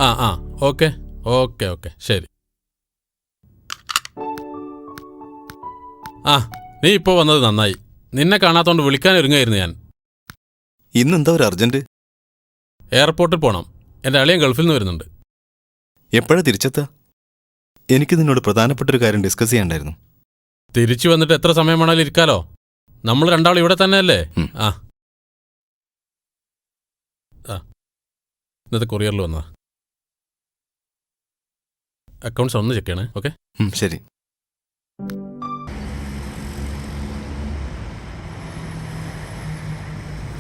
ആ okay okay okay ശരി. ആ നീ ഇപ്പോൾ വന്നത് നന്നായി. നിന്നെ കാണാത്തോണ്ട് വിളിക്കാൻ ഒരുങ്ങായിരുന്നു ഞാൻ. ഇന്നെന്താ ഒരു അർജന്റ്? എയർപോർട്ടിൽ പോകണം. എൻ്റെ അളിയൻ ഗൾഫിൽ നിന്ന് വരുന്നുണ്ട്. എപ്പോഴാ തിരിച്ചെത്താ? എനിക്ക് നിന്നോട് പ്രധാനപ്പെട്ടൊരു കാര്യം ഡിസ്കസ് ചെയ്യാണ്ടായിരുന്നു. തിരിച്ചു വന്നിട്ട് എത്ര സമയം വേണമെങ്കിലും ഇരിക്കാലോ. നമ്മൾ രണ്ടാളും ഇവിടെ തന്നെയല്ലേ? ആ ഇന്നത്തെ കൊറിയറിൽ വന്നതാ. അക്കൗണ്ട്സ് ഒന്ന് ചെക്ക് ചെയ്യണേ. ഓക്കെ ശരി.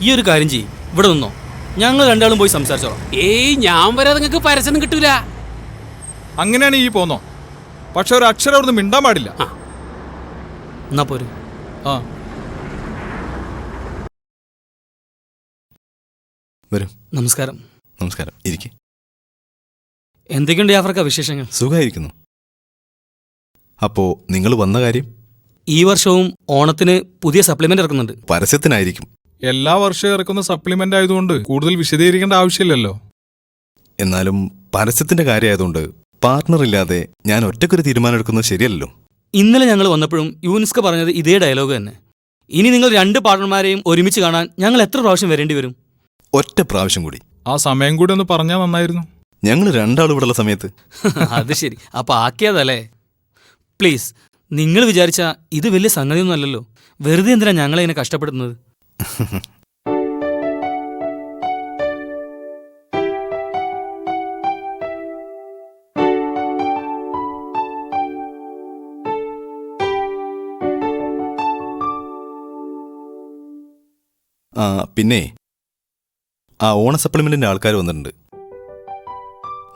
ഈ ഒരു കാര്യം ചെയ്യ്, ഇവിടെ നിന്നോ, ഞങ്ങൾ രണ്ടാളും പോയി സംസാരിച്ചോളാം. ഏയ് ഞാൻ വരാതെ നിങ്ങൾക്ക് പരസ്യം കിട്ടൂല. അങ്ങനെയാണ് ഈ പോന്നോ, പക്ഷെ ഒരു അക്ഷരം അവിടുന്ന് മിണ്ടാൻ പാടില്ല. എന്നാ പോര്. ആ വരും. നമസ്കാരം. നമസ്കാരം, ഇരിക്കെ. എന്തൊക്കെയുണ്ട് യാഫർക്ക വിശേഷങ്ങൾ? സുഖമായിരിക്കുന്നു. അപ്പോ നിങ്ങൾ വന്ന കാര്യം? ഈ വർഷവും ഓണത്തിന് പുതിയ സപ്ലിമെന്റ് ഇറക്കുന്നുണ്ട്. പരസ്യത്തിനായിരിക്കും. എല്ലാ വർഷവും ഇറക്കുന്ന സപ്ലിമെന്റ് ആയതുകൊണ്ട് കൂടുതൽ വിശദീകരിക്കേണ്ട ആവശ്യമില്ലല്ലോ. എന്നാലും പരസ്യത്തിന്റെ കാര്യമായതുകൊണ്ട് പാർട്ണർ ഇല്ലാതെ ഞാൻ ഒറ്റക്കൊരു തീരുമാനം എടുക്കുന്നത് ശരിയല്ലല്ലോ. ഇന്നലെ ഞങ്ങൾ വന്നപ്പോഴും യൂനിസ്ക പറഞ്ഞത് ഇതേ ഡയലോഗ് തന്നെ. ഇനി നിങ്ങൾ 2 പാർട്ണർമാരെയും ഒരുമിച്ച് കാണാൻ ഞങ്ങൾ എത്ര പ്രാവശ്യം വരേണ്ടി വരും? ഒറ്റ പ്രാവശ്യം കൂടി. ആ സമയം കൂടി ഒന്ന് പറഞ്ഞാൽ നന്നായിരുന്നു. ഞങ്ങൾ രണ്ടാളും ഇവിടെയുള്ള സമയത്ത്. അത് ശരി, അപ്പൊ ആക്കിയതല്ലേ. പ്ലീസ്, നിങ്ങൾ വിചാരിച്ച ഇത് വലിയ സംഗതിയൊന്നും അല്ലല്ലോ. വെറുതെ എന്തിനാ ഞങ്ങളതിനെ കഷ്ടപ്പെടുന്നത്? പിന്നെ ആ ഓണ സപ്ലിമെന്റിന്റെ ആൾക്കാർ വന്നിട്ടുണ്ട്.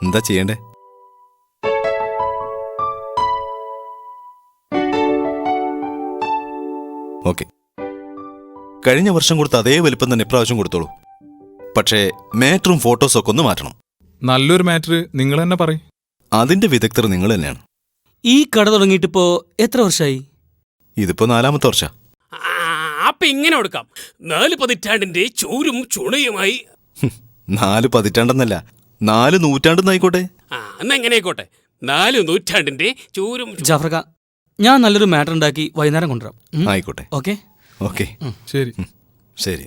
എന്താ ചെയ്യണ്ടേ? ഓക്കെ, കഴിഞ്ഞ വർഷം കൊടുത്ത അതേ വലിപ്പം തന്നെ ഇപ്രാവശ്യം കൊടുത്തോളൂ. പക്ഷേ മാറ്ററും ഫോട്ടോസും ഒക്കെ ഒന്ന് മാറ്റണം. നല്ലൊരു മാറ്റർ നിങ്ങൾ തന്നെ പറയും. അതിന്റെ വിദഗ്ധർ നിങ്ങൾ തന്നെയാണ്. ഈ കട തുടങ്ങിയിട്ടിപ്പോ എത്ര വർഷമായി? ഇതിപ്പോ 4ാമത്തെ വർഷ. അപ്പൊ ഇങ്ങനെ കൊടുക്കാം. 4 പതിറ്റാണ്ടിന്റെ ചൂരും ചുണയുമായി. 4 പതിറ്റാണ്ടെന്നല്ല, 4 നൂറ്റാണ്ടെന്നായിക്കോട്ടെ. എന്നാ എങ്ങനെയായിക്കോട്ടെ, 4 നൂറ്റാണ്ടിന്റെ ചൂരും. ജാഫർക്ക, ഞാൻ നല്ലൊരു മാറ്റർ ഉണ്ടാക്കി വൈകുന്നേരം കൊണ്ടുവരാം. ആയിക്കോട്ടെ. ഓക്കെ ഓക്കെ ശരി ശരി.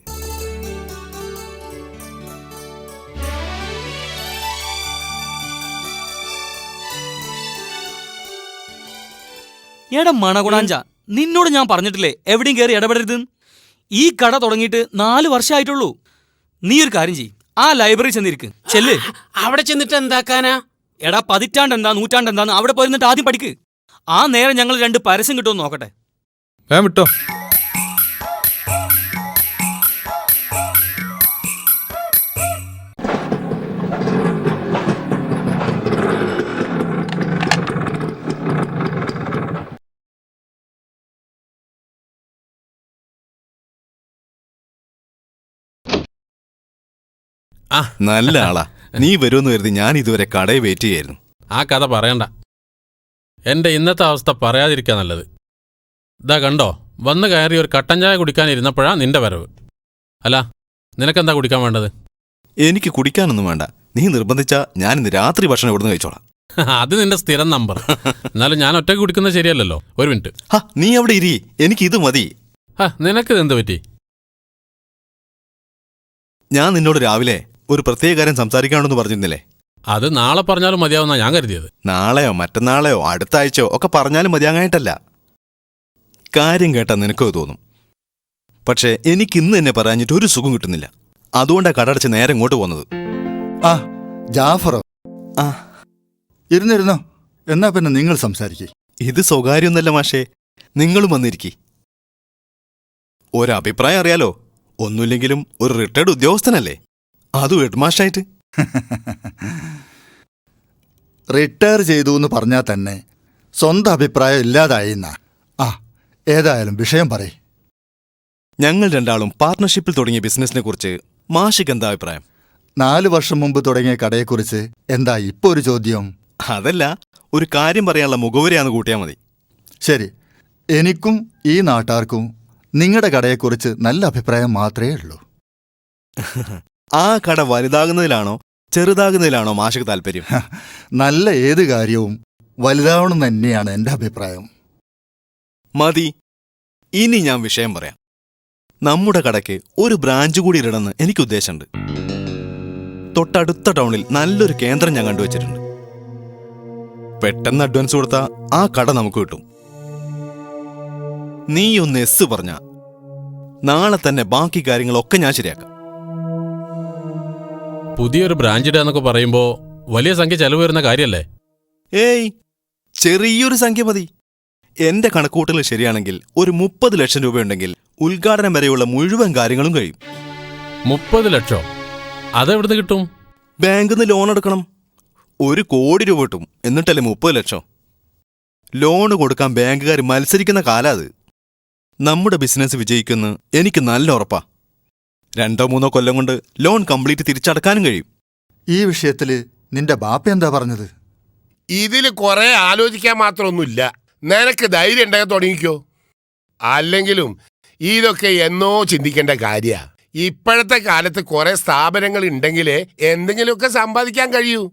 എടാ മണഗുണാഞ്ച, നിന്നോട് ഞാൻ പറഞ്ഞിട്ടില്ലേ എവിടെയും കയറി ഇടപെടരുത്. ഈ കട തുടങ്ങിയിട്ട് 4 വർഷമായിട്ടുള്ളൂ. നീ ഒരു കാര്യം ചെയ്യ്, ആ ലൈബ്രറി ചെന്നിരിക്ക്. ചെല്ല്. അവിടെ ചെന്നിട്ട് എന്താക്കാനാ? എടാ, പതിറ്റാണ്ട് എന്താ നൂറ്റാണ്ട് എന്താന്ന് അവിടെ പോയിരുന്നിട്ട് ആദ്യം പഠിക്ക്. ആ നേരം ഞങ്ങൾ 2 പരസ്യം കിട്ടുമെന്ന് നോക്കട്ടെ. വിട്ടോ. നല്ല ആളാ. നീ വരുമെന്ന് കരുതി ഞാൻ ഇതുവരെ കടയിൽ വെയിറ്റ് ചെയ്യായിരുന്നു. ആ കഥ പറയണ്ട. എൻ്റെ ഇന്നത്തെ അവസ്ഥ പറയാതിരിക്കാൻ നല്ലത്. ഇതാ കണ്ടോ, വന്ന് കയറി ഒരു കട്ടൻ ചായ കുടിക്കാനിരുന്നപ്പോഴാ നിന്റെ വരവ്. അല്ല, നിനക്കെന്താ കുടിക്കാൻ വേണ്ടത്? എനിക്ക് കുടിക്കാനൊന്നും വേണ്ട. നീ നിർബന്ധിച്ചാ ഞാൻ ഇന്ന് രാത്രി ഭക്ഷണം ഇവിടുന്ന് കഴിച്ചോളാം. അത് നിന്റെ സ്ഥിരം നമ്പർ. എന്നാലും ഞാൻ ഒറ്റയ്ക്ക് കുടിക്കുന്നത് ശരിയല്ലല്ലോ. ഒരു മിനിറ്റ്. നീ അവിടെ ഇരി, എനിക്ക് ഇത് മതി. നിനക്കിത് എന്ത് പറ്റി? ഞാൻ നിന്നോട് രാവിലെ ഒരു പ്രത്യേക കാര്യം സംസാരിക്കാനുണ്ടെന്ന് പറഞ്ഞിരുന്നില്ലേ? അത് നാളെ പറഞ്ഞാലും മതിയാവുന്ന ഞാൻ കരുതിയത്. നാളെയോ മറ്റന്നാളെയോ അടുത്ത ആഴ്ചയോ ഒക്കെ പറഞ്ഞാലും മതിയാകാനായിട്ടല്ല. കാര്യം കേട്ടാൽ നിനക്കോ തോന്നും. പക്ഷേ എനിക്ക് ഇന്ന് തന്നെ പറയാഞ്ഞിട്ട് ഒരു സുഖം കിട്ടുന്നില്ല. അതുകൊണ്ടാ കടടച്ച് നേരെ ഇങ്ങോട്ട് പോകുന്നത്. ജാഫറോ? ഇരുന്നിരുന്നോ, എന്നാ പിന്നെ നിങ്ങൾ സംസാരിക്കേ. ഇത് സ്വകാര്യമൊന്നല്ല മാഷേ, നിങ്ങളും വന്നിരിക്കി. ഒരഭിപ്രായം അറിയാലോ. ഒന്നുമില്ലെങ്കിലും ഒരു റിട്ടയർഡ് ഉദ്യോഗസ്ഥനല്ലേ, അതും ഹെഡ് മാഷായിട്ട്. റിട്ടയർ ചെയ്തു എന്ന് പറഞ്ഞാൽ തന്നെ സ്വന്തം അഭിപ്രായം ഇല്ലാതായിന്നാ. ഏതായാലും വിഷയം പറയ്. ഞങ്ങൾ രണ്ടാളും പാർട്ണർഷിപ്പിൽ തുടങ്ങിയ ബിസിനസിനെ കുറിച്ച് മാഷിക്ക് എന്താ അഭിപ്രായം? 4 വർഷം മുമ്പ് തുടങ്ങിയ കടയെക്കുറിച്ച് എന്താ ഇപ്പൊ ഒരു ചോദ്യം? അതല്ല, ഒരു കാര്യം പറയാനുള്ള മുഖവരിയാന്ന് കൂട്ടിയാൽ മതി. ശരി, എനിക്കും ഈ നാട്ടാർക്കും നിങ്ങളുടെ കടയെക്കുറിച്ച് നല്ല അഭിപ്രായം മാത്രമേ ഉള്ളൂ. ആ കട വലുതാകുന്നതിലാണോ ചെറുതാകുന്നതിലാണോ മാഷക്ക് താല്പര്യം? നല്ല ഏത് കാര്യവും വലുതാവണം തന്നെയാണ് എൻ്റെ അഭിപ്രായം. മതി, ഇനി ഞാൻ വിഷയം പറയാം. നമ്മുടെ കടയ്ക്ക് ഒരു ബ്രാഞ്ച് കൂടി ഇടണമെന്ന് എനിക്ക് ഉദ്ദേശമുണ്ട്. തൊട്ടടുത്ത ടൗണിൽ നല്ലൊരു കേന്ദ്രം ഞാൻ കണ്ടുവച്ചിട്ടുണ്ട്. പെട്ടെന്ന് അഡ്വാൻസ് കൊടുത്താൽ ആ കട നമുക്ക് കിട്ടും. നീ ഒന്ന് എസ് പറഞ്ഞ നാളെ തന്നെ ബാക്കി കാര്യങ്ങളൊക്കെ ഞാൻ ശരിയാക്കാം. പുതിയൊരു ബ്രാഞ്ച് ഇടുക എന്നൊക്കെ പറയുമ്പോൾ വലിയ സംഖ്യ ചെലവ് വരുന്ന കാര്യമല്ലേ? ഏയ്, ചെറിയൊരു സംഖ്യ മതി. എന്റെ കണക്കൂട്ടൽ ശരിയാണെങ്കിൽ ഒരു 30 ലക്ഷം രൂപയുണ്ടെങ്കിൽ ഉദ്ഘാടനം വരെയുള്ള മുഴുവൻ കാര്യങ്ങളും കഴിയും. 30 ലക്ഷം? അതെവിടുന്ന് കിട്ടും? ബാങ്കിൽ നിന്ന് ലോൺ എടുക്കണം. 1 കോടി രൂപ കിട്ടും. എന്നിട്ടല്ലേ 30 ലക്ഷം? ലോണ് കൊടുക്കാൻ ബാങ്കുകാർ മത്സരിക്കുന്ന കാലാ അത്. നമ്മുടെ ബിസിനസ് വിജയിക്കുന്ന് എനിക്ക് നല്ല ഉറപ്പാ. 2-3 കൊല്ലം കൊണ്ട് ലോൺ കംപ്ലീറ്റ് തിരിച്ചടക്കാനും കഴിയും. ഈ വിഷയത്തിൽ നിന്റെ ബാപ്പ എന്താ പറഞ്ഞത്? ഇതിൽ കുറെ ആലോചിക്കാൻ മാത്രമൊന്നുമില്ല. നിനക്ക് ധൈര്യം ഉണ്ടാകാൻ തുടങ്ങിക്കോ. അല്ലെങ്കിലും ഇതൊക്കെ എന്നോ ചിന്തിക്കേണ്ട കാര്യാ. ഇപ്പോഴത്തെ കാലത്ത് കുറെ സ്ഥാപനങ്ങൾ ഉണ്ടെങ്കിലേ എന്തെങ്കിലുമൊക്കെ സമ്പാദിക്കാൻ കഴിയൂ.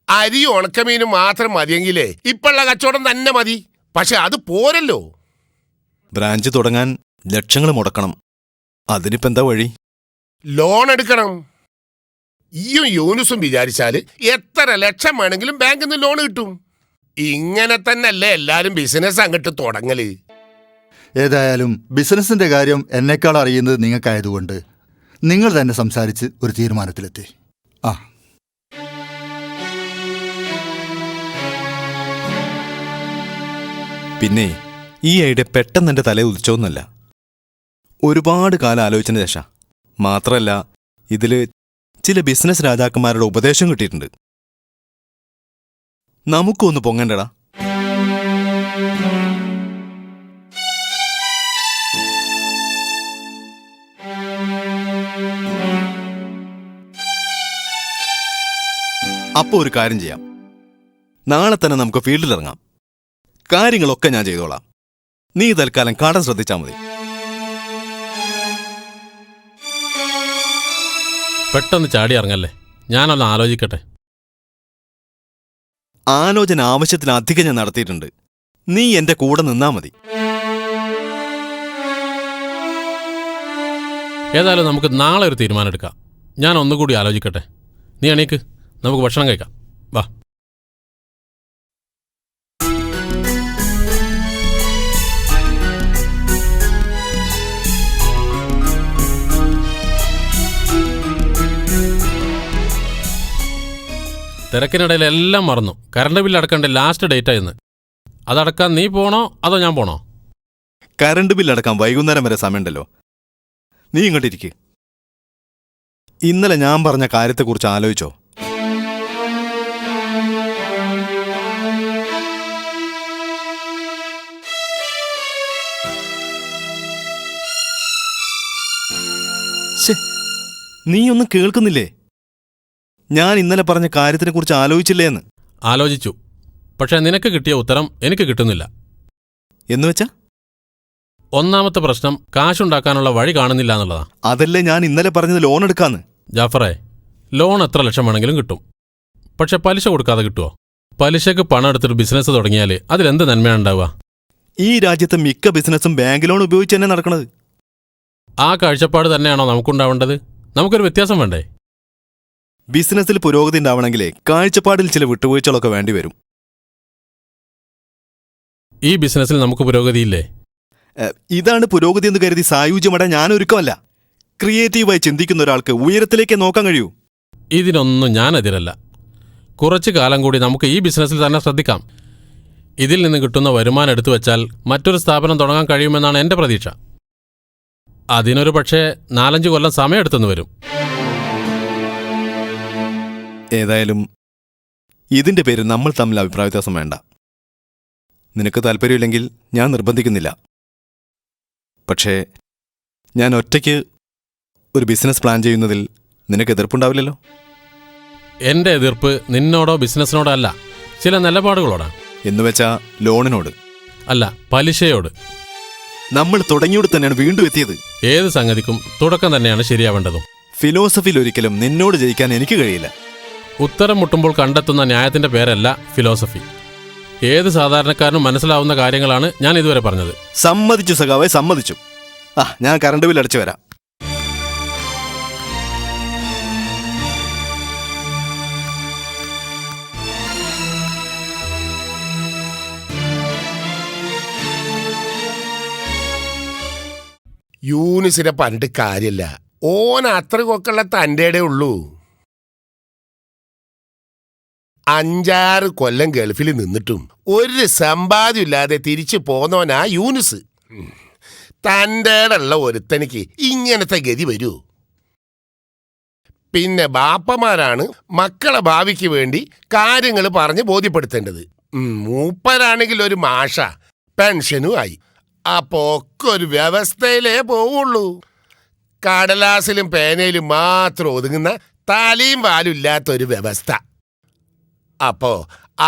അരി ഉണക്കമീനും മാത്രം മതിയെങ്കിലേ ഇപ്പോഴുള്ള കച്ചവടം തന്നെ മതി. പക്ഷെ അത് പോരല്ലോ. ബ്രാഞ്ച് തുടങ്ങാൻ ലക്ഷങ്ങൾ മുടക്കണം. അതിനിപ്പോ എന്താ വഴി? ലോൺ എടുക്കണം. ഈയും യൂനുസും വിചാരിച്ചാല് എത്ര ലക്ഷം വേണമെങ്കിലും ബാങ്കിൽ നിന്ന് ലോൺ കിട്ടും. ഇങ്ങനെ തന്നെയല്ലേ എല്ലാരും ബിസിനസ് അങ്ങോട്ട് തുടങ്ങല്. ഏതായാലും ബിസിനസിന്റെ കാര്യം എന്നെക്കാൾ അറിയുന്നത് നിങ്ങൾക്കായതുകൊണ്ട് നിങ്ങൾ തന്നെ സംസാരിച്ച് ഒരു തീരുമാനത്തിലെത്തി. ആ, പിന്നെ ഈ ഐഡിയ പെട്ടെന്ന് എൻ്റെ തലയിൽ ഉദിച്ചോന്നല്ല. ഒരുപാട് കാലം ആലോചിച്ചതിന് ശേഷം. മാത്രമല്ല, ഇതില് ചില ബിസിനസ് രാജാക്കന്മാരുടെ ഉപദേശം കിട്ടിയിട്ടുണ്ട്. നമുക്കൊന്ന് പൊങ്ങണ്ടടാ. അപ്പോ ഒരു കാര്യം ചെയ്യാം. നാളെ തന്നെ നമുക്ക് ഫീൽഡിലിറങ്ങാം. കാര്യങ്ങളൊക്കെ ഞാൻ ചെയ്തോളാം. നീ തൽക്കാലം കട ശ്രദ്ധിച്ചാൽ മതി. പെട്ടെന്ന് ചാടി ഇറങ്ങല്ലേ, ഞാനൊന്ന് ആലോചിക്കട്ടെ. ആലോചന ആവശ്യത്തിലധികം ഞാൻ നടത്തിയിട്ടുണ്ട്. നീ എന്റെ കൂടെ നിന്നാ മതി. ഏതായാലും നമുക്ക് നാളെ ഒരു തീരുമാനം എടുക്കാം. ഞാൻ ഒന്നുകൂടി ആലോചിക്കട്ടെ. നീ എണീക്ക്, നമുക്ക് ഭക്ഷണം കഴിക്കാം. വാ. തിരക്കിനിടയിൽ എല്ലാം മറന്നു. കറണ്ട് ബില്ല് അടക്കേണ്ട ലാസ്റ്റ് ഡേറ്റാ ഇന്ന്. അതടക്കാൻ നീ പോണോ അതോ ഞാൻ പോണോ? കറണ്ട് ബില്ലടക്കാൻ വൈകുന്നേരം വരെ സമയമുണ്ടല്ലോ. നീ ഇങ്ങോട്ടിരിക്ക്. ഇന്നലെ ഞാൻ പറഞ്ഞ കാര്യത്തെക്കുറിച്ച് ആലോചിച്ചോ? നീ ഒന്നും കേൾക്കുന്നില്ലേ? ഞാൻ ഇന്നലെ പറഞ്ഞ കാര്യത്തിനെക്കുറിച്ച് ആലോചിച്ചില്ലേ എന്ന്? ആലോചിച്ചു. പക്ഷേ നിനക്ക് കിട്ടിയ ഉത്തരം എനിക്ക് കിട്ടുന്നില്ല. എന്നുവെച്ചാ? ഒന്നാമത്തെ പ്രശ്നം കാശുണ്ടാക്കാനുള്ള വഴി കാണുന്നില്ല എന്നുള്ളതാ. അതല്ലേ ഞാൻ ഇന്നലെ പറഞ്ഞത്, ലോൺ എടുക്കാന്ന്. ജാഫറേ, ലോൺ എത്ര ലക്ഷം വേണമെങ്കിലും കിട്ടും. പക്ഷെ പലിശ കൊടുക്കാതെ കിട്ടുമോ? പലിശക്ക് പണം എടുത്തിട്ട് ബിസിനസ് തുടങ്ങിയാൽ അതിലെന്ത് നന്മയാണ് ഉണ്ടാവുക? ഈ രാജ്യത്തെ മിക്ക ബിസിനസ്സും ബാങ്ക് ലോൺ ഉപയോഗിച്ച് തന്നെ നടക്കണത്. ആ കാഴ്ചപ്പാട് തന്നെയാണോ നമുക്കുണ്ടാവേണ്ടത്? നമുക്കൊരു വ്യത്യാസം വേണ്ടേ? ബിസിനസ്സിൽ പുരോഗതി ഉണ്ടാവണമെങ്കിലേ കാഴ്ചപ്പാടിൽ ചില വിട്ടുവീഴ്ചകളൊക്കെ വേണ്ടിവരും. ഈ ബിസിനസ്സിൽ നമുക്ക് പുരോഗതിയില്ലേ? ഇതാണ് പുരോഗതി എന്ന് കരുതി സായുജ്യമട ഞാൻ ഒരുക്കമല്ല. ക്രിയേറ്റീവായി ചിന്തിക്കുന്ന ഒരാൾക്ക് ഉയരത്തിലേക്ക് നോക്കാൻ കഴിയൂ. ഇതിനൊന്നും ഞാൻ എതിരല്ല. കുറച്ചു കാലം കൂടി നമുക്ക് ഈ ബിസിനസ്സിൽ തന്നെ ശ്രദ്ധിക്കാം. ഇതിൽ നിന്ന് കിട്ടുന്ന വരുമാനം എടുത്തു വെച്ചാൽ മറ്റൊരു സ്ഥാപനം തുടങ്ങാൻ കഴിയുമെന്നാണ് എൻ്റെ പ്രതീക്ഷ. അതിനൊരു പക്ഷേ 4-5 കൊല്ലം സമയമെടുത്തെന്ന് വരും. ഏതായാലും ഇതിന്റെ പേര് നമ്മൾ തമ്മിൽ അഭിപ്രായ വ്യത്യാസം വേണ്ട. നിനക്ക് താല്പര്യമില്ലെങ്കിൽ ഞാൻ നിർബന്ധിക്കുന്നില്ല. പക്ഷേ ഞാൻ ഒറ്റയ്ക്ക് ഒരു ബിസിനസ് പ്ലാൻ ചെയ്യുന്നതിൽ നിനക്ക് എതിർപ്പുണ്ടാവില്ലല്ലോ? എൻ്റെ എതിർപ്പ് നിന്നോടോ ബിസിനസ്സിനോടോ അല്ല, ചില നിലപാടുകളോടാണ്. എന്നുവെച്ചാ ലോണിനോട് അല്ല, പലിശയോട്. നമ്മൾ തുടങ്ങിയോട് തന്നെയാണ് വീണ്ടും എത്തിയത്. ഏത് സംഗതിക്കും തുടക്കം തന്നെയാണ് ശരിയാവേണ്ടതും. ഫിലോസഫിയിൽ ഒരിക്കലും നിന്നോട് ജയിക്കാൻ എനിക്ക് കഴിയില്ല. ഉത്തരം മുട്ടുമ്പോൾ കണ്ടെത്തുന്ന ന്യായത്തിൻ്റെ പേരല്ല ഫിലോസഫി. ഏത് സാധാരണക്കാരനും മനസ്സിലാവുന്ന കാര്യങ്ങളാണ് ഞാൻ ഇതുവരെ പറഞ്ഞത്. സമ്മതിച്ചു സഖാവേ, സമ്മതിച്ചു. ഞാൻ കറണ്ട് ബില്ല് അടിച്ചു വരാം. യൂനിസിനെ പറഞ്ഞിട്ട് കാര്യമില്ല. ഓൻ അത്ര കൊക്കുള്ള തൻ്റെ ഉള്ളൂ. 5-6 കൊല്ലം ഗൾഫിൽ നിന്നിട്ടും ഒരു സമ്പാദ്യം ഇല്ലാതെ തിരിച്ചു പോന്നോനാ യൂനിസ്. തൻ്റെ ഉള്ള ഒരുത്തനിക്ക് ഇങ്ങനത്തെ ഗതി വരൂ? പിന്നെ ബാപ്പമാരാണ് മക്കളെ ഭാവിക്ക് വേണ്ടി കാര്യങ്ങൾ പറഞ്ഞ് ബോധ്യപ്പെടുത്തേണ്ടത്. മൂപ്പരാണെങ്കിൽ ഒരു മാഷ, പെൻഷനും ആയി. അപ്പോ ഒക്കെ ഒരു വ്യവസ്ഥയിലേ പോവുള്ളൂ. കടലാസിലും പേനയിലും മാത്രം ഒതുങ്ങുന്ന തലയും വാലും ഇല്ലാത്തൊരു വ്യവസ്ഥ. അപ്പോ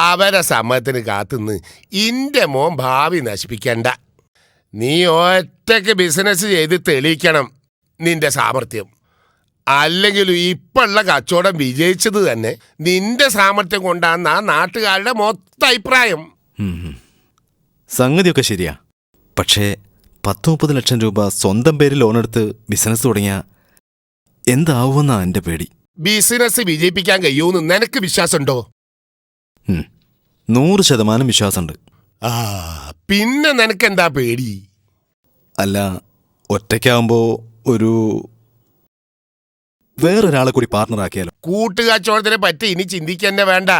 അവരെ സമ്മതത്തിന് കാത്തുനിന്ന് ഇന്റെ മോൻ ഭാവി നശിപ്പിക്കണ്ട. നീ ഒറ്റയ്ക്ക് ബിസിനസ് ചെയ്ത് തെളിയിക്കണം നിന്റെ സാമർത്ഥ്യം. അല്ലെങ്കിലും ഇപ്പോഴുള്ള കച്ചവടം വിജയിച്ചത് തന്നെ നിന്റെ സാമർത്ഥ്യം കൊണ്ടാണ് ആ നാട്ടുകാരുടെ മൊത്തം അഭിപ്രായം. സംഗതിയൊക്കെ ശരിയാ. പക്ഷേ 10-30 ലക്ഷം രൂപ സ്വന്തം പേരിൽ ലോണെടുത്ത് ബിസിനസ് തുടങ്ങിയ എന്താവുമെന്നാ എൻ്റെ പേടി. ബിസിനസ് വിജയിപ്പിക്കാൻ കഴിയൂന്ന് നിനക്ക് വിശ്വാസമുണ്ടോ? 100% വിശ്വാസമുണ്ട്. പിന്നെ നിനക്കെന്താ പേടി? അല്ല, ഒറ്റയ്ക്കാവുമ്പോ വേറൊരാളെ കൂടി പാർട്ണറാക്കിയാലോ? കൂട്ടുകച്ചവടത്തിനെ പറ്റി ഇനി ചിന്തിക്കന്നെ വേണ്ട.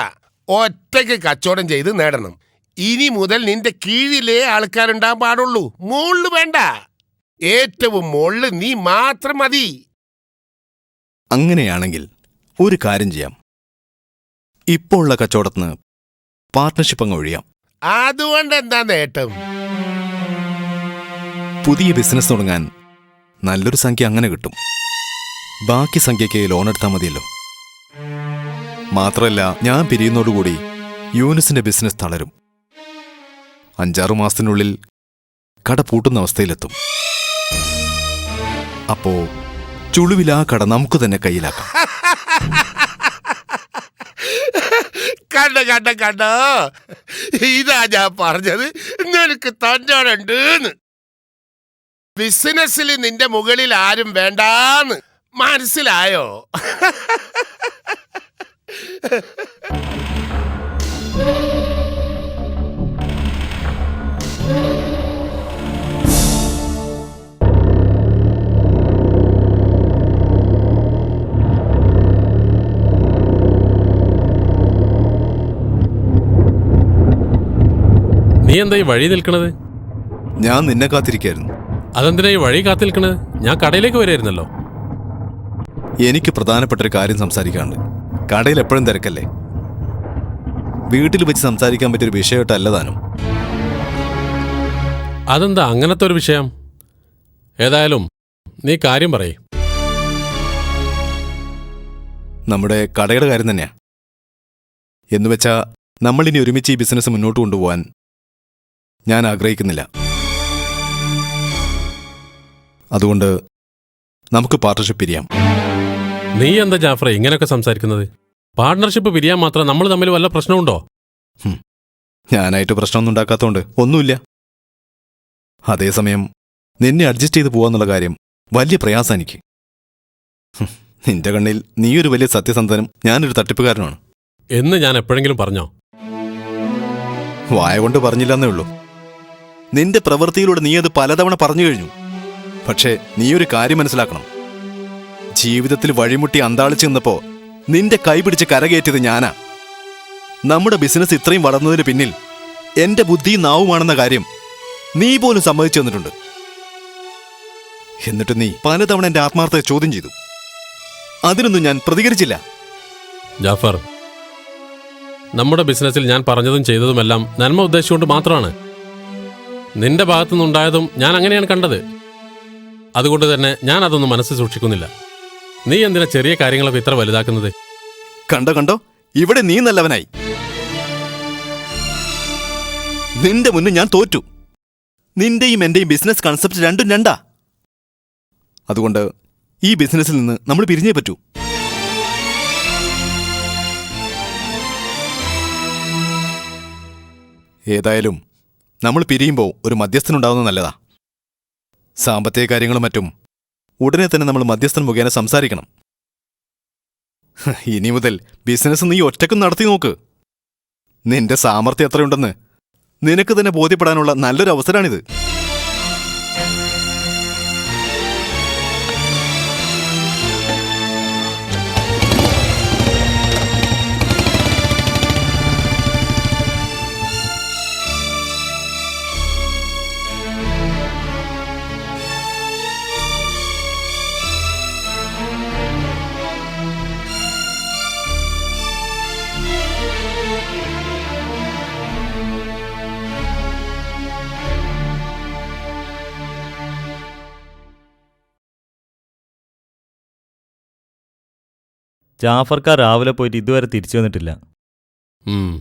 ഒറ്റയ്ക്ക് കച്ചവടം ചെയ്ത് നേടണം. ഇനി മുതൽ നിന്റെ കീഴിലേ ആൾക്കാരുണ്ടാകാൻ പാടുള്ളൂ. മുകളിൽ വേണ്ട. ഏറ്റവും മുകളിൽ നീ മാത്രം മതി. അങ്ങനെയാണെങ്കിൽ ഒരു കാര്യം ചെയ്യാം. ഇപ്പോൾ ഉള്ള കച്ചവടത്തിന് പാർട്ട്ണർഷിപ്പ് അങ്ങ് ഒഴിയാം. അതുകൊണ്ട് എന്താ നേട്ടം? പുതിയ ബിസിനസ് തുടങ്ങാൻ നല്ലൊരു സംഖ്യ അങ്ങനെ കിട്ടും. ബാക്കി സംഖ്യയ്ക്ക് ലോൺ എടുത്താൽ മതിയല്ലോ. മാത്രമല്ല, ഞാൻ പിരിയുന്നതോടുകൂടി യൂനിസിന്റെ ബിസിനസ് തളരും. 5-6 മാസത്തിനുള്ളിൽ കട പൂട്ടുന്ന അവസ്ഥയിലെത്തും. അപ്പോ ചുളുവിൽ ആ കട നമുക്ക് തന്നെ കയ്യിലാക്കാം. കണ്ടോ, ഇതാ ഞാൻ പറഞ്ഞത്. നിനക്ക് തന്നോടുണ്ട്. ബിസിനസ്സിൽ നിന്റെ മുകളിൽ ആരും വേണ്ടാന്ന് മനസ്സിലായോ? നീ എന്താ ഈ വഴി നിൽക്കണത്? ഞാൻ നിന്നെ കാത്തിരിക്കായിരുന്നു. അതെന്തിനാ ഈ വഴി കാത്തു നിൽക്കണത്? ഞാൻ കടയിലേക്ക് വരുമായിരുന്നല്ലോ. എനിക്ക് പ്രധാനപ്പെട്ടൊരു കാര്യം സംസാരിക്കാനുണ്ട്. കടയിൽ എപ്പോഴും തിരക്കല്ലേ. വീട്ടിൽ വെച്ച് സംസാരിക്കാൻ പറ്റിയൊരു വിഷയമായിട്ടല്ല താനും. അതെന്താ അങ്ങനത്തെ ഒരു വിഷയം? ഏതായാലും നീ കാര്യം പറയേ. നമ്മുടെ കടയുടെ കാര്യം തന്നെയാ. എന്നുവെച്ചാ നമ്മളിനി ഒരുമിച്ച് ഈ ബിസിനസ് മുന്നോട്ട് കൊണ്ടുപോകാൻ ഞാൻ ആഗ്രഹിക്കുന്നില്ല. അതുകൊണ്ട് നമുക്ക് പാർട്ണർഷിപ്പ് പിരിയാം. നീ എന്താ ജാഫറെ ഇങ്ങനെയൊക്കെ സംസാരിക്കുന്നത്? പാർട്ണർഷിപ്പ് പിരിയാൻ മാത്രം നമ്മൾ തമ്മിൽ വല്ല പ്രശ്നമുണ്ടോ? ഞാനായിട്ട് പ്രശ്നമൊന്നും ഉണ്ടാക്കാത്തതുകൊണ്ട് ഒന്നുമില്ല. അതേസമയം നിന്നെ അഡ്ജസ്റ്റ് ചെയ്ത് പോവാന്നുള്ള കാര്യം വലിയ പ്രയാസം എനിക്ക്. നിന്റെ കണ്ണിൽ നീയൊരു വലിയ സത്യസന്ധനും ഞാനൊരു തട്ടിപ്പുകാരനാണ് എന്ന് ഞാൻ എപ്പോഴെങ്കിലും പറഞ്ഞോ? വായ കൊണ്ട് പറഞ്ഞില്ലെന്നേ ഉള്ളൂ. നിന്റെ പ്രവൃത്തിയിലൂടെ നീ അത് പലതവണ പറഞ്ഞു കഴിഞ്ഞു. പക്ഷേ നീയൊരു കാര്യം മനസ്സിലാക്കണം. ജീവിതത്തിൽ വഴിമുട്ടി അന്താളിച്ചു നിന്നപ്പോ നിന്റെ കൈ പിടിച്ച് കരകയറ്റിയത് ഞാനാ. നമ്മുടെ ബിസിനസ് ഇത്രയും വളർന്നതിന് പിന്നിൽ എന്റെ ബുദ്ധിയും നാവുമാണെന്ന കാര്യം നീ പോലും സമ്മതിച്ചു തന്നിട്ടുണ്ട്. എന്നിട്ട് നീ പലതവണ എന്റെ ആത്മാർത്ഥത ചോദ്യം ചെയ്തു. അതിനൊന്നും ഞാൻ പ്രതികരിച്ചില്ല. ജാഫർ, നമ്മുടെ ബിസിനസ്സിൽ ഞാൻ പറഞ്ഞതും ചെയ്തതുമെല്ലാം നന്മ ഉദ്ദേശിച്ചുകൊണ്ട് മാത്രമാണ്. നിന്റെ ഭാഗത്തുനിന്നുണ്ടായതും ഞാൻ അങ്ങനെയാണ് കണ്ടത്. അതുകൊണ്ട് തന്നെ ഞാൻ അതൊന്നും മനസ്സിൽ സൂക്ഷിക്കുന്നില്ല. നീ എന്തിനാ ചെറിയ കാര്യങ്ങളൊക്കെ ഇത്ര വലുതാക്കുന്നത്? കണ്ടോ ഇവിടെ നീ നല്ലവനായി. നിന്റെ മുന്നിൽ ഞാൻ തോറ്റു. നിന്റെയും എന്റെയും ബിസിനസ് കൺസെപ്റ്റ് രണ്ടും രണ്ടാ. അതുകൊണ്ട് ഈ ബിസിനസ്സിൽ നിന്ന് നമ്മൾ പിരിഞ്ഞേ പറ്റൂ. ഏതായാലും നമ്മൾ പിരിയുമ്പോൾ ഒരു മധ്യസ്ഥനുണ്ടാവുന്നത് നല്ലതാ. സാമ്പത്തിക കാര്യങ്ങളും മറ്റും ഉടനെ തന്നെ നമ്മൾ മധ്യസ്ഥൻ മുഖേന സംസാരിക്കണം. ഇനി മുതൽ ബിസിനസ് നീ ഒറ്റക്കും നടത്തി നോക്ക്. നിന്റെ സാമർത്ഥ്യം എത്രയുണ്ടെന്ന് നിനക്ക് തന്നെ ബോധ്യപ്പെടാനുള്ള നല്ലൊരു അവസരമാണിത്. ജാഫർക്കാ രാവിലെ പോയിട്ട് ഇതുവരെ തിരിച്ചു വന്നിട്ടില്ല. ഉം.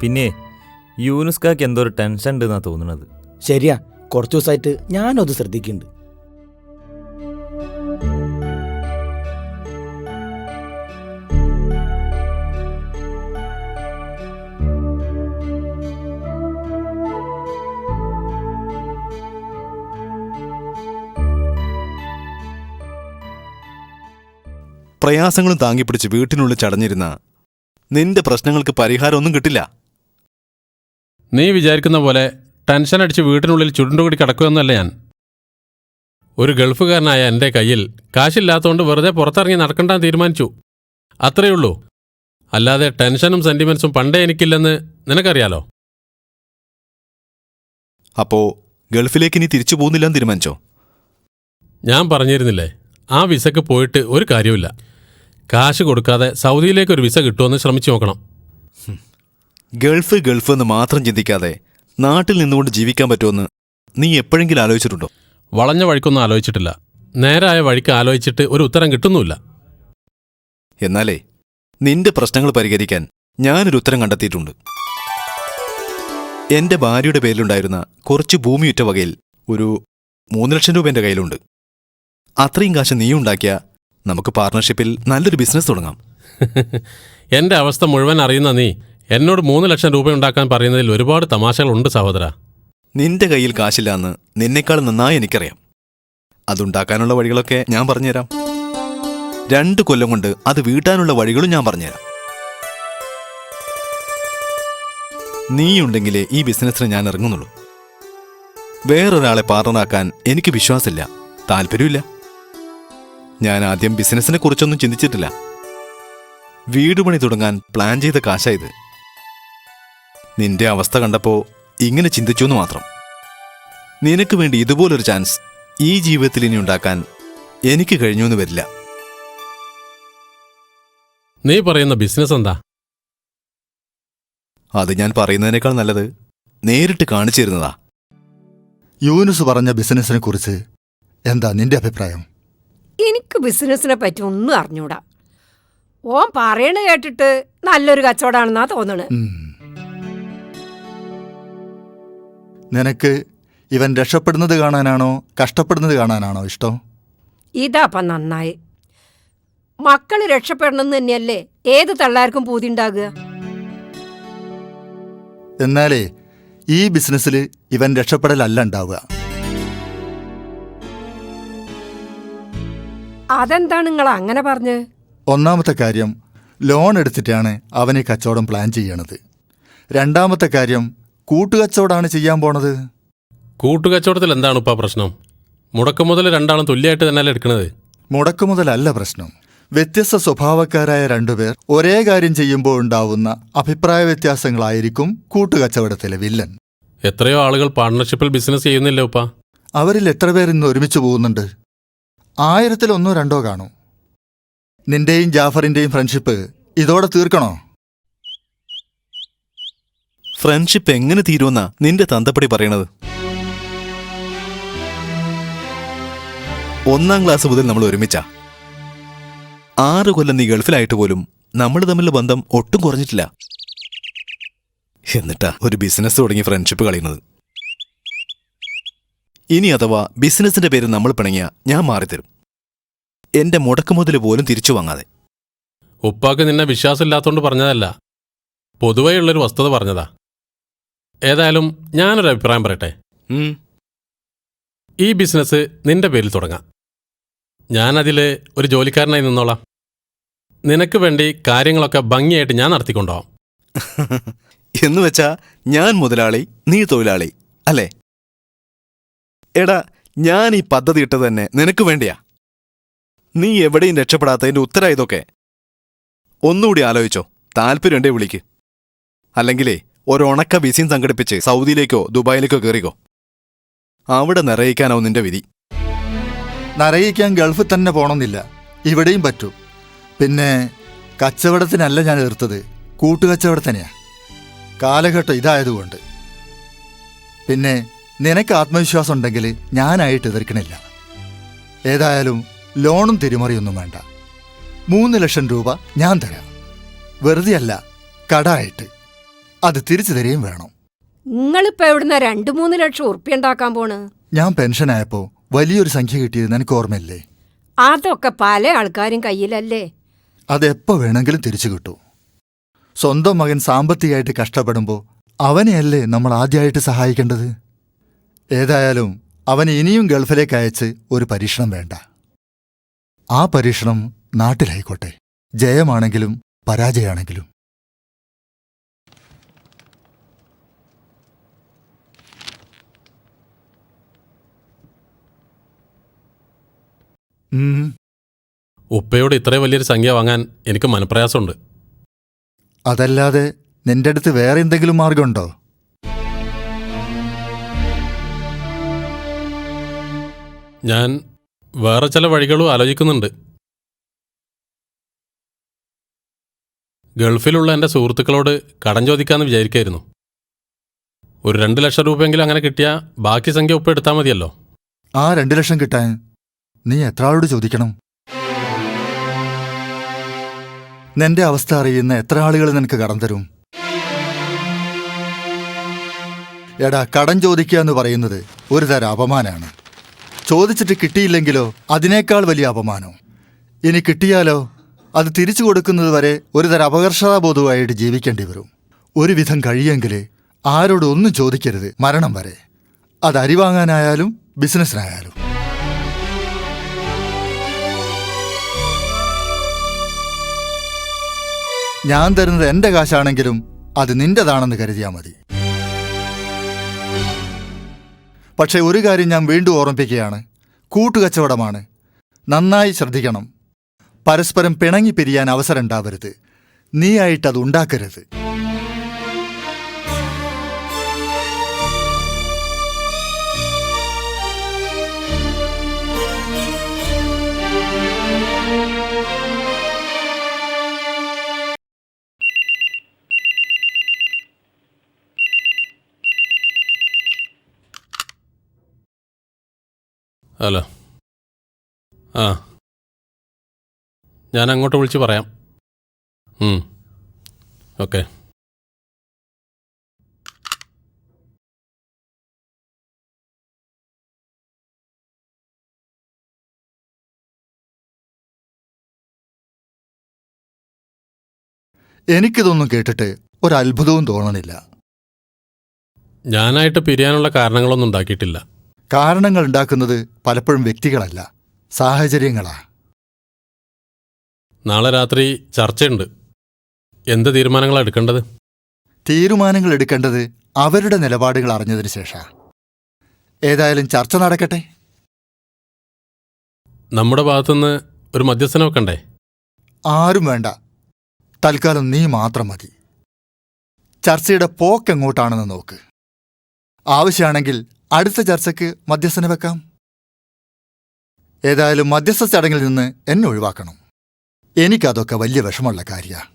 പിന്നെ യൂനുസ്കാക്ക് എന്തോ ഒരു ടെൻഷൻ ഉണ്ടെന്നാ തോന്നുന്നത്. ശരിയാ, കുറച്ചു ദിവസമായിട്ട് ഞാനും അത് ശ്രദ്ധിക്കുന്നുണ്ട്. പ്രയാസങ്ങളും താങ്ങിപ്പിടിച്ച് വീട്ടിനുള്ളിൽ ചടഞ്ഞിരുന്ന നിന്റെ പ്രശ്നങ്ങൾക്ക് പരിഹാരമൊന്നും കിട്ടില്ല. നീ വിചാരിക്കുന്ന പോലെ ടെൻഷൻ അടിച്ച് വീട്ടിനുള്ളിൽ ചുരുണ്ടുകൂടി കിടക്കുകയൊന്നുമല്ല ഞാൻ. ഒരു ഗൾഫുകാരനായ എൻ്റെ കയ്യിൽ കാശില്ലാത്തതുകൊണ്ട് വെറുതെ പുറത്തിറങ്ങി നടക്കണ്ടാന്ന് തീരുമാനിച്ചു. അത്രയുള്ളൂ. അല്ലാതെ ടെൻഷനും സെന്റിമെന്റ്സും പണ്ടേ എനിക്കില്ലെന്ന് നിനക്കറിയാലോ. അപ്പോ ഗൾഫിലേക്ക് നീ തിരിച്ചു പോകുന്നില്ലെന്ന് തീരുമാനിച്ചോ? ഞാൻ പറഞ്ഞിരുന്നില്ലേ, ആ വിസക്ക് പോയിട്ട് ഒരു കാര്യമില്ല. കാശ് കൊടുക്കാതെ സൗദിയിലേക്കൊരു വിസ കിട്ടുമെന്ന് ശ്രമിച്ചു നോക്കണം. ഗൾഫ് ഗൾഫ് എന്ന് മാത്രം ചിന്തിക്കാതെ നാട്ടിൽ നിന്നുകൊണ്ട് ജീവിക്കാൻ പറ്റുമെന്ന് നീ എപ്പോഴെങ്കിലും ആലോചിച്ചിട്ടുണ്ടോ? വളഞ്ഞ വഴിക്കൊന്നും ആലോചിച്ചിട്ടില്ല. നേരായ വഴിക്ക് ആലോചിച്ചിട്ട് ഒരു ഉത്തരം കിട്ടുന്നുമില്ല. എന്നാലേ നിന്റെ പ്രശ്നങ്ങൾ പരിഹരിക്കാൻ ഞാനൊരു ഉത്തരം കണ്ടെത്തിയിട്ടുണ്ട്. എന്റെ ഭാര്യയുടെ പേരിലുണ്ടായിരുന്ന കുറച്ച് ഭൂമിയുറ്റ വകയിൽ ഒരു 3 ലക്ഷം രൂപ എന്റെ കയ്യിലുണ്ട്. അത്രയും കാശ് നീ ഉണ്ടാക്കിയ നമുക്ക് പാർട്ണർഷിപ്പിൽ നല്ലൊരു ബിസിനസ് തുടങ്ങാം. എൻ്റെ അവസ്ഥ മുഴുവൻ അറിയുന്ന നീ എന്നോട് 3 ലക്ഷം രൂപ ഉണ്ടാക്കാൻ പറയുന്നതിൽ ഒരുപാട് തമാശകളുണ്ട് സഹോദര. നിന്റെ കയ്യിൽ കാശില്ലാന്ന് നിന്നേക്കാൾ നന്നായി എനിക്കറിയാം. അതുണ്ടാക്കാനുള്ള വഴികളൊക്കെ ഞാൻ പറഞ്ഞുതരാം. 2 കൊല്ലം കൊണ്ട് അത് വീട്ടാനുള്ള വഴികളും ഞാൻ പറഞ്ഞുതരാം. നീയുണ്ടെങ്കിലേ ഈ ബിസിനസ്സിന് ഞാൻ ഇറങ്ങുന്നുള്ളൂ. വേറൊരാളെ പാർട്ണറാക്കാൻ എനിക്ക് വിശ്വാസമില്ല, താല്പര്യമില്ല. ഞാൻ ആദ്യം ബിസിനസ്സിനെ കുറിച്ചൊന്നും ചിന്തിച്ചിട്ടില്ല. വീടുപണി തുടങ്ങാൻ പ്ലാൻ ചെയ്ത കാശായത്. നിന്റെ അവസ്ഥ കണ്ടപ്പോ ഇങ്ങനെ ചിന്തിച്ചു എന്ന് മാത്രം. നിനക്ക് വേണ്ടി ഇതുപോലൊരു ചാൻസ് ഈ ജീവിതത്തിൽ ഇനി ഉണ്ടാക്കാൻ എനിക്ക് കഴിഞ്ഞു എന്ന് വരില്ല. നീ പറയുന്ന ബിസിനസ് എന്താ? അത് ഞാൻ പറയുന്നതിനേക്കാൾ നല്ലത് നേരിട്ട് കാണിച്ചു തരുന്നതാ. യൂനുസ് പറഞ്ഞ ബിസിനസിനെ കുറിച്ച് എന്താ നിന്റെ അഭിപ്രായം? എനിക്ക് ബിസിനസ്സിനെ പറ്റി ഒന്നും അറിഞ്ഞൂടാ. ഓൻ പറയണ കേട്ടിട്ട് നല്ലൊരു കച്ചവടാണെന്നാ തോന്നണ്. നിനക്ക് ഇവൻ രക്ഷപ്പെടുന്നത് കാണാനാണോ കഷ്ടപ്പെടുന്നത് കാണാനാണോ ഇഷ്ടം? ഇതാപ്പം നന്നായി. മക്കള് രക്ഷപ്പെടണമെന്ന് തന്നെയല്ലേ ഏത് തള്ളാർക്കും പൂതിണ്ടാകുക. എന്നാലേ ഈ ബിസിനസ്സിൽ ഇവൻ രക്ഷപ്പെടലല്ല ഉണ്ടാവുക. അതെന്താണ് നിങ്ങൾ അങ്ങനെ പറഞ്ഞ്? ഒന്നാമത്തെ കാര്യം, ലോൺ എടുത്തിട്ടാണ് അവൻ ഈ കച്ചവടം പ്ലാൻ ചെയ്യണത്. രണ്ടാമത്തെ കാര്യം, കൂട്ടുകച്ചവടമാണ് ചെയ്യാൻ പോണത്. കൂട്ടുകച്ചവടത്തിൽ എന്താണ് ഇപ്പാ പ്രശ്നം? മുടക്കുമുതൽ രണ്ടാളും തുല്യമായിട്ട് തന്നെയല്ലേ എടുക്കണത്? മുടക്കുമുതലല്ല പ്രശ്നം. വ്യത്യസ്ത സ്വഭാവക്കാരായ 2 പേർ ഒരേ കാര്യം ചെയ്യുമ്പോൾ ഉണ്ടാവുന്ന അഭിപ്രായ വ്യത്യാസങ്ങളായിരിക്കും കൂട്ടുകച്ചവടത്തിലെ വില്ലൻ. എത്രയോ ആളുകൾ പാർട്ണർഷിപ്പിൽ ബിസിനസ് ചെയ്യുന്നില്ല ഉപ്പ. അവരിൽ എത്ര പേർ ഇന്ന് ഒരുമിച്ച് പോകുന്നുണ്ട്? 1000-ൽ 1-2 കാണും. നിന്റെയും ജാഫറിന്റെയും ഫ്രണ്ട്ഷിപ്പ് ഇതോടെ തീർക്കണോ? ഫ്രണ്ട്ഷിപ്പ് എങ്ങനെ തീരുമെന്നാ നിന്റെ തന്തപ്പടി പറയണത്? 1-ാം ക്ലാസ് മുതൽ നമ്മൾ ഒരുമിച്ചാ. 6 കൊല്ലം നീ ഗൾഫിലായിട്ട് പോലും നമ്മൾ തമ്മിലുള്ള ബന്ധം ഒട്ടും കുറഞ്ഞിട്ടില്ല. എന്നിട്ടാ ഒരു ബിസിനസ് തുടങ്ങി ഫ്രണ്ട്ഷിപ്പ് കളയുന്നത്. ഇനി അഥവാ ബിസിനസിന്റെ പേരിൽ നമ്മൾ പിണങ്ങിയ ഞാൻ മാറിത്തരും. എന്റെ മുടക്കുമുതൽ പോലും തിരിച്ചു വാങ്ങാതെ. ഉപ്പാക്ക് നിന്നെ വിശ്വാസമില്ലാത്തോണ്ട് പറഞ്ഞതല്ല, പൊതുവെയുള്ളൊരു വസ്തുത പറഞ്ഞതാ. ഏതായാലും ഞാനൊരു അഭിപ്രായം പറയട്ടെ. ഉം. ഈ ബിസിനസ് നിന്റെ പേരിൽ തുടങ്ങാം. ഞാനതിൽ ഒരു ജോലിക്കാരനായി നിന്നോളാം. നിനക്ക് വേണ്ടി കാര്യങ്ങളൊക്കെ ഭംഗിയായിട്ട് ഞാൻ നടത്തിക്കൊണ്ടുപോകാം. എന്ന് വെച്ചാ ഞാൻ മുതലാളി, നീ തൊഴിലാളി അല്ലേ? എടാ, ഞാൻ ഈ പദ്ധതി ഇട്ടത് തന്നെ നിനക്ക് വേണ്ടിയാ. നീ എവിടെയും രക്ഷപ്പെടാത്തതിന്റെ ഉത്തരം ഇതൊക്കെ. ഒന്നുകൂടി ആലോചിച്ചോ. താല്പര്യമുണ്ടേ വിളിക്ക്. അല്ലെങ്കിലേ ഒരുണക്ക വിസയും സംഘടിപ്പിച്ച് സൗദിയിലേക്കോ ദുബായിലേക്കോ കയറിക്കോ. അവിടെ നിറയിക്കാനാവും നിന്റെ വിധി. നിറയിക്കാൻ ഗൾഫിൽ തന്നെ പോണമെന്നില്ല, ഇവിടെയും പറ്റൂ. പിന്നെ കച്ചവടത്തിനല്ല ഞാൻ എതിർത്തത്, കൂട്ടുകച്ചവടത്തിനെയാ. കാലഘട്ടം ഇതായതുകൊണ്ട്. പിന്നെ നിനക്ക് ആത്മവിശ്വാസം ഉണ്ടെങ്കിൽ ഞാനായിട്ട് എതിർക്കണില്ല. ഏതായാലും ലോണും തിരിമറിയൊന്നും വേണ്ട. 3 ലക്ഷം രൂപ ഞാൻ തരാം. വെറുതെ അല്ല, കടായിട്ട്. അത് തിരിച്ചു തരികയും വേണം. നിങ്ങളിപ്പോ എവിടുന്ന 2-3 ലക്ഷം ഉറുപ്പ്യ ഉണ്ടാക്കാൻ പോണ്? ഞാൻ പെൻഷനായപ്പോ വലിയൊരു സംഖ്യ കിട്ടിയത് നിനക്ക് ഓർമ്മയില്ലേ? അതൊക്കെ പല ആൾക്കാരും കയ്യിലല്ലേ. അതെപ്പോ വേണമെങ്കിലും തിരിച്ചു കിട്ടൂ. സ്വന്തം മകൻ സാമ്പത്തികമായിട്ട് കഷ്ടപ്പെടുമ്പോൾ അവനെയല്ലേ നമ്മൾ ആദ്യമായിട്ട് സഹായിക്കേണ്ടത്? ഏതായാലും അവനെ ഇനിയും ഗൾഫിലേക്ക് അയച്ച് ഒരു പരീക്ഷണം വേണ്ട. ആ പരീക്ഷണം നാട്ടിലായിക്കോട്ടെ, ജയമാണെങ്കിലും പരാജയമാണെങ്കിലും. ഉപ്പയോട് ഇത്രയും വലിയൊരു സംഖ്യ വാങ്ങാൻ എനിക്ക് മനപ്രയാസമുണ്ട്. അതല്ലാതെ നിന്റെ അടുത്ത് വേറെ എന്തെങ്കിലും മാർഗമുണ്ടോ? ഞാൻ വേറെ ചില വഴികളും ആലോചിക്കുന്നുണ്ട്. ഗൾഫിലുള്ള എൻ്റെ സുഹൃത്തുക്കളോട് കടം ചോദിക്കാമെന്ന് വിചാരിക്കായിരുന്നു. ഒരു 2 ലക്ഷം രൂപയെങ്കിലും അങ്ങനെ കിട്ടിയാൽ ബാക്കി സംഖ്യ ഉപ്പ എടുത്താൽ മതിയല്ലോ. ആ 2 ലക്ഷം കിട്ടാൻ നീ എത്ര ആളോട് ചോദിക്കണം? നിന്റെ അവസ്ഥ അറിയുന്ന എത്ര ആളുകൾ നിനക്ക് കടം തരും? എടാ, കടം ചോദിക്കുക എന്ന് പറയുന്നത് ഒരു തരം അപമാനമാണ്. ചോദിച്ചിട്ട് കിട്ടിയില്ലെങ്കിലോ അതിനേക്കാൾ വലിയ അപമാനം. ഇനി കിട്ടിയാലോ അത് തിരിച്ചു കൊടുക്കുന്നത് വരെ ഒരു തരം അപകർഷതാബോധവുമായിട്ട് ജീവിക്കേണ്ടി വരും. ഒരുവിധം കഴിയെങ്കിൽ ആരോടും ഒന്നും ചോദിക്കരുത്, മരണം വരെ. അത് അരി വാങ്ങാനായാലും ബിസിനസ്സിനായാലും. ഞാൻ തരുന്നത് എന്റെ കാശാണെങ്കിലും അത് നിന്റേതാണെന്ന് കരുതിയാൽ മതി. പക്ഷെ ഒരു കാര്യം ഞാൻ വീണ്ടും ഓർമ്മിപ്പിക്കുകയാണ്, കൂട്ടുകച്ചവടമാണ്. നന്നായി ശ്രദ്ധിക്കണം. പരസ്പരം പിണങ്ങി പിരിയാൻ അവസരം ഉണ്ടാവരുത്. നീയായിട്ടത് ഉണ്ടാക്കരുത്. ഹലോ. ആ, ഞാൻ അങ്ങോട്ട് വിളിച്ച് പറയാം. ഓക്കെ. എനിക്കിതൊന്നും കേട്ടിട്ട് ഒരത്ഭുതവും തോന്നണില്ല. ഞാനായിട്ട് പിരിയാനുള്ള കാരണങ്ങളൊന്നും ഉണ്ടാക്കിയിട്ടില്ല. കാരണങ്ങൾ ഉണ്ടാക്കുന്നത് പലപ്പോഴും വ്യക്തികളല്ല, സാഹചര്യങ്ങളാ. നാളെ രാത്രി ചർച്ചയുണ്ട്. എന്ത് തീരുമാനങ്ങളാണ് എടുക്കേണ്ടത്? തീരുമാനങ്ങൾ എടുക്കേണ്ടത് അവരുടെ നിലപാടുകൾ അറിഞ്ഞതിന് ശേഷം. ഏതായാലും ചർച്ച നടക്കട്ടെ. നമ്മുടെ ഭാഗത്തുനിന്ന് ഒരു മധ്യസ്ഥനെ വെക്കണ്ടേ? ആരും വേണ്ട. തൽക്കാലം നീ മാത്രം മതി. ചർച്ചയുടെ പോക്കെങ്ങോട്ടാണെന്ന് നോക്ക്. ആവശ്യമാണെങ്കിൽ അടുത്ത ചർച്ചയ്ക്ക് മധ്യസ്ഥനെ വെക്കാം. ഏതായാലും മധ്യസ്ഥ ചടങ്ങിൽ നിന്ന് എന്നെ ഒഴിവാക്കണം. എനിക്കതൊക്കെ വലിയ വിഷമമുള്ള കാര്യമാണ്.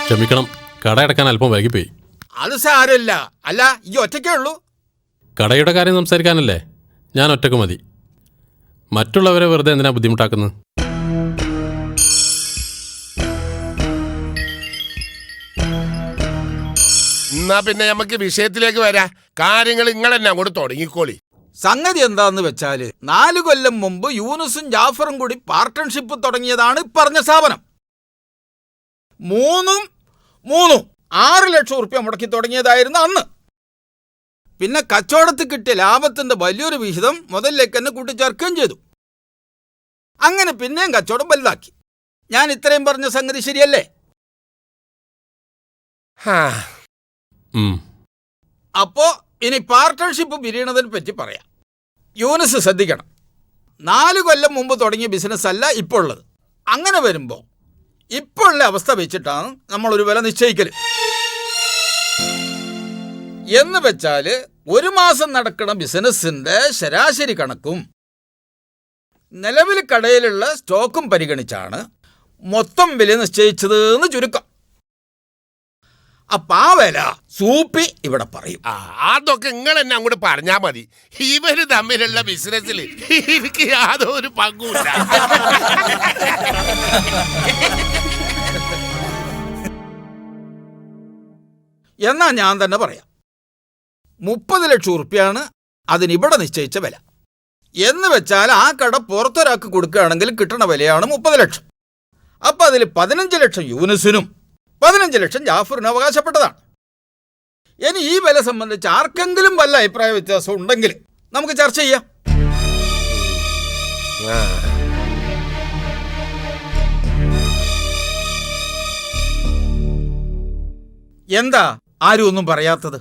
ക്ഷമിക്കണം, കടയടക്കാൻ അല്പം വൈകിപ്പോയി. അത് സാരമില്ല. അല്ല, ഈ ഒറ്റയ്ക്കേ ഉള്ളൂ? കടയുടെ കാര്യം സംസാരിക്കാനല്ലേ, ഞാൻ ഒറ്റക്ക് മതി. മറ്റുള്ളവരെ വെറുതെ എന്തിനാ ബുദ്ധിമുട്ടാക്കുന്നത്? എന്നാ പിന്നെ നമുക്ക് വിഷയത്തിലേക്ക് വരാം. കാര്യങ്ങൾ നിങ്ങൾ തന്നെ അങ്ങോട്ട് തുടങ്ങിക്കോളി. സംഗതി എന്താന്ന് വെച്ചാല് 4 കൊല്ലം മുമ്പ് യൂനുസും ജാഫറും കൂടി പാർട്ട്ണർഷിപ്പ് തുടങ്ങിയതാണ് പറഞ്ഞ സ്ഥാപനം. 6 ലക്ഷം ഉറുപ്പ്യ മുടക്കി തുടങ്ങിയതായിരുന്നു അന്ന്. പിന്നെ കച്ചവടത്തിൽ കിട്ടിയ ലാഭത്തിന്റെ വലിയൊരു വിഹിതം മുതലിലേക്ക് തന്നെ കൂട്ടിച്ചേർക്കുകയും ചെയ്തു. അങ്ങനെ പിന്നെയും കച്ചവടം വലുതാക്കി. ഞാൻ ഇത്രയും പറഞ്ഞ സംഗതി ശരിയല്ലേ? അപ്പോ ഇനി പാർട്ട്ണർഷിപ്പ് പിരിയണതിനെ പറ്റി പറയാം. യൂനുസ് ശ്രദ്ധിക്കണം, 4 കൊല്ലം മുമ്പ് തുടങ്ങിയ ബിസിനസ് അല്ല ഇപ്പോൾ ഉള്ളത്. അങ്ങനെ വരുമ്പോൾ ഇപ്പോൾ ഉള്ള അവസ്ഥ വെച്ചിട്ടാണ് നമ്മളൊരു വില നിശ്ചയിക്കൽ. എന്ന് വെച്ചാൽ 1 മാസം നടക്കുന്ന ബിസിനസ്സിന്റെ ശരാശരി കണക്കും നിലവിൽ കടയിലുള്ള സ്റ്റോക്കും പരിഗണിച്ചാണ് മൊത്തം വില നിശ്ചയിച്ചത് എന്ന് ചുരുക്കം. അപ്പൊ ആ വില സൂപ്പി ഇവിടെ പറയും. അതൊക്കെ നിങ്ങൾ എന്നെ അങ്ങോട്ട് പറഞ്ഞാ മതി. ഇവര് തമ്മിലുള്ള ബിസിനസ്സിൽ എനിക്ക് യാതൊരു പങ്കുമില്ല. എന്നാ ഞാൻ തന്നെ പറയാം. 30 ലക്ഷം ഉറുപ്പ്യാണ് അതിനിവിടെ നിശ്ചയിച്ച വില. എന്ന് വെച്ചാൽ ആ കട പുറത്തൊരാൾക്ക് കൊടുക്കുകയാണെങ്കിൽ കിട്ടുന്ന വിലയാണ് 30 ലക്ഷം. അപ്പം അതിൽ 15 ലക്ഷം യൂനുസിനും 15 ലക്ഷം ജാഫറിനും അവകാശപ്പെട്ടതാണ്. ഇനി ഈ വില സംബന്ധിച്ച് ആർക്കെങ്കിലും വല്ല അഭിപ്രായ വ്യത്യാസം ഉണ്ടെങ്കിൽ നമുക്ക് ചർച്ച ചെയ്യാം. എന്താ ആരും ഒന്നും പറയാത്തത്?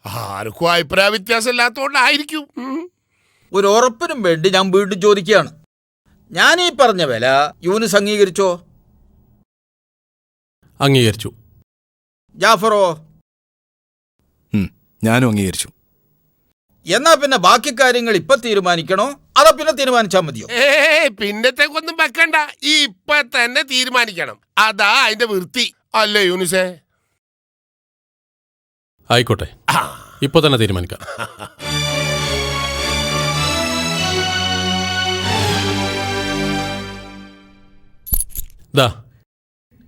ആർക്കും അഭിപ്രായ വ്യത്യാസം ഇല്ലാത്തതുകൊണ്ടായിരിക്കും. ഒരു ഉറപ്പിനും വേണ്ടി ഞാൻ വീണ്ടും ചോദിക്കുകയാണ്, ഞാൻ ഈ പറഞ്ഞ വില യൂനുസ് അംഗീകരിച്ചോ? അംഗീകരിച്ചു. ജാഫറോ? ഞാനും അംഗീകരിച്ചു. എന്നാ പിന്നെ ബാക്കി കാര്യങ്ങൾ ഇപ്പൊ തീരുമാനിക്കണോ അതോ പിന്നെ തീരുമാനിച്ചാൽ മതിയോ? പിന്നത്തേക്കൊന്നും വെക്കണ്ട, ഇപ്പൊ തന്നെ തീരുമാനിക്കണം. അതാ അതിന്റെ വൃത്തി അല്ലേ യൂനുസേ? ആയിക്കോട്ടെ, ഇപ്പൊ തന്നെ തീരുമാനിക്കാം. ദാ,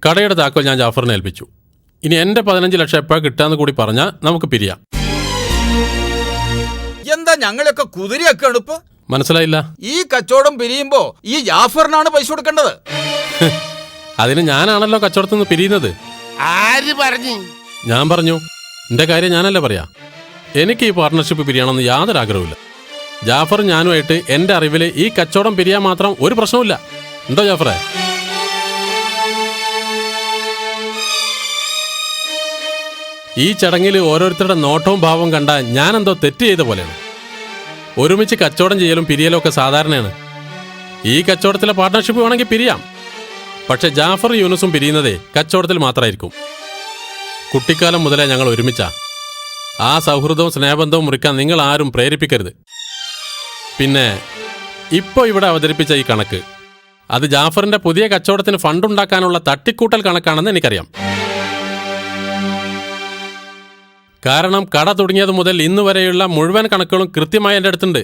കടയുടെ താക്കോൽ ഞാൻ ജാഫറിനെ ഏൽപ്പിച്ചു. ഇനി എൻ്റെ 15 ലക്ഷം എപ്പോഴാണ് കിട്ടാന്ന് കൂടി പറഞ്ഞാൽ നമുക്ക് പിരിയാം. എന്താ ഞങ്ങളൊക്കെ കുതിരയൊക്കെയാണ് ഇപ്പൊ? മനസ്സിലായില്ല? ഈ കച്ചവടം പിരിയുമ്പോ ഈ ജാഫറിനാണ് പൈസ കൊടുക്കേണ്ടത്. അതിന് ഞാനാണല്ലോ കച്ചവടത്തിൽ നിന്ന് പിരിയുന്നത്. ആര് പറഞ്ഞു? ഞാൻ പറഞ്ഞു. എൻ്റെ കാര്യം ഞാനല്ലേ പറയാ. എനിക്ക് ഈ പാർട്ട്ണർഷിപ്പ് പിരിയണമെന്ന് യാതൊരു ആഗ്രഹമില്ല. ജാഫറും ഞാനുമായിട്ട് എൻ്റെ അറിവിൽ ഈ കച്ചവടം പിരിയാൻ മാത്രം ഒരു പ്രശ്നവുമില്ല. ഉണ്ടോ ജാഫറെ? ഈ ചടങ്ങിൽ ഓരോരുത്തരുടെ നോട്ടവും ഭാവവും കണ്ടാൽ ഞാനെന്തോ തെറ്റ് ചെയ്ത പോലെയാണ്. ഒരുമിച്ച് കച്ചവടം ചെയ്യലും പിരിയലും ഒക്കെ സാധാരണയാണ്. ഈ കച്ചവടത്തിലെ പാർട്ട്ണർഷിപ്പ് വേണമെങ്കിൽ പിരിയാം. പക്ഷെ ജാഫർ യൂനുസും പിരിയുന്നതേ കച്ചവടത്തിൽ മാത്രമായിരിക്കും. കുട്ടിക്കാലം മുതലേ ഞങ്ങൾ ഒരുമിച്ചാ. ആ സൗഹൃദവും സ്നേഹബന്ധവും മുറിക്കാൻ നിങ്ങൾ ആരും പ്രേരിപ്പിക്കരുത്. പിന്നെ ഇപ്പോൾ ഇവിടെ അവതരിപ്പിച്ച ഈ കണക്ക് അത് ജാഫറിന്റെ പുതിയ കച്ചവടത്തിന് ഫണ്ടുണ്ടാക്കാനുള്ള തട്ടിക്കൂട്ടൽ കണക്കാണെന്ന് എനിക്കറിയാം. കാരണം കട തുടങ്ങിയത് മുതൽ ഇന്ന് വരെയുള്ള മുഴുവൻ കണക്കുകളും കൃത്യമായി എൻ്റെ അടുത്തുണ്ട്.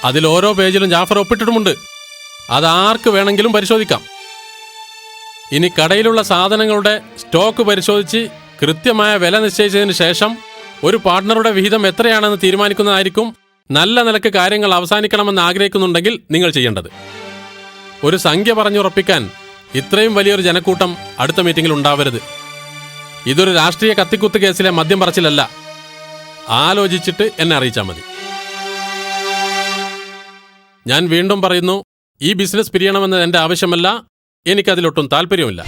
അതിൽ ഓരോ പേജിലും ജാഫർ ഒപ്പിട്ടിട്ടുമുണ്ട്. അതാർക്ക് വേണമെങ്കിലും പരിശോധിക്കാം. ഇനി കടയിലുള്ള സാധനങ്ങളുടെ സ്റ്റോക്ക് പരിശോധിച്ച് കൃത്യമായ വില നിശ്ചയിച്ചതിന് ശേഷം ഒരു പാർട്ട്ണറുടെ വിഹിതം എത്രയാണെന്ന് തീരുമാനിക്കുന്നതായിരിക്കും നല്ല നിലക്ക് കാര്യങ്ങൾ അവസാനിക്കണമെന്ന് ആഗ്രഹിക്കുന്നുണ്ടെങ്കിൽ നിങ്ങൾ ചെയ്യേണ്ടത്. ഒരു സംഖ്യ പറഞ്ഞുറപ്പിക്കാൻ ഇത്രയും വലിയൊരു ജനക്കൂട്ടം അടുത്ത മീറ്റിംഗിൽ ഉണ്ടാവരുത്. ഇതൊരു രാഷ്ട്രീയ കത്തിക്കുത്ത് കേസിലെ മദ്യം പറച്ചിലല്ല. ആലോചിച്ചിട്ട് എന്നെ അറിയിച്ചാൽ മതി. ഞാൻ വീണ്ടും പറയുന്നു, ഈ ബിസിനസ് പിരിയണമെന്നത് എൻ്റെ ആവശ്യമല്ല. എനിക്കതിലൊട്ടും താല്പര്യമില്ല.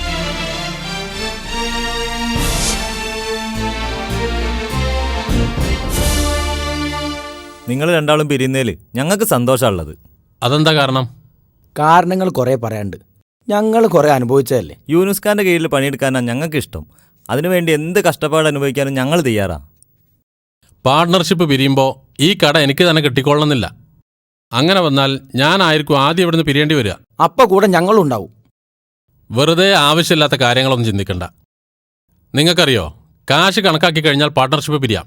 നിങ്ങൾ രണ്ടാളും പിരിയുന്നതിൽ ഞങ്ങൾക്ക് സന്തോഷമുള്ളത്. അതെന്താ കാരണം? കാരണങ്ങൾ കുറേ പറയാണ്ട്. ഞങ്ങൾ കുറേ അനുഭവിച്ചതല്ലേ. യൂനുസ് ഖാൻ്റെ കീഴിൽ പണിയെടുക്കാനാണ് ഞങ്ങൾക്ക് ഇഷ്ടം. അതിനുവേണ്ടി എന്ത് കഷ്ടപ്പാട് അനുഭവിക്കാനും ഞങ്ങൾ തയ്യാറാ. പാർട്ട്ണർഷിപ്പ് പിരിയുമ്പോൾ ഈ കട എനിക്ക് തന്നെ കിട്ടിക്കൊള്ളണമെന്നില്ല. അങ്ങനെ വന്നാൽ ഞാനായിരിക്കും ആദ്യം ഇവിടുന്ന് പിരിയേണ്ടി വരിക. അപ്പം കൂടെ ഞങ്ങളും ഉണ്ടാവും. വെറുതെ ആവശ്യമില്ലാത്ത കാര്യങ്ങളൊന്നും ചിന്തിക്കണ്ട. നിങ്ങൾക്കറിയോ, കാശ് കണക്കാക്കി കഴിഞ്ഞാൽ പാർട്ട്ണർഷിപ്പ് പിരിയാം.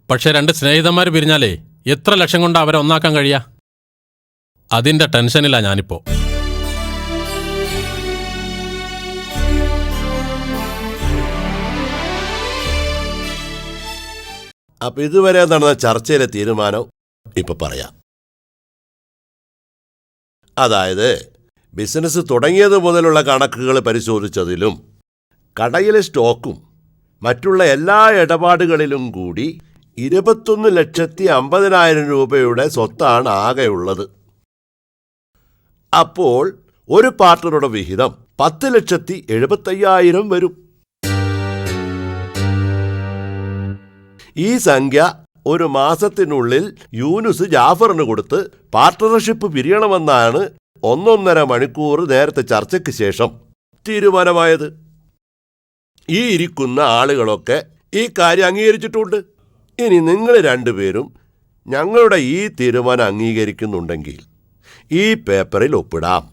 പക്ഷേ 2 സ്നേഹിതന്മാർ പിരിഞ്ഞാലേ എത്ര ലക്ഷം കൊണ്ട് അവരെ ഒന്നാക്കാൻ കഴിയാ? അതിൻ്റെ ടെൻഷനില്ല ഞാനിപ്പോൾ. അപ്പൊ ഇതുവരെ നടന്ന ചർച്ചയിലെ തീരുമാനം ഇപ്പൊ പറയാം. അതായത് ബിസിനസ് തുടങ്ങിയത് മുതലുള്ള കണക്കുകൾ പരിശോധിച്ചതിലും കടയിലെ സ്റ്റോക്കും മറ്റുള്ള എല്ലാ ഇടപാടുകളിലും കൂടി 21,50,000 രൂപയുടെ സ്വത്താണ് ആകെയുള്ളത്. അപ്പോൾ ഒരു പാർട്ട്ണറുടെ വിഹിതം 10,75,000 വരും. ഈ സംഖ്യ ഒരു മാസത്തിനുള്ളിൽ യൂനുസ് ജാഫറിന് കൊടുത്ത് പാർട്ട്ണർഷിപ്പ് പിരിയണമെന്നാണ് 1.5 മണിക്കൂർ നേരത്തെ ചർച്ചയ്ക്ക് ശേഷം തീരുമാനമായത്. ഈ ഇരിക്കുന്ന ആളുകളൊക്കെ ഈ കാര്യം അംഗീകരിച്ചിട്ടുണ്ട്. ഇനി നിങ്ങൾ രണ്ടുപേരും ഞങ്ങളുടെ ഈ തീരുമാനം അംഗീകരിക്കുന്നുണ്ടെങ്കിൽ ഈ പേപ്പറിൽ ഒപ്പിടാം.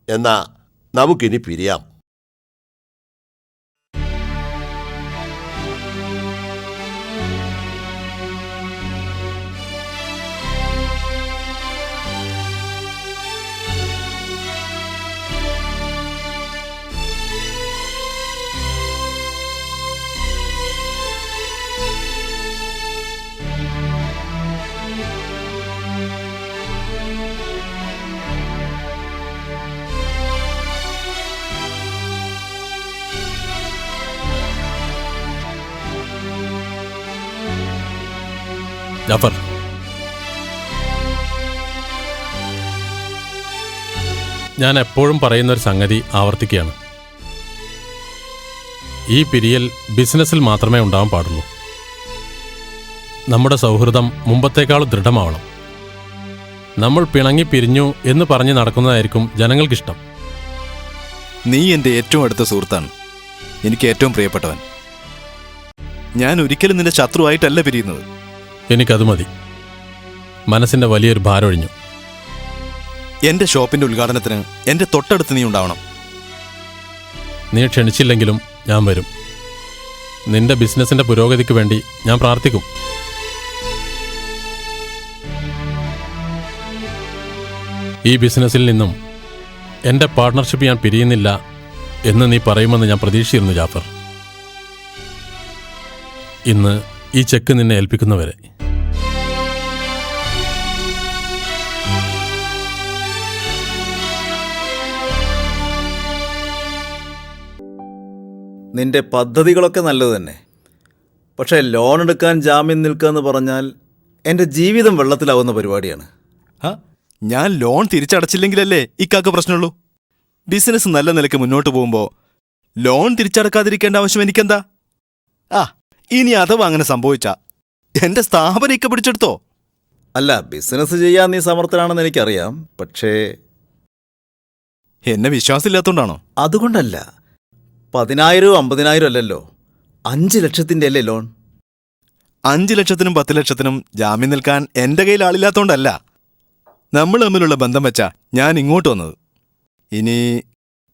എന്നാ നമുക്കിനി പിരിയാം. ജാഫർ, ഞാൻ എപ്പോഴും പറയുന്നൊരു സംഗതി ആവർത്തിക്കുകയാണ്. ഈ പിരിയൽ ബിസിനസ്സിൽ മാത്രമേ ഉണ്ടാവാൻ പാടുള്ളൂ. നമ്മുടെ സൗഹൃദം മുമ്പത്തേക്കാൾ ദൃഢമാവണം. നമ്മൾ പിണങ്ങി പിരിഞ്ഞു എന്ന് പറഞ്ഞ് നടക്കുന്നതായിരിക്കും ജനങ്ങൾക്കിഷ്ടം. നീ എൻ്റെ ഏറ്റവും അടുത്ത സുഹൃത്താണ്, എനിക്ക് ഏറ്റവും പ്രിയപ്പെട്ടവൻ. ഞാൻ ഒരിക്കലും നിന്റെ ശത്രുവായിട്ടല്ല പിരിയുന്നത്. എനിക്കത് മതി. മനസ്സിൻ്റെ വലിയൊരു ഭാരമൊഴിഞ്ഞു. എൻ്റെ ഷോപ്പിൻ്റെ ഉദ്ഘാടനത്തിന് എൻ്റെ തൊട്ടടുത്ത് നീ ഉണ്ടാവണം. നീ ക്ഷണിച്ചില്ലെങ്കിലും ഞാൻ വരും. നിന്റെ ബിസിനസ്സിൻ്റെ പുരോഗതിക്ക് വേണ്ടി ഞാൻ പ്രാർത്ഥിക്കും. ഈ ബിസിനസ്സിൽ നിന്നും എൻ്റെ പാർട്ട്ണർഷിപ്പ് ഞാൻ പിരിയുന്നില്ല എന്ന് നീ പറയുമെന്ന് ഞാൻ പ്രതീക്ഷിച്ചിരുന്നു ജാഫർ. ഇന്ന് ഈ ചെക്ക് നിന്നെ ഏൽപ്പിക്കുന്നവരെ. നിന്റെ പദ്ധതികളൊക്കെ നല്ലത് തന്നെ. പക്ഷേ ലോൺ എടുക്കാൻ ജാമ്യം നിൽക്കുക എന്ന് പറഞ്ഞാൽ എൻ്റെ ജീവിതം വെള്ളത്തിലാവുന്ന പരിപാടിയാണ്. ഞാൻ ലോൺ തിരിച്ചടച്ചില്ലെങ്കിലല്ലേ ഇക്കാക്ക് പ്രശ്നമുള്ളൂ. ബിസിനസ് നല്ല നിലയ്ക്ക് മുന്നോട്ട് പോകുമ്പോൾ ലോൺ തിരിച്ചടക്കാതിരിക്കേണ്ട ആവശ്യം എനിക്കെന്താ? ഇനി അഥവാ അങ്ങനെ സംഭവിച്ചാ എൻ്റെ സ്ഥാപനം ഇക്ക പിടിച്ചെടുത്തോ? അല്ല, ബിസിനസ് ചെയ്യാൻ നീ സമർത്ഥനാണെന്ന് എനിക്കറിയാം. പക്ഷേ എന്നെ വിശ്വാസമില്ലാത്തോണ്ടാണോ? അതുകൊണ്ടല്ല. 10,000 50,000 അല്ലല്ലോ, 5 ലക്ഷത്തിൻ്റെ അല്ലേ ലോൺ. 5 ലക്ഷത്തിനും 10 ലക്ഷത്തിനും ജാമ്യം നിൽക്കാൻ എൻ്റെ കയ്യിൽ ആളില്ലാത്തോണ്ടല്ല. നമ്മൾ തമ്മിലുള്ള ബന്ധം വെച്ചാ ഞാൻ ഇങ്ങോട്ട് വന്നത്. ഇനി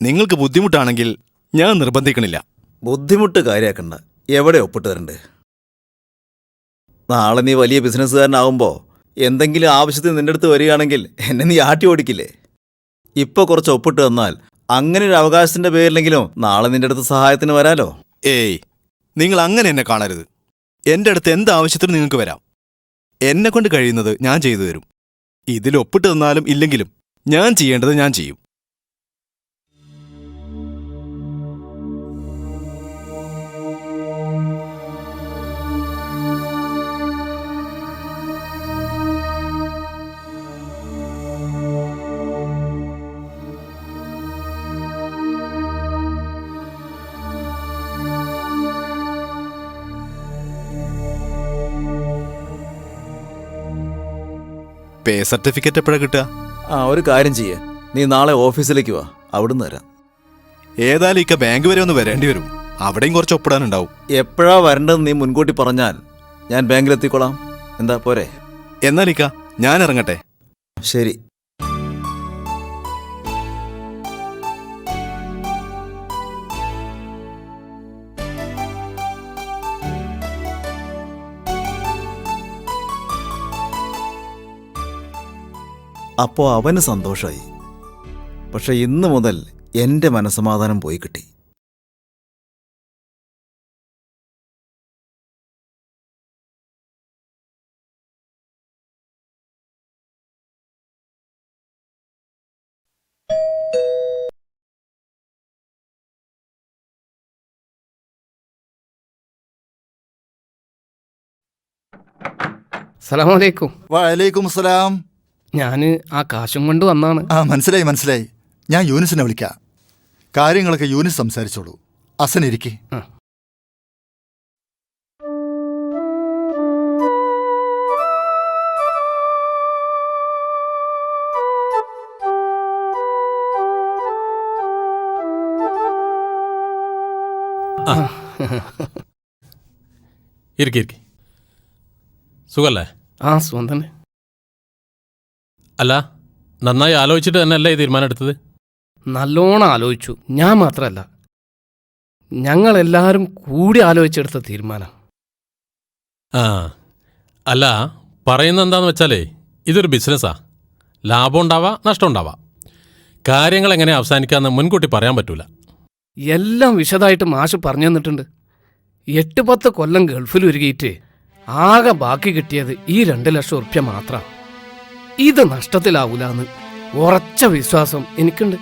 നിങ്ങൾക്ക് ബുദ്ധിമുട്ടാണെങ്കിൽ ഞാൻ നിർബന്ധിക്കണില്ല. ബുദ്ധിമുട്ട് കാര്യമാക്കണ്ട. എവിടെ ഒപ്പിട്ട് തരണ്ട്? നാളെ നീ വലിയ ബിസിനസ്സുകാരനാവുമ്പോൾ എന്തെങ്കിലും ആവശ്യത്തിന് നിൻ്റെ അടുത്ത് വരികയാണെങ്കിൽ എന്നെ നീ ആട്ടി ഓടിക്കില്ലേ? ഇപ്പോൾ കുറച്ച് ഒപ്പിട്ട് തന്നാൽ അങ്ങനെ ഒരു അവകാശത്തിൻ്റെ പേരിലെങ്കിലും നാളെ നിൻ്റെ അടുത്ത് സഹായത്തിന് വരാലോ. ഏയ്, നിങ്ങൾ അങ്ങനെ എന്നെ കാണരുത്. എൻ്റെ അടുത്ത് എന്ത് ആവശ്യത്തിനും നിങ്ങൾക്ക് വരാം. എന്നെ കൊണ്ട് കഴിയുന്നത് ഞാൻ ചെയ്തു തരും. ഇതിൽ ഒപ്പിട്ട് തന്നാലും ഇല്ലെങ്കിലും ഞാൻ ചെയ്യേണ്ടത് ഞാൻ ചെയ്യും. പേ സർട്ടിഫിക്കറ്റ് എപ്പോഴാണ് കിട്ടുക? ഒരു കാര്യം ചെയ്യേ, നീ നാളെ ഓഫീസിലേക്ക് വാ, അവിടുന്ന് തരാം. ഏതായാലും ഇക്ക ബാങ്ക് വരെ ഒന്ന് വരേണ്ടി വരും. അവിടെയും കുറച്ച് ഒപ്പിടാനുണ്ടാവും. എപ്പോഴാ വരേണ്ടതെന്ന് നീ മുൻകൂട്ടി പറഞ്ഞാൽ ഞാൻ ബാങ്കിലെത്തിക്കോളാം. എന്താ പോരെ? എന്നാൽ ഇക്ക ഞാൻ ഇറങ്ങട്ടെ. ശരി. അപ്പോ അവന് സന്തോഷമായി. പക്ഷെ ഇന്നു മുതൽ എൻ്റെ മനസ്സമാധാനം പോയി കിട്ടി. സലാമലൈക്കും. വലൈക്കും സലാം. ഞാൻ ആ കാശും കൊണ്ട് വന്നാണ്. മനസ്സിലായി. ഞാൻ യൂനിസിനെ വിളിക്കാം. കാര്യങ്ങളൊക്കെ യൂനിസ് സംസാരിച്ചോളൂ. അസൻ ഇരിക്കെ. ഇരിക്കെ. സുഖല്ലേ? സുഖം തന്നെ. അല്ല, നന്നായി ആലോചിച്ചിട്ട് തന്നെയല്ലേ ഈ തീരുമാനം എടുത്തത്? നല്ലോണം ആലോചിച്ചു. ഞാൻ മാത്രമല്ല, ഞങ്ങളെല്ലാവരും കൂടി ആലോചിച്ചെടുത്ത തീരുമാനം. അല്ല, പറയുന്നത് എന്താന്ന് വെച്ചാലേ, ഇതൊരു ബിസിനസ്സാ. ലാഭം ഉണ്ടാവാം, നഷ്ടം ഉണ്ടാവാം. കാര്യങ്ങൾ എങ്ങനെ അവസാനിക്കാമെന്ന് മുൻകൂട്ടി പറയാൻ പറ്റൂല. എല്ലാം വിശദമായിട്ട് മാഷ് പറഞ്ഞു തന്നിട്ടുണ്ട്. 8-10 കൊല്ലം ഗൾഫിൽ ഒരുക്കിയിട്ട് ആകെ ബാക്കി കിട്ടിയത് ഈ 2 ലക്ഷം ഉറുപ്പ്യ മാത്രം. ഇത് നഷ്ടത്തിലാവൂലെന്ന് ഉറച്ച വിശ്വാസം എനിക്കുണ്ട്.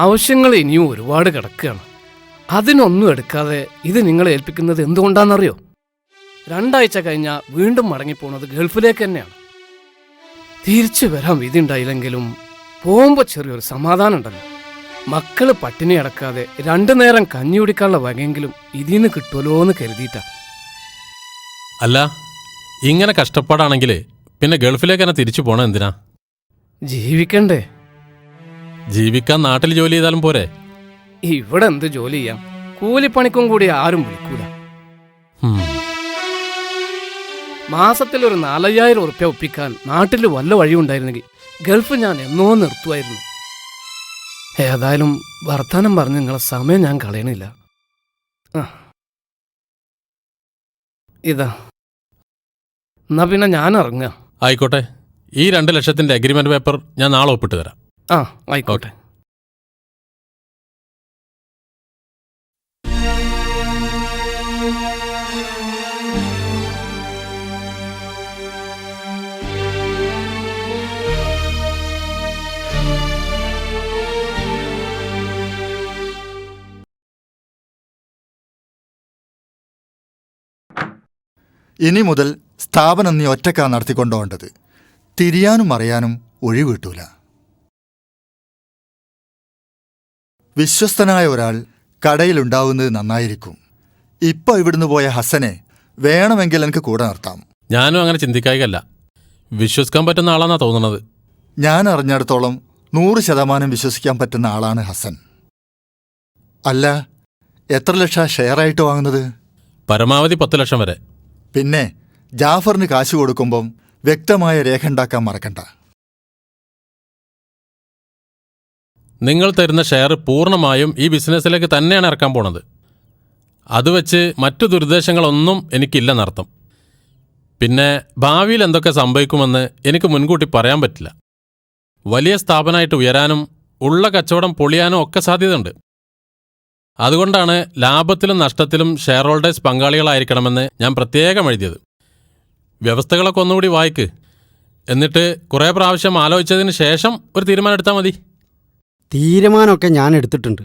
ആവശ്യങ്ങൾ ഇനിയും ഒരുപാട് കിടക്കുകയാണ്. അതിനൊന്നും എടുക്കാതെ ഇത് നിങ്ങളെ ഏൽപ്പിക്കുന്നത് എന്തുകൊണ്ടാണെന്നറിയോ? 2 ആഴ്ച കഴിഞ്ഞാൽ വീണ്ടും മടങ്ങിപ്പോണത് ഗൾഫിലേക്ക് തന്നെയാണ്. തിരിച്ചു വരാൻ വിധി ഉണ്ടായില്ലെങ്കിലും പോകുമ്പോൾ ചെറിയൊരു സമാധാനം ഉണ്ടല്ലോ. മക്കള് പട്ടിണി അടക്കാതെ 2 നേരം കഞ്ഞി കുടിക്കാനുള്ള വകയെങ്കിലും ഇതിന്ന് കിട്ടുമല്ലോ എന്ന് കരുതിയിട്ടാ. അല്ല, ഇങ്ങനെ കഷ്ടപ്പാടാണെങ്കിൽ പിന്നെ ഗൾഫിലേക്ക് തന്നെ തിരിച്ചു പോണം എന്തിനാ? ജീവിക്കണ്ടേ? ജീവിക്കാൻ നാട്ടിൽ ജോലി ചെയ്താലും പോരെ? ഇവിടെ എന്ത് ജോലി ചെയ്യാം? കൂലിപ്പണിക്കും കൂടി ആരും വിളിക്കൂല. മാസത്തിൽ ഒരു 4,000 ഉറുപ്പ്യ ഒപ്പിക്കാൻ നാട്ടിൽ വല്ല വഴിയുണ്ടായിരുന്നെങ്കിൽ ഗൾഫ് ഞാൻ എന്നോ നിർത്തുമായിരുന്നു. ഏതായാലും വർത്താനം പറഞ്ഞ് നിങ്ങളെ സമയം ഞാൻ കളയണില്ല. ഇതാ, എന്നാ പിന്നെ ഞാൻ ഇറങ്ങുക. ആയിക്കോട്ടെ. ഈ 2 ലക്ഷത്തിൻ്റെ അഗ്രിമെന്റ് പേപ്പർ ഞാൻ നാളെ ഒപ്പിട്ട് തരാം. ആയിക്കോട്ടെ. ഇനി മുതൽ സ്ഥാപനം നീ ഒറ്റക്കാ നടത്തിക്കൊണ്ടുപോകേണ്ടത്. തിരിയാനും അറിയാനും ഒഴിവ് കിട്ടൂല. വിശ്വസ്തനായ ഒരാൾ കടയിലുണ്ടാവുന്നത് നന്നായിരിക്കും. ഇപ്പൊ ഇവിടുന്ന് പോയ ഹസനെ വേണമെങ്കിൽ എനിക്ക് കൂടെ നിർത്താം. ഞാനും അങ്ങനെ ചിന്തിക്കായികല്ല. വിശ്വസിക്കാൻ പറ്റുന്ന ആളാന്നാ തോന്നുന്നത്. ഞാൻ അറിഞ്ഞിടത്തോളം 100% വിശ്വസിക്കാൻ പറ്റുന്ന ആളാണ് ഹസൻ. അല്ല, എത്ര ലക്ഷം ഷെയറായിട്ട് വാങ്ങുന്നത്? പരമാവധി 10 ലക്ഷം വരെ. പിന്നെ ജാഫറിന് കാശ് കൊടുക്കുമ്പം വ്യക്തമായ രേഖ ഉണ്ടാക്കാൻ മറക്കണ്ട. നിങ്ങൾ തരുന്ന ഷെയർ പൂർണ്ണമായും ഈ ബിസിനസ്സിലേക്ക് തന്നെയാണ് ഇറക്കാൻ പോണത്. അത് വെച്ച് മറ്റു ദുരുദ്ദേശങ്ങളൊന്നും എനിക്കില്ലെന്നർത്ഥം. പിന്നെ ഭാവിയിൽ എന്തൊക്കെ സംഭവിക്കുമെന്ന് എനിക്ക് മുൻകൂട്ടി പറയാൻ പറ്റില്ല. വലിയ സ്ഥാപനമായിട്ട് ഉയരാനും ഉള്ള കച്ചവടം പൊളിയാനും ഒക്കെ സാധ്യതയുണ്ട്. അതുകൊണ്ടാണ് ലാഭത്തിലും നഷ്ടത്തിലും ഷെയർ ഹോൾഡേഴ്സ് പങ്കാളികളായിരിക്കണമെന്ന് ഞാൻ പ്രത്യേകം എഴുതിയത്. വ്യവസ്ഥകളൊക്കെ ഒന്നുകൂടി വായിക്ക്. എന്നിട്ട് കുറേ പ്രാവശ്യം ആലോചിച്ചതിന് ശേഷം ഒരു തീരുമാനം എടുത്താൽ മതി. തീരുമാനമൊക്കെ ഞാൻ എടുത്തിട്ടുണ്ട്.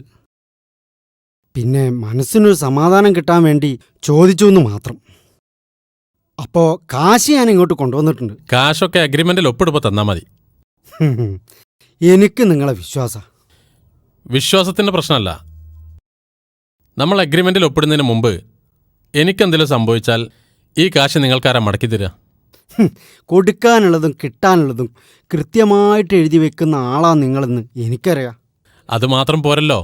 പിന്നെ മനസ്സിനൊരു സമാധാനം കിട്ടാൻ വേണ്ടി ചോദിച്ചു എന്ന് മാത്രം. അപ്പോൾ കാശ് ഞാൻ ഇങ്ങോട്ട് കൊണ്ടുവന്നിട്ടുണ്ട്. കാശൊക്കെ അഗ്രിമെൻറ്റിൽ ഒപ്പിടുമ്പോൾ തന്നാൽ മതി. എനിക്ക് നിങ്ങളെ വിശ്വാസത്തിൻ്റെ പ്രശ്നമല്ല. നമ്മൾ അഗ്രിമെൻറ്റിൽ ഒപ്പിടുന്നതിന് മുമ്പ് എനിക്കെന്തെങ്കിലും സംഭവിച്ചാൽ ഈ കാശ് നിങ്ങൾക്കാരാ മടക്കി തരിക? കൊടുക്കാനുള്ളതും കിട്ടാനുള്ളതും കൃത്യമായിട്ട് എഴുതി വെക്കുന്ന ആളാ നിങ്ങളെന്ന് എനിക്കറിയാം. അത് മാത്രം പോരല്ലോ,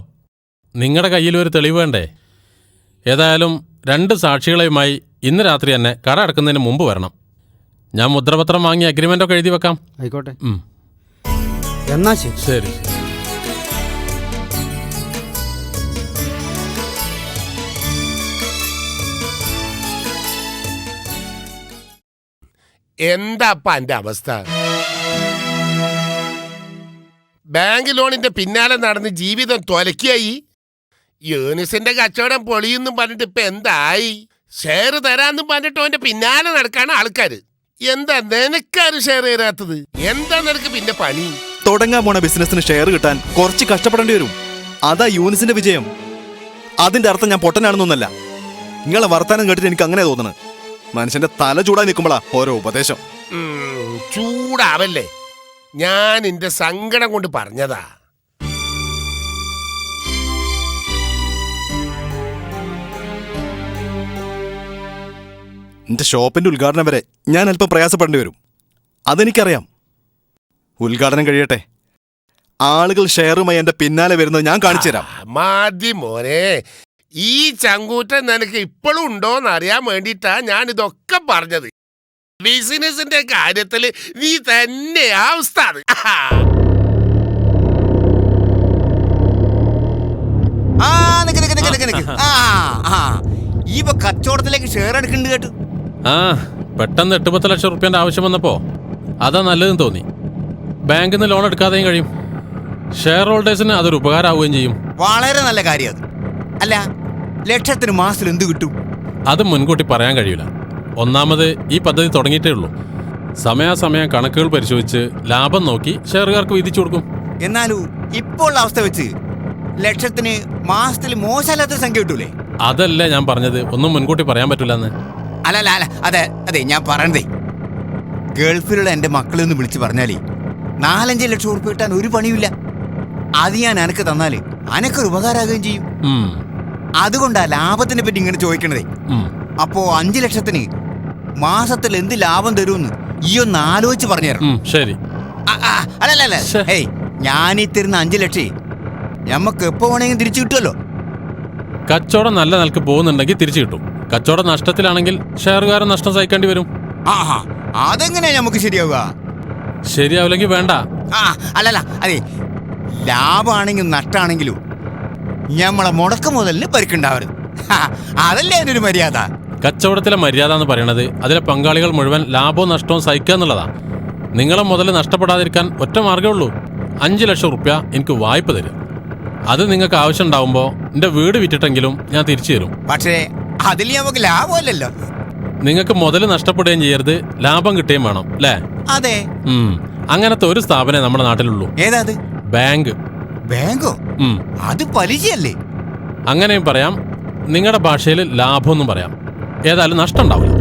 നിങ്ങളുടെ കയ്യിൽ ഒരു തെളിവ് വേണ്ടേ? ഏതായാലും 2 സാക്ഷികളെയുമായി ഇന്ന് രാത്രി തന്നെ കട അടക്കുന്നതിന് മുമ്പ് വരണം. ഞാൻ മുദ്രപത്രം വാങ്ങി അഗ്രിമെൻ്റൊക്കെ എഴുതി വെക്കാം. ആയിക്കോട്ടെ, ഉം. എന്നാ ശരി. ശരി. എന്താപ്പ എന്റെ അവസ്ഥ? ബാങ്ക് ലോണിന്റെ പിന്നാലെ നടന്ന് ജീവിതം തൊലക്കിയായി. യൂനിസിന്റെ കച്ചവടം പൊളിയെന്നും പറഞ്ഞിട്ട് ഇപ്പൊ എന്തായി? ഷെയർ തരാന്നും പറഞ്ഞിട്ട് അവന്റെ പിന്നാലെ നടക്കാണ് ആൾക്കാര്. എന്താ നിനക്കാരും ഷെയർ തരാത്തത്? എന്താ നിനക്ക് പിന്നെ പണി? തുടങ്ങാൻ പോണ ബിസിനസ്സിന് ഷെയർ കിട്ടാൻ കുറച്ച് കഷ്ടപ്പെടേണ്ടി വരും. അതാ യൂനിസിന്റെ വിജയം. അതിന്റെ അർത്ഥം ഞാൻ പൊട്ടനാണെന്നൊന്നല്ല. നിങ്ങളെ വർത്താനം കേട്ടിട്ട് എനിക്ക് അങ്ങനെ തോന്നുന്നത്. മനുഷ്യന്റെ തല ചൂടായി നിൽക്കുമ്പോഴാ ഓരോ ഉപദേശം. ചൂടാവല്ലേ, ഞാൻ എന്റെ സങ്കടം കൊണ്ട് പറഞ്ഞതാ. എന്റെ ഷോപ്പിന്റെ ഉദ്ഘാടനം വരെ ഞാൻ അല്പം പ്രയാസപ്പെടേണ്ടി വരും. അതെനിക്കറിയാം. ഉദ്ഘാടനം കഴിയട്ടെ, ആളുകൾ ഷെയറുമായി എന്റെ പിന്നാലെ വരുന്നത് ഞാൻ കാണിച്ചു തരാം. മതി മോനെ, ഈ ചങ്കൂറ്റം നിനക്ക് ഇപ്പോഴും ഉണ്ടോന്ന് അറിയാൻ വേണ്ടിയിട്ടാ ഞാൻ ഇതൊക്കെ പറഞ്ഞത്. ബിസിനസിന്റെ കാര്യത്തില് നീ തന്നെയാ ഉസ്താദ്. ഇവ കച്ചവടത്തിലേക്ക് ഷെയർ എടുക്കുന്നുണ്ട് കേട്ടു. പെട്ടെന്ന് 8-10 ലക്ഷം റുപ്യന്റെ ആവശ്യം വന്നപ്പോ അതാ നല്ലതെന്ന് തോന്നി. ബാങ്കിൽ നിന്ന് ലോൺ എടുക്കാതെയും കഴിയും. ഷെയർ ഹോൾഡേഴ്സിന് അതൊരു ഉപകാരമാവുകയും ചെയ്യും. വളരെ നല്ല കാര്യം അത്. അല്ല, ലക്ഷത്തിന് മാസത്തിൽ എന്ത് കിട്ടും? അത് മുൻകൂട്ടി പറയാൻ കഴിയില്ല. ഒന്നാമത് ഈ പദ്ധതി തുടങ്ങിയിട്ടേ ഉള്ളൂ. സമയാസമയം കണക്കുകൾ പരിശോധിച്ച് ലാഭം നോക്കി ഷെയറുകാർക്ക് വിധിച്ചു കൊടുക്കും. എന്നാലും ഇപ്പോൾ അവസ്ഥ വെച്ച് ലക്ഷത്തിന് മാസത്തിൽ മോശമല്ലാത്തൊരു സംഖ്യ കിട്ടൂലേ? അതല്ല ഞാൻ പറഞ്ഞത്, ഒന്നും മുൻകൂട്ടി പറയാൻ പറ്റില്ലെന്ന്. അല്ല അതെ അതെ, ഞാൻ പറയണതേ, ഗൾഫിലുള്ള എൻ്റെ മക്കളെ ഒന്ന് വിളിച്ച് പറഞ്ഞാലേ 4-5 ലക്ഷം ഉറുപ്പ് കിട്ടാൻ ഒരു പണിയില്ല. അത് ഞാൻ അനക്ക് തന്നാല് അനക്കൊരു ഉപകാരമാകുകയും ചെയ്യും. അതുകൊണ്ടാ ലാഭത്തിനെ പറ്റി ഇങ്ങനെ ചോദിക്കണതേ. അപ്പോ 5 ലക്ഷത്തിന് മാസത്തിൽ എന്ത് ലാഭം തരുമെന്ന് ഈ ഒന്ന് ആലോചിച്ച് പറഞ്ഞു തരണം. ശരി. അല്ലല്ല, ഏയ്, ഞാൻ ഈ തരുന്ന 5 ലക്ഷം ഞമ്മക്ക് എപ്പോ വേണമെങ്കിലും തിരിച്ചു കിട്ടുമല്ലോ. കച്ചവടം നല്ല നിലക്ക് പോകുന്നുണ്ടെങ്കിൽ തിരിച്ചു കിട്ടും. കച്ചവടം നഷ്ടത്തിലാണെങ്കിൽ ഷെയറുകാരൻ നഷ്ടം സഹിക്കേണ്ടി വരും. അതെങ്ങനെയാ നമുക്ക് ശരിയാവുക? ശരിയാവില്ലെങ്കിൽ വേണ്ട. അല്ലല്ല, അതെ, ലാഭമാണെങ്കിലും നഷ്ടമാണെങ്കിലും ഞമ്മളെ മുടക്ക് മുതലിന് പരിക്കുണ്ടാവരുത്. അതല്ലേ അതിനൊരു മര്യാദ. കച്ചവടത്തിലെ മര്യാദ എന്ന് പറയണത് അതിലെ പങ്കാളികൾ മുഴുവൻ ലാഭവും നഷ്ടവും സഹിക്കുക എന്നുള്ളതാ. നിങ്ങളെ മുതൽ നഷ്ടപ്പെടാതിരിക്കാൻ ഒറ്റ മാർഗ്ഗമേ ഉള്ളൂ. 5 ലക്ഷം റുപ്യ എനിക്ക് വായ്പ തരും. അത് നിങ്ങൾക്ക് ആവശ്യം ഉണ്ടാവുമ്പോൾ എൻ്റെ വീട് വിറ്റിട്ടെങ്കിലും ഞാൻ തിരിച്ചു തരും. പക്ഷേ അതിൽ നമുക്ക് ലാഭമല്ലല്ലോ. നിങ്ങൾക്ക് മുതൽ നഷ്ടപ്പെടുകയും ചെയ്യരുത്, ലാഭം കിട്ടുകയും വേണം, അല്ലേ? അതെ. അങ്ങനത്തെ ഒരു സ്ഥാപനം നമ്മുടെ നാട്ടിലുള്ളൂ. ഏതാത്? ബാങ്ക്. ബാങ്കോ? അത് പലിശയല്ലേ? അങ്ങനെയും പറയാം, നിങ്ങളുടെ ഭാഷയിൽ ലാഭമൊന്നും പറയാം. ഏതായാലും നഷ്ടം ഉണ്ടാവില്ല.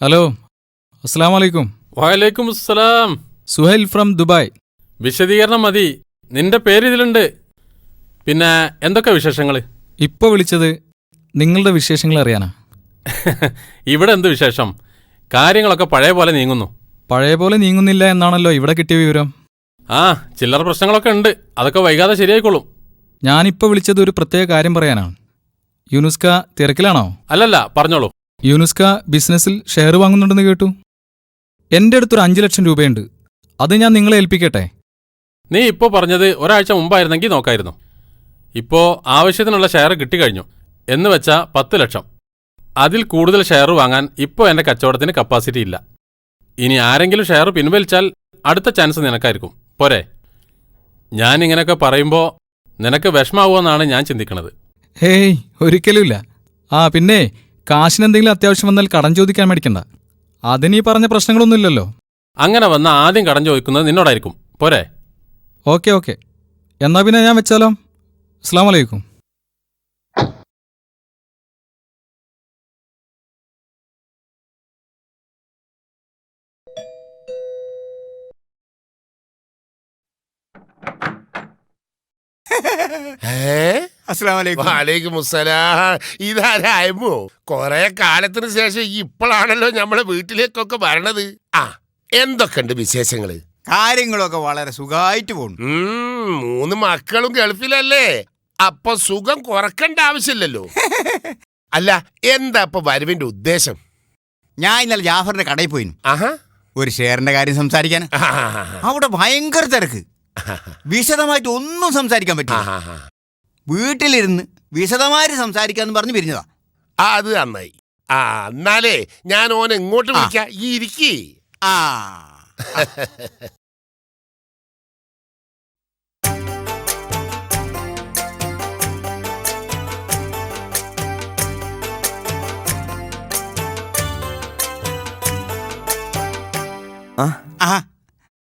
ഹലോ, അസ്സലാം വലൈക്കും. വലൈക്കും അസ്സലാം. Suhail from Dubai. വിശദീകരണം മതി, നിന്റെ പേര് ഇതിലുണ്ട്. പിന്നെ എന്തൊക്കെ വിശേഷങ്ങൾ? ഇപ്പോൾ വിളിച്ചത് നിങ്ങളുടെ വിശേഷങ്ങൾ അറിയാനാ. ഇവിടെ എന്ത് വിശേഷം? കാര്യങ്ങളൊക്കെ പഴയ പോലെ നീങ്ങുന്നു. പഴയ പോലെ നീങ്ങുന്നില്ല എന്നാണല്ലോ ഇവിടെ കിട്ടിയ വിവരം. ചില്ലറ പ്രശ്നങ്ങളൊക്കെ ഉണ്ട്, അതൊക്കെ വൈകാതെ ശരിയായിക്കോളും. ഞാനിപ്പോൾ വിളിച്ചത് ഒരു പ്രത്യേക കാര്യം പറയാനാണ്. യൂനുസ്ക തിരക്കിലാണോ? അല്ലല്ല, പറഞ്ഞോളൂ. യൂനുസ്ക ബിസിനസ്സിൽ ഷെയർ വാങ്ങുന്നുണ്ടെന്ന് കേട്ടു. എൻ്റെ അടുത്തൊരു 5 ലക്ഷം രൂപയുണ്ട്. അത് ഞാൻ നിങ്ങളെ ഏൽപ്പിക്കട്ടെ? നീ ഇപ്പോൾ പറഞ്ഞത് ഒരാഴ്ച മുമ്പായിരുന്നെങ്കിൽ നോക്കായിരുന്നു. ഇപ്പോൾ ആവശ്യത്തിനുള്ള ഷെയർ കിട്ടിക്കഴിഞ്ഞു. എന്ന് വെച്ചാൽ 10 ലക്ഷം. അതിൽ കൂടുതൽ ഷെയർ വാങ്ങാൻ ഇപ്പോൾ എൻ്റെ കച്ചവടത്തിന് കപ്പാസിറ്റി ഇല്ല. ഇനി ആരെങ്കിലും ഷെയർ പിൻവലിച്ചാൽ അടുത്ത ചാൻസ് നിനക്കായിരിക്കും. പോരെ? ഞാൻ ഇങ്ങനെയൊക്കെ പറയുമ്പോൾ നിനക്ക് വിഷമാവുമെന്നാണ് ഞാൻ ചിന്തിക്കുന്നത്. ഹേയ്, ഒരിക്കലുമില്ല. പിന്നെ കാശിനെന്തെങ്കിലും അത്യാവശ്യം വന്നാൽ കടം ചോദിക്കാൻ മേടിക്കണ്ട. അതിനീ പറഞ്ഞ പ്രശ്നങ്ങളൊന്നുമില്ലല്ലോ. അങ്ങനെ വന്ന ആദ്യം കടം ചോദിക്കുന്നത് നിന്നോടായിരിക്കും. പോരെ? ഓക്കെ. എന്നാ പിന്നെ ഞാൻ വെച്ചാലോ? അസ്സലാമു അലൈക്കും. വാലേക്കും മുസ്സലാം. ഇതാരായമോ? കൊറേ കാലത്തിന് ശേഷം ഇപ്പോഴാണല്ലോ നമ്മളെ വീട്ടിലേക്കൊക്കെ വരണത്. ആ, എന്തൊക്കെയുണ്ട് വിശേഷങ്ങള്? കാര്യങ്ങളൊക്കെ വളരെ സുഖമായിട്ട് പോകുന്നു. 3 മക്കളും ഗൾഫിലല്ലേ, അപ്പൊ സുഖം കുറക്കണ്ട ആവശ്യമില്ലല്ലോ. അല്ല, എന്താ ഇപ്പൊ വരവിന്റെ ഉദ്ദേശം? ഞാൻ ഇന്നലെ ജാഫറിന്റെ കടയിൽ പോയിന്. ആഹാ, ഒരു ഷെയറിന്റെ കാര്യം സംസാരിക്കാൻ. അവിടെ ഭയങ്കര തിരക്ക്. വിശദമായിട്ട് ഒന്നും സംസാരിക്കാൻ പറ്റില്ല. വീട്ടിലിരുന്ന് വിശദമായിട്ട് സംസാരിക്കാന്ന് പറഞ്ഞ് പിരിഞ്ഞതാ. അത് നന്നായി. എന്നാലേ ഞാൻ ഓനെ ഇങ്ങോട്ട് വിളിക്കാം. ഈ ഇരിക്കി.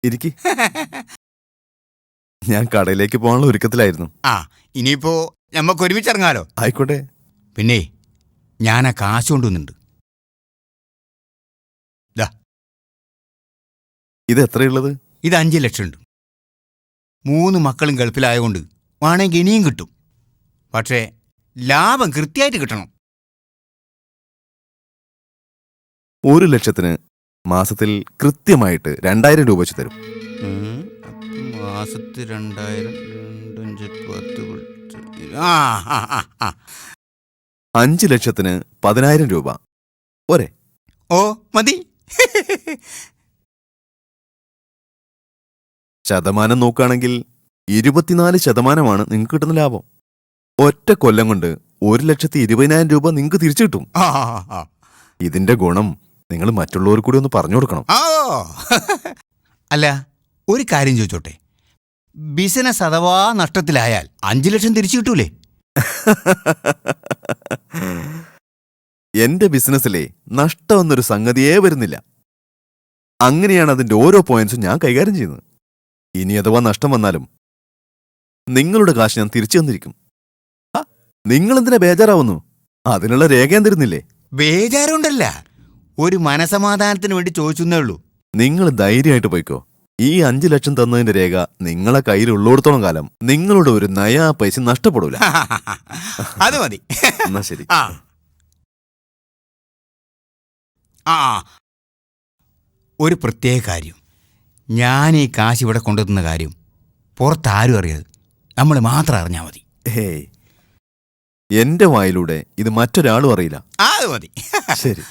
ഇരിക്കി. ഞാൻ കടയിലേക്ക് പോകാനുള്ള ഒരുക്കത്തിലായിരുന്നു. ഇനിയിപ്പോ നമുക്ക് ഒരുമിച്ചിറങ്ങാലോ. ആയിക്കോട്ടെ. പിന്നെ ഞാൻ ആ കാശ് കൊണ്ടുവന്നുണ്ട്. ഇത് എത്രയുള്ളത്? ഇത് 5 ലക്ഷം ഉണ്ട്. 3 മക്കളും ഗൾഫിലായതുകൊണ്ട് വേണമെങ്കിൽ ഇനിയും കിട്ടും. പക്ഷേ ലാഭം കൃത്യമായിട്ട് കിട്ടണം. 1 ലക്ഷത്തിന് മാസത്തിൽ കൃത്യമായിട്ട് 2000 രൂപ വെച്ച് തരും. മാസത്തിൽ 2000, 5 ലക്ഷത്തിന് 10,000 രൂപ. ഒരേ. ഓ മതി. ശതമാനം നോക്കുകയാണെങ്കിൽ 24% നിങ്ങൾക്ക് കിട്ടുന്ന ലാഭം. ഒറ്റ കൊല്ലം കൊണ്ട് 1,20,000 രൂപ നിങ്ങൾക്ക് തിരിച്ചു കിട്ടും. ഇതിന്റെ ഗുണം നിങ്ങൾ മറ്റുള്ളവർ കൂടി ഒന്ന് പറഞ്ഞു കൊടുക്കണം. അല്ല, ഒരു കാര്യം ചോദിച്ചോട്ടെ, ബിസിനസ് അഥവാ നഷ്ടത്തിലായാൽ 5 ലക്ഷം തിരിച്ചു കിട്ടൂലേ? എന്റെ ബിസിനസ്സിലെ നഷ്ടമെന്നൊരു സംഗതിയേ വരുന്നില്ല. അങ്ങനെയാണ് അതിന്റെ ഓരോ പോയിന്റ്സും ഞാൻ കൈകാര്യം ചെയ്യുന്നത്. ഇനി അഥവാ നഷ്ടം വന്നാലും നിങ്ങളുടെ കാശ് ഞാൻ തിരിച്ചു തന്നിരിക്കും. നിങ്ങളെന്തിനാ ബേജാറാവുന്നു? അതിനുള്ള രേഖ ഞാൻ തരുന്നില്ലേ? ബേജാറുണ്ടല്ല, ഒരു മനസമാധാനത്തിന് വേണ്ടി ചോദിച്ചേ ഉള്ളൂ. നിങ്ങൾ ധൈര്യമായിട്ട് പോയിക്കോ. ഈ 5 ലക്ഷം തന്നതിന്റെ രേഖ നിങ്ങളെ കയ്യിലുള്ളിടത്തോളം കാലം നിങ്ങളുടെ ഒരു നയാ പൈസ നഷ്ടപ്പെടൂല. അത് മതി. എന്നാ ശരി. ഒരു പ്രത്യേക കാര്യം, ഞാൻ ഈ കാശ് ഇവിടെ കൊണ്ടുവന്ന കാര്യം പുറത്താരും അറിയരുത്. നമ്മൾ മാത്രം അറിഞ്ഞാൽ മതി. ഹേയ്, എന്റെ വായിലൂടെ ഇത് മറ്റൊരാളും അറിയില്ല. അത് മതി. ശരി.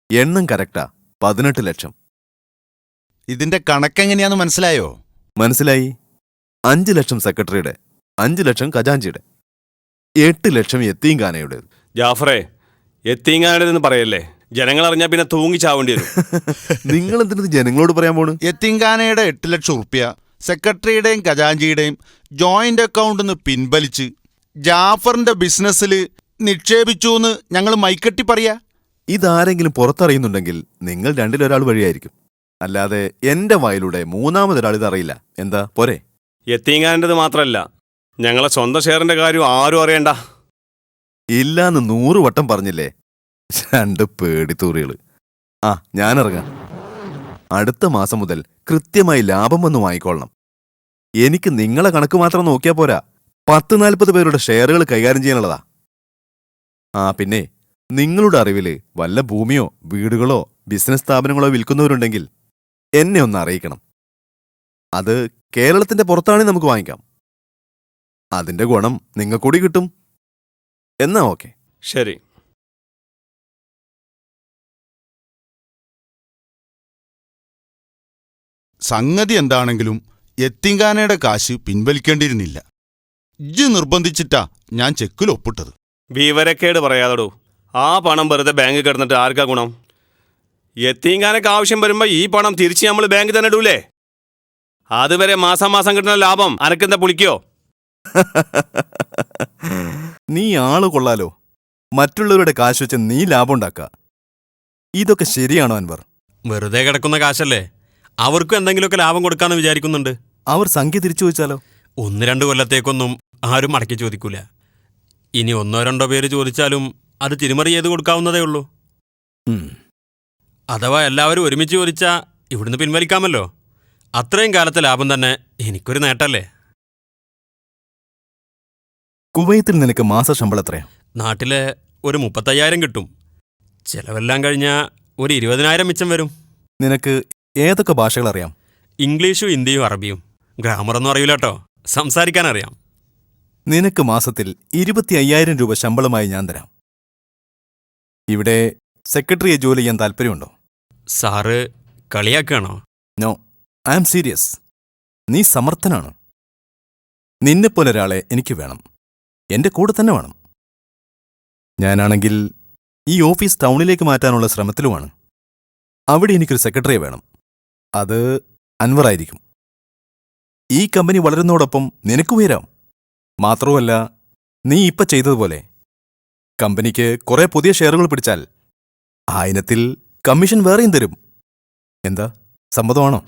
എണ്ണം കറക്റ്റാ. 18 ലക്ഷം. ഇതിന്റെ കണക്കെങ്ങനെയാന്ന് മനസ്സിലായോ? മനസ്സിലായി. 5 ലക്ഷം സെക്രട്ടറിയുടെ, 5 ലക്ഷം ഖജാഞ്ചിയുടെ, 8 ലക്ഷം യത്തീംഖാനയുടെ. ജാഫറെ, യത്തീംഖാനയുടേതെന്ന് പറയല്ലേ, ജനങ്ങൾ അറിഞ്ഞാൽ പിന്നെ തൂങ്ങിച്ചാവേണ്ടി വരും. നിങ്ങൾ എന്തിനു ജനങ്ങളോട് പറയാൻ പോണു? യത്തീംഖാനയുടെ 8 ലക്ഷം ഉറുപ്പ്യ സെക്രട്ടറിയുടെയും ഖജാഞ്ചിയുടെയും ജോയിന്റ് അക്കൗണ്ടിൽ പിൻവലിച്ച് ജാഫറിന്റെ ബിസിനസ്സിൽ നിക്ഷേപിച്ചു എന്ന് ഞങ്ങൾ മൈക്കെട്ടി പറയാ. ഇതാരെങ്കിലും പുറത്തറിയുന്നുണ്ടെങ്കിൽ നിങ്ങൾ 2-1 വഴിയായിരിക്കും. അല്ലാതെ എന്റെ വായിലൂടെ 3-മതൊരാൾ ഇതറിയില്ല. എന്താ പോരെ? യത്തീംഖാനൻ്റെത് മാത്രമല്ല, ഞങ്ങളെ സ്വന്തം ഷെയറിന്റെ കാര്യം ആരും അറിയണ്ട. ഇല്ലാന്ന് 100 വട്ടം പറഞ്ഞില്ലേ? 2 പേടിത്തൂറികള്. ഞാനിറങ്ങാം. അടുത്ത മാസം മുതൽ കൃത്യമായി ലാഭം വന്ന് വാങ്ങിക്കൊള്ളണം. എനിക്ക് നിങ്ങളെ കണക്ക് മാത്രം നോക്കിയാൽ പോരാ, 10-40 പേരുടെ ഷെയറുകൾ കൈകാര്യം ചെയ്യാനുള്ളതാ. പിന്നെ നിങ്ങളുടെ അറിവില് വല്ല ഭൂമിയോ വീടുകളോ ബിസിനസ് സ്ഥാപനങ്ങളോ വിൽക്കുന്നവരുണ്ടെങ്കിൽ എന്നെ ഒന്ന് അറിയിക്കണം. അത് കേരളത്തിന്റെ പുറത്താണെങ്കിൽ നമുക്ക് വാങ്ങിക്കാം. അതിന്റെ ഗുണം നിങ്ങൾക്കൂടി കിട്ടും. എന്നാ ഓക്കെ. ശരി. സംഗതി എന്താണെങ്കിലും യത്തീംഖാനയുടെ കാശ് പിൻവലിക്കേണ്ടിയിരുന്നില്ല. ഇജ്ജ് നിർബന്ധിച്ചിട്ടാ ഞാൻ ചെക്കിൽ ഒപ്പിട്ടത്. വിവരക്കേട് പറയാതടോ. ആ പണം വെറുതെ ബാങ്കിൽ കിടന്നിട്ട് ആർക്കാ ഗുണം? യത്തീംഖാനക്ക് ആവശ്യം വരുമ്പോൾ ഈ പണം തിരിച്ച് നമ്മൾ ബാങ്കിൽ തന്നെ ഇടൂലേ? അതുവരെ മാസം മാസം കിട്ടുന്ന ലാഭം അനക്കെന്താ പുളിക്കോ? നീ ആള് കൊള്ളാലോ. മറ്റുള്ളവരുടെ കാശ് വെച്ച് നീ ലാഭം ഉണ്ടാക്കുക. ഇതൊക്കെ ശരിയാണോ അൻവർ? വെറുതെ കിടക്കുന്ന കാശല്ലേ, അവർക്കും എന്തെങ്കിലുമൊക്കെ ലാഭം കൊടുക്കാമെന്ന് വിചാരിക്കുന്നുണ്ട്. അവർ സംഖ്യ തിരിച്ചു വെച്ചാലോ? 1-2 കൊല്ലത്തേക്കൊന്നും ആരും മടക്കി ചോദിക്കൂല. ഇനി 1-2 പേര് ചോദിച്ചാലും അത് തിരിമറി ചെയ്ത് കൊടുക്കാവുന്നതേ ഉള്ളൂ. അഥവാ എല്ലാവരും ഒരുമിച്ച് ചോദിച്ചാൽ ഇവിടുന്ന് പിൻവലിക്കാമല്ലോ. അത്രയും കാലത്തെ ലാഭം തന്നെ എനിക്കൊരു നേട്ടല്ലേ. കുവൈത്തിൽ നിനക്ക് മാസ ശമ്പളം എത്രയാ? നാട്ടിലെ ഒരു 35,000 കിട്ടും. ചെലവെല്ലാം കഴിഞ്ഞാൽ ഒരു 20,000 മിച്ചം വരും. നിനക്ക് ഏതൊക്കെ ഭാഷകൾ അറിയാം? ഇംഗ്ലീഷും ഹിന്ദിയും അറബിയും. ഗ്രാമറൊന്നും അറിയില്ല കേട്ടോ, സംസാരിക്കാൻ അറിയാം. നിനക്ക് മാസത്തിൽ 25,000 രൂപ ശമ്പളമായി ഞാൻ തരാം. ഇവിടെ സെക്രട്ടറിയെ ജോലി ചെയ്യാൻ താല്പര്യമുണ്ടോ? സാറ് കളിയാക്കുകയാണോ? No, I am serious. നീ സമർത്ഥനാണ്. നിന്നെപ്പോലൊരാളെ എനിക്ക് വേണം. എന്റെ കൂടെ തന്നെ വേണം. ഞാനാണെങ്കിൽ ഈ ഓഫീസ് ടൗണിലേക്ക് മാറ്റാനുള്ള ശ്രമത്തിലുമാണ്. അവിടെ എനിക്കൊരു സെക്രട്ടറിയെ വേണം. അത് അൻവറായിരിക്കും. ഈ കമ്പനി വളരുന്നതോടൊപ്പം നിനക്ക് ഉയരാം. മാത്രവുമല്ല, നീ ഇപ്പം ചെയ്തതുപോലെ കമ്പനിക്ക് കുറെ പുതിയ ഷെയറുകൾ പിടിച്ചാൽ ആ ഇനത്തിൽ കമ്മീഷൻ വേറെയും തരും. എന്താ, സമ്മതമാണോ?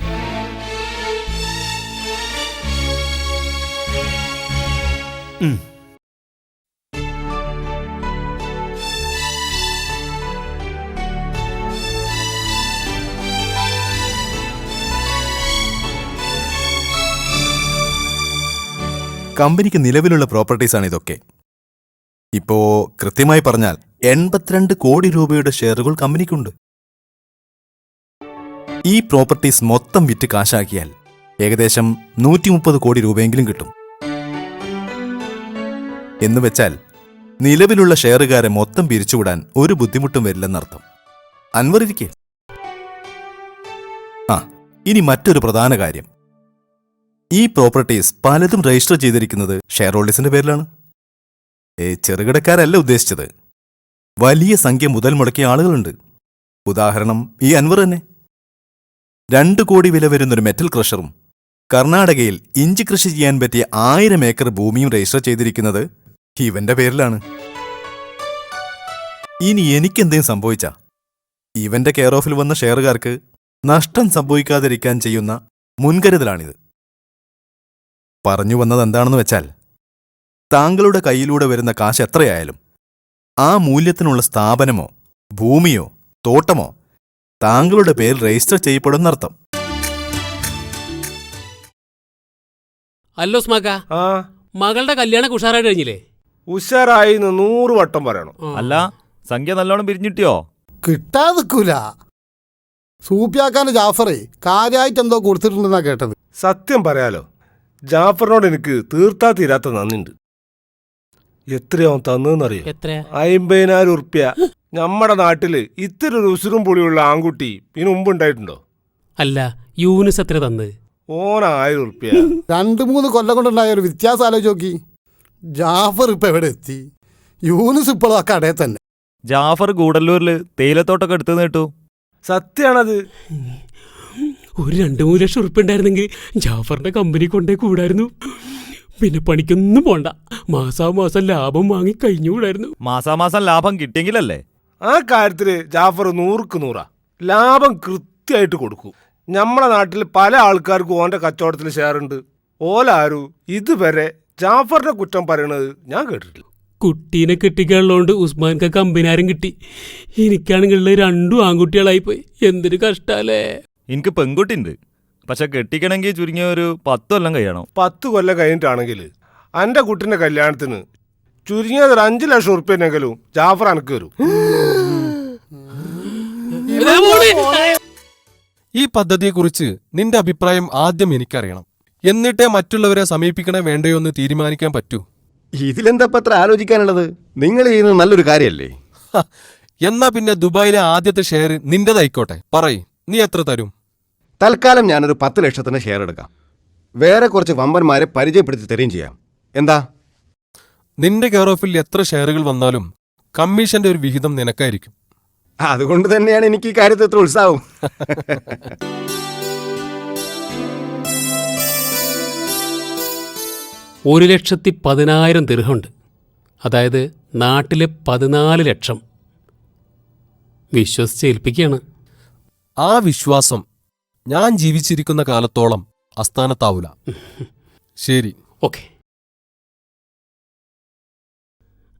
കമ്പനിക്ക് നിലവിലുള്ള പ്രോപ്പർട്ടീസാണ് ഇതൊക്കെ. ഇപ്പോ കൃത്യമായി പറഞ്ഞാൽ 82 കോടി രൂപയുടെ ഷെയറുകൾ കമ്പനിക്കുണ്ട്. ഈ പ്രോപ്പർട്ടീസ് മൊത്തം വിറ്റ് കാശാക്കിയാൽ ഏകദേശം 130 കോടി രൂപയെങ്കിലും കിട്ടും. എന്നുവെച്ചാൽ നിലവിലുള്ള ഷെയറുകാരെ മൊത്തം പിരിച്ചുവിടാൻ ഒരു ബുദ്ധിമുട്ടും വരില്ലെന്നർത്ഥം. അൻവറിരിക്കെ. ഇനി മറ്റൊരു പ്രധാന കാര്യം. ഈ പ്രോപ്പർട്ടീസ് പലതും രജിസ്റ്റർ ചെയ്തിരിക്കുന്നത് ഷെയർ ഹോൾഡേഴ്സിന്റെ പേരിലാണ്. ചെറുകിടക്കാരല്ല ഉദ്ദേശിച്ചത്. വലിയ സംഖ്യ മുതൽ മുടക്കിയ ആളുകളുണ്ട്. ഉദാഹരണം ഈ അൻവർ തന്നെ. 2 കോടി വില വരുന്നൊരു മെറ്റൽ ക്രഷറും കർണാടകയിൽ ഇഞ്ചി കൃഷി ചെയ്യാൻ പറ്റിയ 1000 ഏക്കർ ഭൂമിയും രജിസ്റ്റർ ചെയ്തിരിക്കുന്നത് ഇവന്റെ പേരിലാണ്. ഇനി എനിക്കെന്തേലും സംഭവിച്ചാ ഇവന്റെ കെയർ ഓഫിൽ വന്ന ഷെയറുകാർക്ക് നഷ്ടം സംഭവിക്കാതിരിക്കാൻ ചെയ്യുന്ന മുൻകരുതലാണിത്. പറഞ്ഞു വന്നതെന്താണെന്ന് വെച്ചാൽ, താങ്കളുടെ കയ്യിലൂടെ വരുന്ന കാശ് എത്രയായാലും ആ മൂല്യത്തിനുള്ള സ്ഥാപനമോ ഭൂമിയോ തോട്ടമോ താങ്കളുടെ പേരിൽ രജിസ്റ്റർ ചെയ്യപ്പെടുന്നർത്ഥം. അല്ലോ സ്മാക്ക, മകളുടെ കല്യാണം ഉഷാറായിട്ട് കഴിഞ്ഞില്ലേ? ഉഷാറായി 100 വട്ടം പറയണം. അല്ല, സംഖ്യ നല്ലോണം പിരിഞ്ഞിട്ടിയോ? കിട്ടാതെ നിൽക്കൂല. സൂപ്പിയാക്കാൻ്റെ ജാഫറെ കാര്യമായിട്ട് എന്തോ കൊടുത്തിട്ടുണ്ടെന്നാ കേട്ടത്. സത്യം പറയാലോ, ജാഫറിനോട് എനിക്ക് തീർത്താ തീരാത്ത നന്ദിണ്ട്. എത്രയാവും തന്നെന്നറിയോ? 50,000 ഉറുപ്പ്യ. നമ്മുടെ നാട്ടില് ഇത്തിരി ഒരു ഉസുരും പൊളിയുള്ള ആൺകുട്ടി പിന്നെ മുമ്പുണ്ടായിട്ടുണ്ടോ? അല്ല, യൂനിസ് എത്ര തന്ന്? ഓൻ 1000 ഉറുപ്പ്യ. 2-3 കൊല്ലം കൊണ്ടുണ്ടായ ഒരു വ്യത്യാസം ആലോചിച്ച് നോക്കി. ജാഫർ ഇപ്പം എവിടെ എത്തി? യൂനിസ് ഇപ്പോഴും ആ കടയിൽ തന്നെ. ജാഫർ ഗൂഡല്ലൂരിൽ തേയിലത്തോട്ടൊക്കെ എടുത്തു കേട്ടു. സത്യാണത്. ഒരു 2-3 ലക്ഷം ഉറുപ്പ്യ ഉണ്ടായിരുന്നെങ്കിൽ ജാഫറിന്റെ കമ്പനി കൊണ്ടേ കൂടായിരുന്നു. പിന്നെ പണിക്കൊന്നും പോണ്ട, മാസാമാസം ലാഭം വാങ്ങി കഴിഞ്ഞുകൂടായിരുന്നു. മാസാമാസം ലാഭം കിട്ടിയെങ്കിലല്ലേ? ആ കാര്യത്തില് ജാഫർ 100ക്ക് 100. ലാഭം കൃത്യമായിട്ട് കൊടുക്കും. നമ്മളെ നാട്ടിൽ പല ആൾക്കാർക്കും ഓന്റെ കച്ചവടത്തിൽ ഷെയർ ഉണ്ട്. ഓലാരും ഇതുവരെ ജാഫറിന്റെ കുറ്റം പറയണത് ഞാൻ കേട്ടിട്ടില്ല. കുട്ടീനെ കെട്ടിക്കാനുള്ളതുകൊണ്ട് ഉസ്മാൻക്ക് കമ്പനിയാരും കിട്ടി. എനിക്കാണെങ്കിൽ 2 ആൺകുട്ടികളായിപ്പോയി. എന്തൊരു കഷ്ടല്ലേ. എനിക്ക് പെൺകുട്ടിയുണ്ട്, പക്ഷെ കെട്ടിക്കണമെങ്കിൽ ചുരുങ്ങിയ ഒരു 10 കൊല്ലം കഴിയണം. 10 കൊല്ലം കഴിഞ്ഞിട്ടാണെങ്കിൽ എൻ്റെ കുട്ടിൻ്റെ കല്യാണത്തിന് ചുരുങ്ങിയത് 5 ലക്ഷം ഉറുപ്പ്യനെങ്കിലും ജാഫർ എനിക്ക് വരും. ഈ പദ്ധതിയെക്കുറിച്ച് നിന്റെ അഭിപ്രായം ആദ്യം എനിക്കറിയണം. എന്നിട്ടേ മറ്റുള്ളവരെ സമീപിക്കണേ വേണ്ടയോ എന്ന് തീരുമാനിക്കാൻ പറ്റൂ. ഇതിലെന്താ അത്ര ആലോചിക്കാനുള്ളത്? നിങ്ങൾ ചെയ്യുന്നത് നല്ലൊരു കാര്യമല്ലേ? എന്നാ പിന്നെ ദുബായിലെ ആദ്യത്തെ ഷെയർ നിന്റേതായിക്കോട്ടെ. പറയ്, നീ എത്ര തരും? തൽക്കാലം ഞാനൊരു 10 ലക്ഷത്തിന് ഷെയർ എടുക്കാം. വേറെ കുറച്ച് വമ്പന്മാരെ പരിചയപ്പെടുത്തി തരികയും ചെയ്യാം. എന്താ? നിന്റെ കെയർ ഓഫിൽ എത്ര ഷെയറുകൾ വന്നാലും കമ്മീഷന്റെ ഒരു വിഹിതം നിനക്കായിരിക്കും. അതുകൊണ്ട് തന്നെയാണ് എനിക്ക് ഈ കാര്യത്തിൽ എത്ര ഉത്സാഹം. 1,10,000 ദിർഹമുണ്ട്. അതായത് നാട്ടിലെ 14 ലക്ഷം. വിശ്വസിച്ച് ഏൽപ്പിക്കുകയാണ്. ആ വിശ്വാസം ഞാൻ ജീവിച്ചിരിക്കുന്ന കാലത്തോളം അസ്ഥാനത്താവൂല. ശരി. ഓക്കെ.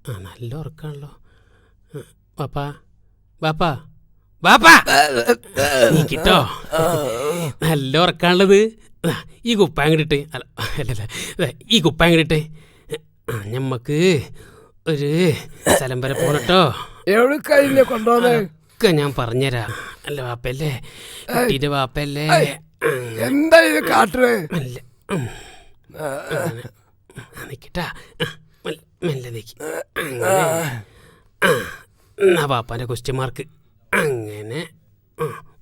ആ നല്ല ഉറക്കാണല്ലോ. ബാപ്പാ ബാപ്പാ ബാപ്പാ നീക്കിട്ടോ. നല്ല ഉറക്കാനുള്ളത്. ഈ കുപ്പായം കിട്ടിട്ട് അല്ലല്ല ഈ കുപ്പായം കിട്ടിട്ട് ഞമ്മക്ക് ഒരു സ്ഥലം വരെ പോണട്ടോ. എവിടെ കൊണ്ടുപോകുന്നത് ഒക്കെ ഞാൻ പറഞ്ഞുതരാം. അല്ല വാപ്പല്ലേ, കുട്ടീൻ്റെ വാപ്പല്ലേ. എന്താ ഇത് കാട്ടറ്? അല്ല നിക്കട്ടാ, മെല്ലെ നീക്കി. അങ്ങനെ വാപ്പാൻ്റെ ക്വസ്റ്റ്യൻ മാർക്ക്. അങ്ങനെ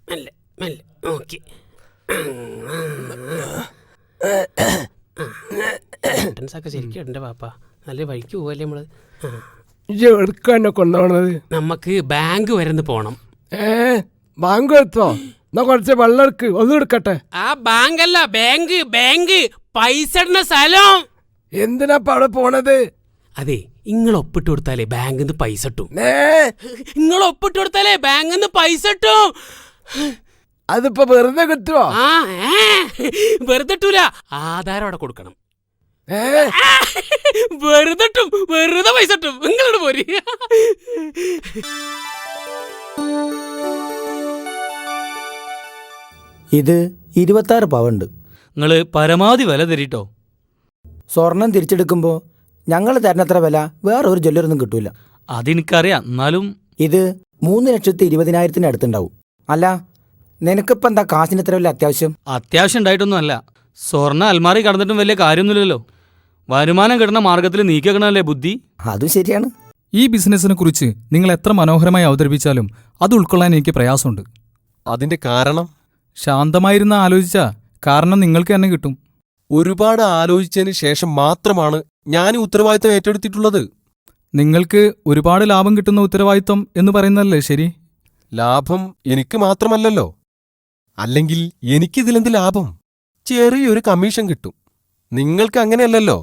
മെല്ലെ മെല്ലെ നോക്കി. ഒക്കെ ശരിക്കും ഉണ്ട് വാപ്പ. നല്ല വഴിക്ക് പോവല്ലേ നമ്മള്. എവിടെക്കാന്നെ കൊണ്ടുപോകണത്? നമുക്ക് ബാങ്ക് വരെ പോണം. ബാങ്ക് എത്തോ? എന്നാ കുറച്ച് വെള്ളം എടുക്ക്, ഒന്നും എടുക്കട്ടെ. ആ ബാങ്ക് അല്ല, ബാങ്ക് ബാങ്ക് പൈസ ഇടുന്ന സ്ഥലം. എന്തിനാ അവിടെ പോണത്? അതെ, നിങ്ങൾ ഒപ്പിട്ട് കൊടുത്താലേ ബാങ്കിൽ നിന്ന് പൈസ ഇട്ടും. നിങ്ങൾ ഒപ്പിട്ട് കൊടുത്താലേ ബാങ്കിൽ നിന്ന് പൈസ ഇട്ടും. അതിപ്പോ വെറുതെ കിട്ടുവോ? ആ വെറുതെ ഇട്ടൂല, ആധാരം അവിടെ കൊടുക്കണം. വെറുതെ ഇട്ടും, വെറുതെ പൈസ ഇട്ടും. നിങ്ങളോട് പോരി. ഇത് 26 പവുണ്ട്. നിങ്ങൾ പരമാവധി വില തരീട്ടോ. സ്വർണം തിരിച്ചെടുക്കുമ്പോൾ ഞങ്ങൾ തരുന്നത്ര വില വേറെ ഒരു ജ്വല്ലറിയൊന്നും കിട്ടൂല. അതെനിക്കറിയാം, എന്നാലും ഇത് 3,20,000 അടുത്തുണ്ടാവും. അല്ല, നിനക്കിപ്പോൾ എന്താ കാശിന് ഇത്ര വലിയ അത്യാവശ്യം? അത്യാവശ്യം ഉണ്ടായിട്ടൊന്നും അല്ല. സ്വർണ്ണ അൽമാറി കടന്നിട്ടും വലിയ കാര്യമൊന്നുമില്ലല്ലോ. വരുമാനം കിട്ടുന്ന മാർഗത്തിൽ നീക്കിക്കണല്ലേ ബുദ്ധി. അതും ശരിയാണ്. ഈ ബിസിനസ്സിനെ കുറിച്ച് നിങ്ങൾ എത്ര മനോഹരമായി അവതരിപ്പിച്ചാലും അത് ഉൾക്കൊള്ളാൻ എനിക്ക് പ്രയാസമുണ്ട്. അതിന്റെ കാരണം? ശാന്തമായിരുന്ന ആലോചിച്ച കാരണം നിങ്ങൾക്ക് തന്നെ കിട്ടും. ഒരുപാട് ആലോചിച്ചതിന് ശേഷം മാത്രമാണ് ഞാൻ ഈ ഉത്തരവാദിത്തം ഏറ്റെടുത്തിട്ടുള്ളത്. നിങ്ങൾക്ക് ഒരുപാട് ലാഭം കിട്ടുന്ന ഉത്തരവാദിത്തം എന്ന് പറയുന്നതല്ലേ ശരി? ലാഭം എനിക്ക് മാത്രമല്ലല്ലോ. അല്ലെങ്കിൽ എനിക്കിതിലെന്ത് ലാഭം? ചെറിയൊരു കമ്മീഷൻ കിട്ടും. നിങ്ങൾക്ക് അങ്ങനെയല്ലല്ലോ.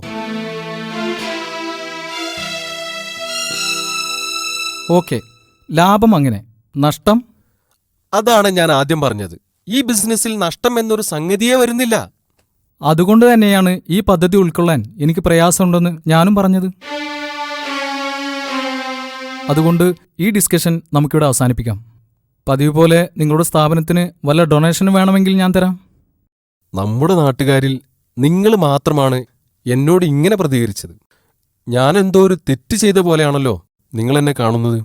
ഓക്കെ, ലാഭം അങ്ങനെ, നഷ്ടം? അതാണ് ഞാൻ ആദ്യം പറഞ്ഞത്. ഈ ബിസിനസ്സിൽ നഷ്ടം എന്നൊരു സംഗതിയേ വരുന്നില്ല. അതുകൊണ്ട് തന്നെയാണ് ഈ പദ്ധതി ഉൾക്കൊള്ളാൻ എനിക്ക് പ്രയാസമുണ്ടെന്ന് ഞാനും പറഞ്ഞത്. അതുകൊണ്ട് ഈ ഡിസ്കഷൻ നമുക്കിവിടെ അവസാനിപ്പിക്കാം. പതിവ് പോലെ നിങ്ങളുടെ സ്ഥാപനത്തിന് വല്ല ഡൊണേഷനും വേണമെങ്കിൽ ഞാൻ തരാം. നമ്മുടെ നാട്ടുകാരിൽ നിങ്ങൾ മാത്രമാണ് എന്നോട് ഇങ്ങനെ പ്രതികരിച്ചത്. ഞാൻ എന്തോ ഒരു തെറ്റ് ചെയ്ത പോലെയാണല്ലോ നിങ്ങളെന്നെ കാണുന്നത്.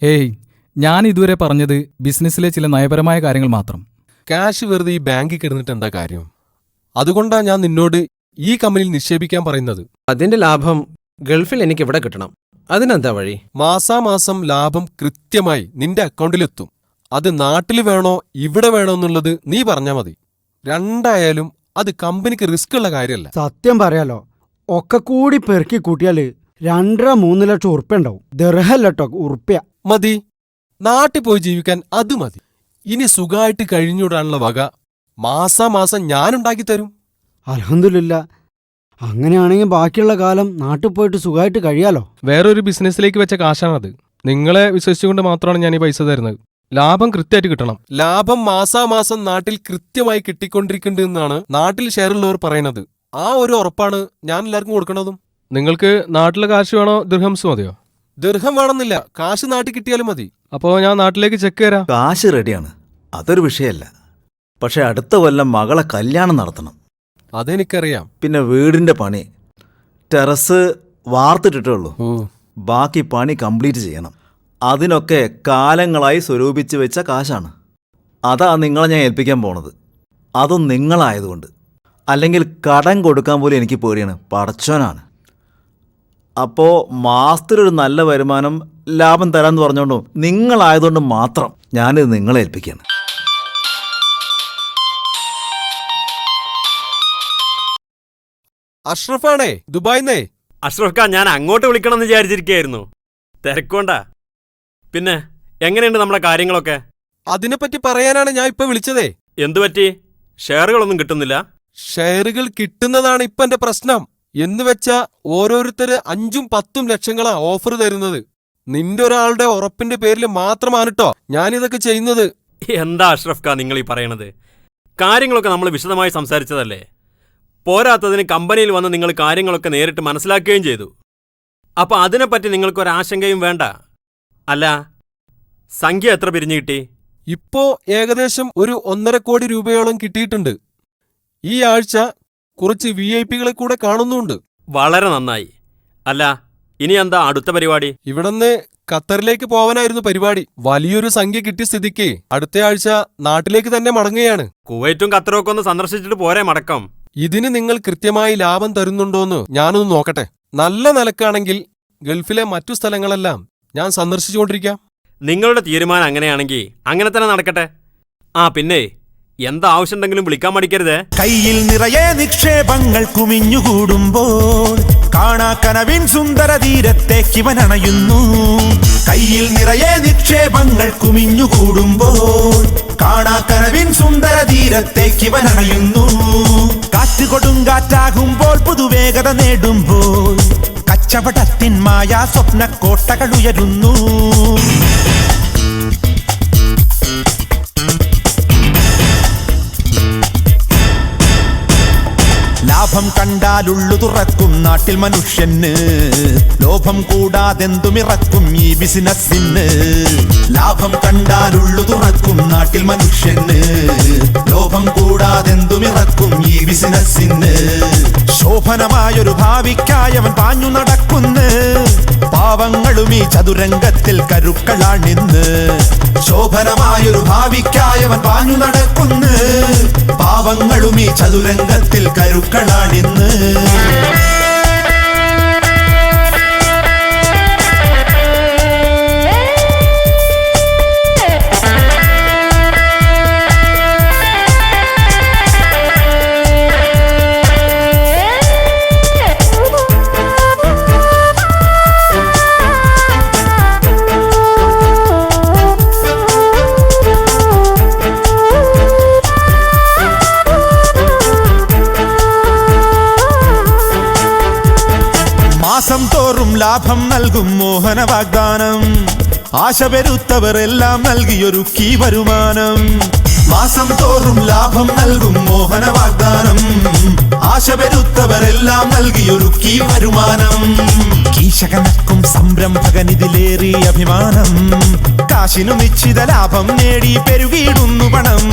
ഏയ്, ഞാൻ ഇതുവരെ പറഞ്ഞത് ബിസിനസ്സിലെ ചില നയപരമായ കാര്യങ്ങൾ മാത്രം. ക്യാഷ് വെറുതെ ഈ ബാങ്കിൽ കിടന്നിട്ട് എന്താ കാര്യം? അതുകൊണ്ടാ ഞാൻ നിന്നോട് ഈ കമ്പനിയിൽ നിക്ഷേപിക്കാൻ പറയുന്നത്. അതിന്റെ ലാഭം ഗൾഫിൽ എനിക്ക് ഇവിടെ കിട്ടണം. അതിനെന്താ വഴി? മാസാമാസം ലാഭം കൃത്യമായി നിന്റെ അക്കൗണ്ടിലെത്തും. അത് നാട്ടിൽ വേണോ ഇവിടെ വേണോ എന്നുള്ളത് നീ പറഞ്ഞാൽ മതി. രണ്ടായാലും അത് കമ്പനിക്ക് റിസ്ക് ഉള്ള കാര്യമല്ല. സത്യം പറയാലോ, ഒക്കെ കൂടി പെറുക്കി കൂട്ടിയാല് 2-3 ലക്ഷം ഉറുപ്പ്യ ഉണ്ടാവും. ദർഹല്ലോ ഉറുപ്പ്യ മതി. നാട്ടിൽ പോയി ജീവിക്കാൻ അത് മതി. ഇനി സുഖമായിട്ട് കഴിഞ്ഞുവിടാനുള്ള വക മാസാമാസം ഞാനുണ്ടാക്കി തരും. അൽഹംദുലില്ലാ, അങ്ങനെയാണെങ്കിൽ ബാക്കിയുള്ള കാലം നാട്ടിൽ പോയിട്ട് സുഖമായിട്ട് കഴിയാലോ. വേറൊരു ബിസിനസ്സിലേക്ക് വെച്ച കാശാണത്. നിങ്ങളെ വിശ്വസിച്ചുകൊണ്ട് മാത്രമാണ് ഞാൻ ഈ പൈസ തരുന്നത്. ലാഭം കൃത്യമായിട്ട് കിട്ടണം. ലാഭം മാസാമാസം നാട്ടിൽ കൃത്യമായി കിട്ടിക്കൊണ്ടിരിക്കുന്നുണ്ടെന്നാണ് നാട്ടിൽ ഷെയറുള്ളവർ പറയുന്നത്. ആ ഒരു ഉറപ്പാണ് ഞാൻ എല്ലാവർക്കും കൊടുക്കണതും. നിങ്ങൾക്ക് നാട്ടിലെ കാശ് വേണോ ദിർഹംസ് മതിയോ? ദിർഹം വേണമെന്നില്ല, കാശ് നാട്ടിൽ കിട്ടിയാലും മതി. അപ്പോൾ ഞാൻ നാട്ടിലേക്ക് ചെക്ക് തരാം. കാശ് റെഡിയാണ്, അതൊരു വിഷയമല്ല. പക്ഷെ അടുത്ത കൊല്ലം മകളെ കല്യാണം നടത്തണം. അതെനിക്കറിയാം. പിന്നെ വീടിന്റെ പണി, ടെറസ് വാർത്തിട്ടിട്ടേ ഉള്ളൂ. ബാക്കി പണി കംപ്ലീറ്റ് ചെയ്യണം. അതിനൊക്കെ കാലങ്ങളായി സ്വരൂപിച്ച് വെച്ച കാശാണ്. അതാ നിങ്ങളെ ഞാൻ ഏൽപ്പിക്കാൻ പോണത്. അതും നിങ്ങളായതുകൊണ്ട്. അല്ലെങ്കിൽ കടം കൊടുക്കാൻ പോലും എനിക്ക് പേടിയാണ്. പടച്ചോനാണ്. അപ്പോൾ മാസത്തിലൊരു നല്ല വരുമാനം ലാഭം തരാമെന്ന് പറഞ്ഞുകൊണ്ടും നിങ്ങളായതുകൊണ്ട് മാത്രം ഞാനിത് നിങ്ങളെ ഏൽപ്പിക്കുകയാണ്. അഷ്റഫാണേ, ദുബായിന്നേ. അഷ്റഫ് ഖാൻ, ഞാൻ അങ്ങോട്ട് വിളിക്കണം എന്ന് വിചാരിച്ചിരിക്കുകയായിരുന്നു. തിരക്കൊണ്ടാ. പിന്നെ എങ്ങനെയുണ്ട് നമ്മുടെ കാര്യങ്ങളൊക്കെ? അതിനെപ്പറ്റി പറയാനാണ് ഞാൻ ഇപ്പൊ വിളിച്ചതേ. എന്തു പറ്റി? ഷെയറുകളൊന്നും കിട്ടുന്നില്ല? ഷെയറുകൾ കിട്ടുന്നതാണ് ഇപ്പൊ എന്റെ പ്രശ്നം. എന്ന് വെച്ചാ ഓരോരുത്തര് 5-10 ലക്ഷങ്ങളാ ഓഫർ തരുന്നത്. നിന്റെ ഒരാളുടെ ഉറപ്പിന്റെ പേരിൽ മാത്രമാണ് കേട്ടോ ഞാനിതൊക്കെ ചെയ്യുന്നത്. എന്താ അഷ്റഫ് ഖാൻ നിങ്ങൾ ഈ പറയണത്? കാര്യങ്ങളൊക്കെ നമ്മൾ വിശദമായി സംസാരിച്ചതല്ലേ? പോരാത്തതിന് കമ്പനിയിൽ വന്ന് നിങ്ങൾ കാര്യങ്ങളൊക്കെ നേരിട്ട് മനസ്സിലാക്കുകയും ചെയ്തു. അപ്പൊ അതിനെപ്പറ്റി നിങ്ങൾക്കൊരാശങ്കയും വേണ്ട. അല്ല, സംഖ്യ എത്ര പിരിഞ്ഞു കിട്ടി? ഇപ്പോ ഏകദേശം ഒരു 1.5 കോടി രൂപയോളം കിട്ടിയിട്ടുണ്ട്. ഈ ആഴ്ച കുറച്ച് VIP-കളെ കൂടെ കാണുന്നുണ്ട്. വളരെ നന്നായി. അല്ല, ഇനി എന്താ അടുത്ത പരിപാടി? ഇവിടുന്ന് ഖത്തറിലേക്ക് പോവാനായിരുന്നു പരിപാടി. വലിയൊരു സംഖ്യ കിട്ടിയ സ്ഥിതിക്ക് അടുത്ത ആഴ്ച നാട്ടിലേക്ക് തന്നെ മടങ്ങുകയാണ്. കുവൈറ്റും ഖത്തറും ഒക്കെ ഒന്ന് സന്ദർശിച്ചിട്ട് പോരെ മടക്കം. ഇതിന് നിങ്ങൾ കൃത്യമായി ലാഭം തരുന്നുണ്ടോന്ന് ഞാനൊന്ന് നോക്കട്ടെ. നല്ല നിലക്കാണെങ്കിൽ ഗൾഫിലെ മറ്റു സ്ഥലങ്ങളെല്ലാം ഞാൻ സന്ദർശിച്ചുകൊണ്ടിരിക്കാം. നിങ്ങളുടെ തീരുമാനം അങ്ങനെയാണെങ്കിൽ അങ്ങനെ തന്നെ നടക്കട്ടെ. പിന്നെ എന്താ ആവശ്യമുണ്ടെങ്കിലും വിളിക്കാൻ മടിക്കരുതേ. കയ്യിൽ നിറയെ നിക്ഷേപങ്ങൾ കുമിഞ്ഞുകൂടുമ്പോൾ കാണാക്കനവിൻ സുന്ദര തീരത്തേക്കിവൻ അണയുന്നു. കയ്യിൽ നിറയെ നിക്ഷേപങ്ങൾ കുമിഞ്ഞുകൂടുമ്പോൾ കാണാക്കനവിൻ സുന്ദര തീരത്തേക്കിവൻ അണയുന്നു. കാറ്റ് കൊടുങ്കാറ്റാകുമ്പോൾ പുതുവേഗത നേടുമ്പോൾ കച്ചവടത്തിൻ മായാ സ്വപ്ന കോട്ടകൾ ഉയരുന്നു. ലാഭം കണ്ടാലുള്ളു തുറക്കും നാട്ടിൽ മനുഷ്യന്, ലോഭം കൂടാതെന്തുമിറക്കും ഈ ബിസിനസ്സിന്. ലാഭം കണ്ടാലുള്ളു തുറക്കും നാട്ടിൽ മനുഷ്യന്, ലോഭം കൂടാതെന്തുമിറക്കും ഈ ബിസിനസ്സിന്. ശോഭനമായൊരു ഭാവിക്കായവൻ പാഞ്ഞു നടക്കുന്നു, പാവങ്ങളും ഈ ചതുരംഗത്തിൽ കരുക്കളാണിന്ന്. ശോഭനമായൊരു ഭാവിക്കായവൻ പാഞ്ഞു നടക്കുന്നു, പാവങ്ങളും ഈ ചതുരംഗത്തിൽ കരുക്കളാണിന്ന്. മാസം തോറും ലാഭം നൽകും മോഹന വാഗ്ദാനം, ആശ പെരുത്തവർ എല്ലാം നൽകിയൊരുക്കി വരുമാനം. മാസം തോറും ലാഭം നൽകും മോഹന വാഗ്ദാനം, ആശ പെരുത്തവരെല്ലാം നൽകിയൊരുക്കി വരുമാനം. കീശകനക്കും സംരംഭകനിതിലേറി അഭിമാനം, കാശിനു നിശ്ചിത ലാഭം നേടി പെരുകിയിടുന്നു പണം.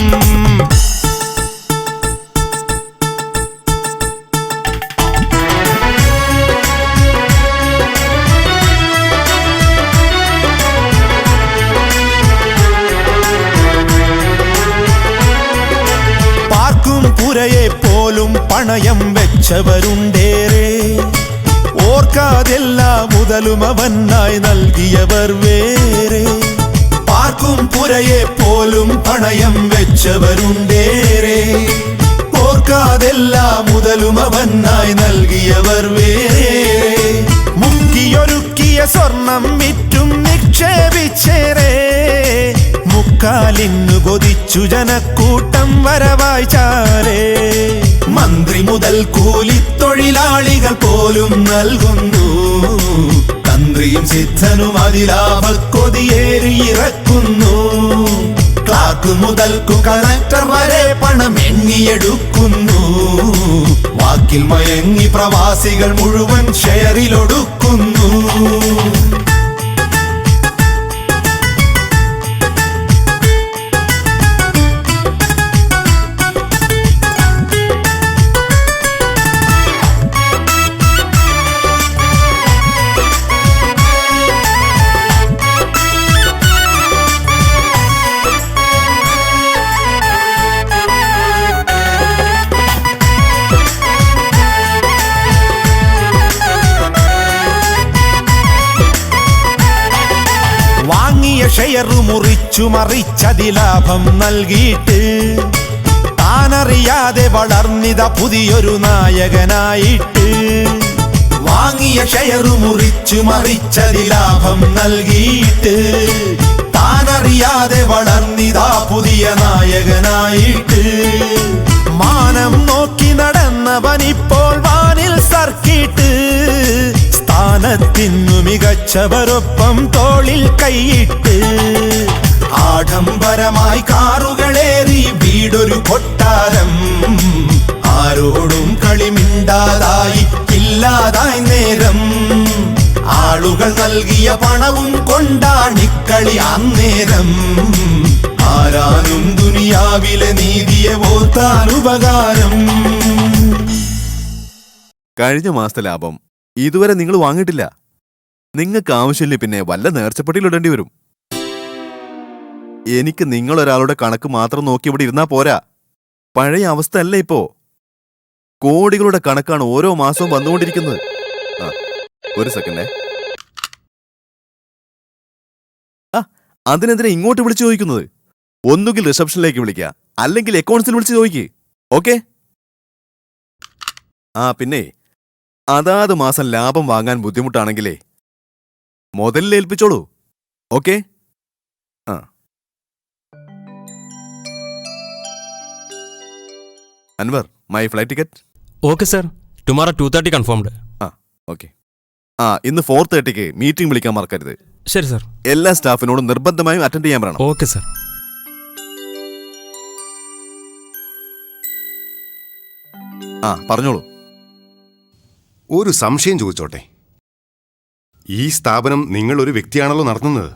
പുരയെ പോലും പണയം വെച്ചവരുണ്ടേറെ, ഓർക്കാതെല്ലാ മുതലും അവനായി നൽകിയവർ വേറെ. പാർക്കും പുരയെ പോലും പണയം വെച്ചവരുണ്ടേറെ, ഓർക്കാതെല്ലാ മുതലും അവനായി നൽകിയവർ വേറെ. മുക്കിയൊരുക്കിയ സ്വർണം വിറ്റും നിക്ഷേപിച്ചേറെ, മുക്കാലിന്നു കൊതിച്ചു ജനക്കൂട്ടം വരവായി ചാരേ. മന്ത്രി മുതൽ കൂലിത്തൊഴിലാളികൾ പോലും നൽകുന്നു, തന്ത്രിയും സിദ്ധനും അതിലാഭക്കൊതിയേറി ഇറക്കുന്നു. ക്ലാർക്ക് മുതൽക്കു കലക്ടർ വരെ പണം എണ്ണിയെടുക്കുന്നു, വാക്കിൽ മയങ്ങി പ്രവാസികൾ മുഴുവൻ ഷെയറിലൊടുക്കുന്നു. ഷെയറു മുറിച്ചു മറിച്ചതിലാഭം നൽകിയിട്ട് താനറിയാതെ വളർന്നിത പുതിയൊരു നായകനായിട്ട്. വാങ്ങിയ ഷെയറു മുറിച്ചു മറിച്ചതിലാഭം നൽകിയിട്ട് താനറിയാതെ വളർന്നിതാ പുതിയ നായകനായിട്ട്. മാനം നോക്കി നടന്നവനിപ്പോൾ വാനിൽ സർക്കിട്ട്, സ്ഥാനത്തിനു മികച്ചവരൊപ്പം തോളിൽ കൈയിട്ട്. ആഡംബരമായി കാറുകളേറി വീടൊരു കൊട്ടാരം. ആരോടും കളിമിണ്ടാതായി ഇല്ലാതായി നേരം. ആളുകൾ നൽകിയ പണവും കൊണ്ടാണിക്കളി അന്നേരം. ആരാനും ദുനിയാവിലെ നീതിയെ ഓർത്താൻ ഉപകാരം. കഴിഞ്ഞ മാസത്തെ ലാഭം ഇതുവരെ നിങ്ങൾ വാങ്ങിയിട്ടില്ല. നിങ്ങൾക്ക് ആവശ്യമില്ല, പിന്നെ വല്ല നേർച്ചപ്പെട്ടിയിലിടേണ്ടി വരും. എനിക്ക് നിങ്ങളൊരാളുടെ കണക്ക് മാത്രം നോക്കി ഇവിടെ ഇരുന്നാ പോരാ. പഴയ അവസ്ഥ അല്ല ഇപ്പോ. കോടികളുടെ കണക്കാണ് ഓരോ മാസവും വന്നുകൊണ്ടിരിക്കുന്നത്. ഒരു സെക്കൻഡേ. അതിനെതിരെ ഇങ്ങോട്ട് വിളിച്ചു ചോദിക്കുന്നത്? ഒന്നുകിൽ റിസപ്ഷനിലേക്ക് വിളിക്കുക, അല്ലെങ്കിൽ അക്കൗണ്ട്സിൽ വിളിച്ച് ചോദിക്കുക. ഓക്കെ? പിന്നെ അതാത് മാസം ലാഭം വാങ്ങാൻ ബുദ്ധിമുട്ടാണെങ്കിലേ മുതലിൽ ഏൽപ്പിച്ചോളൂ. Okay? Anwar, my flight ticket. Okay sir, tomorrow 2:30 confirmed. Okay. ഇന്ന് 4:30 മീറ്റിംഗ് വിളിക്കാൻ മറക്കരുത്. ശരി സർ. എല്ലാ സ്റ്റാഫിനോടും നിർബന്ധമായും അറ്റൻഡ് ചെയ്യാൻ പറയണം. Okay sir. പറഞ്ഞോളൂ. ഒരു സംശയം ചോദിച്ചോട്ടെ. ഈ സ്ഥാപനം നിങ്ങളൊരു വ്യക്തിയാണല്ലോ നടത്തുന്നത്.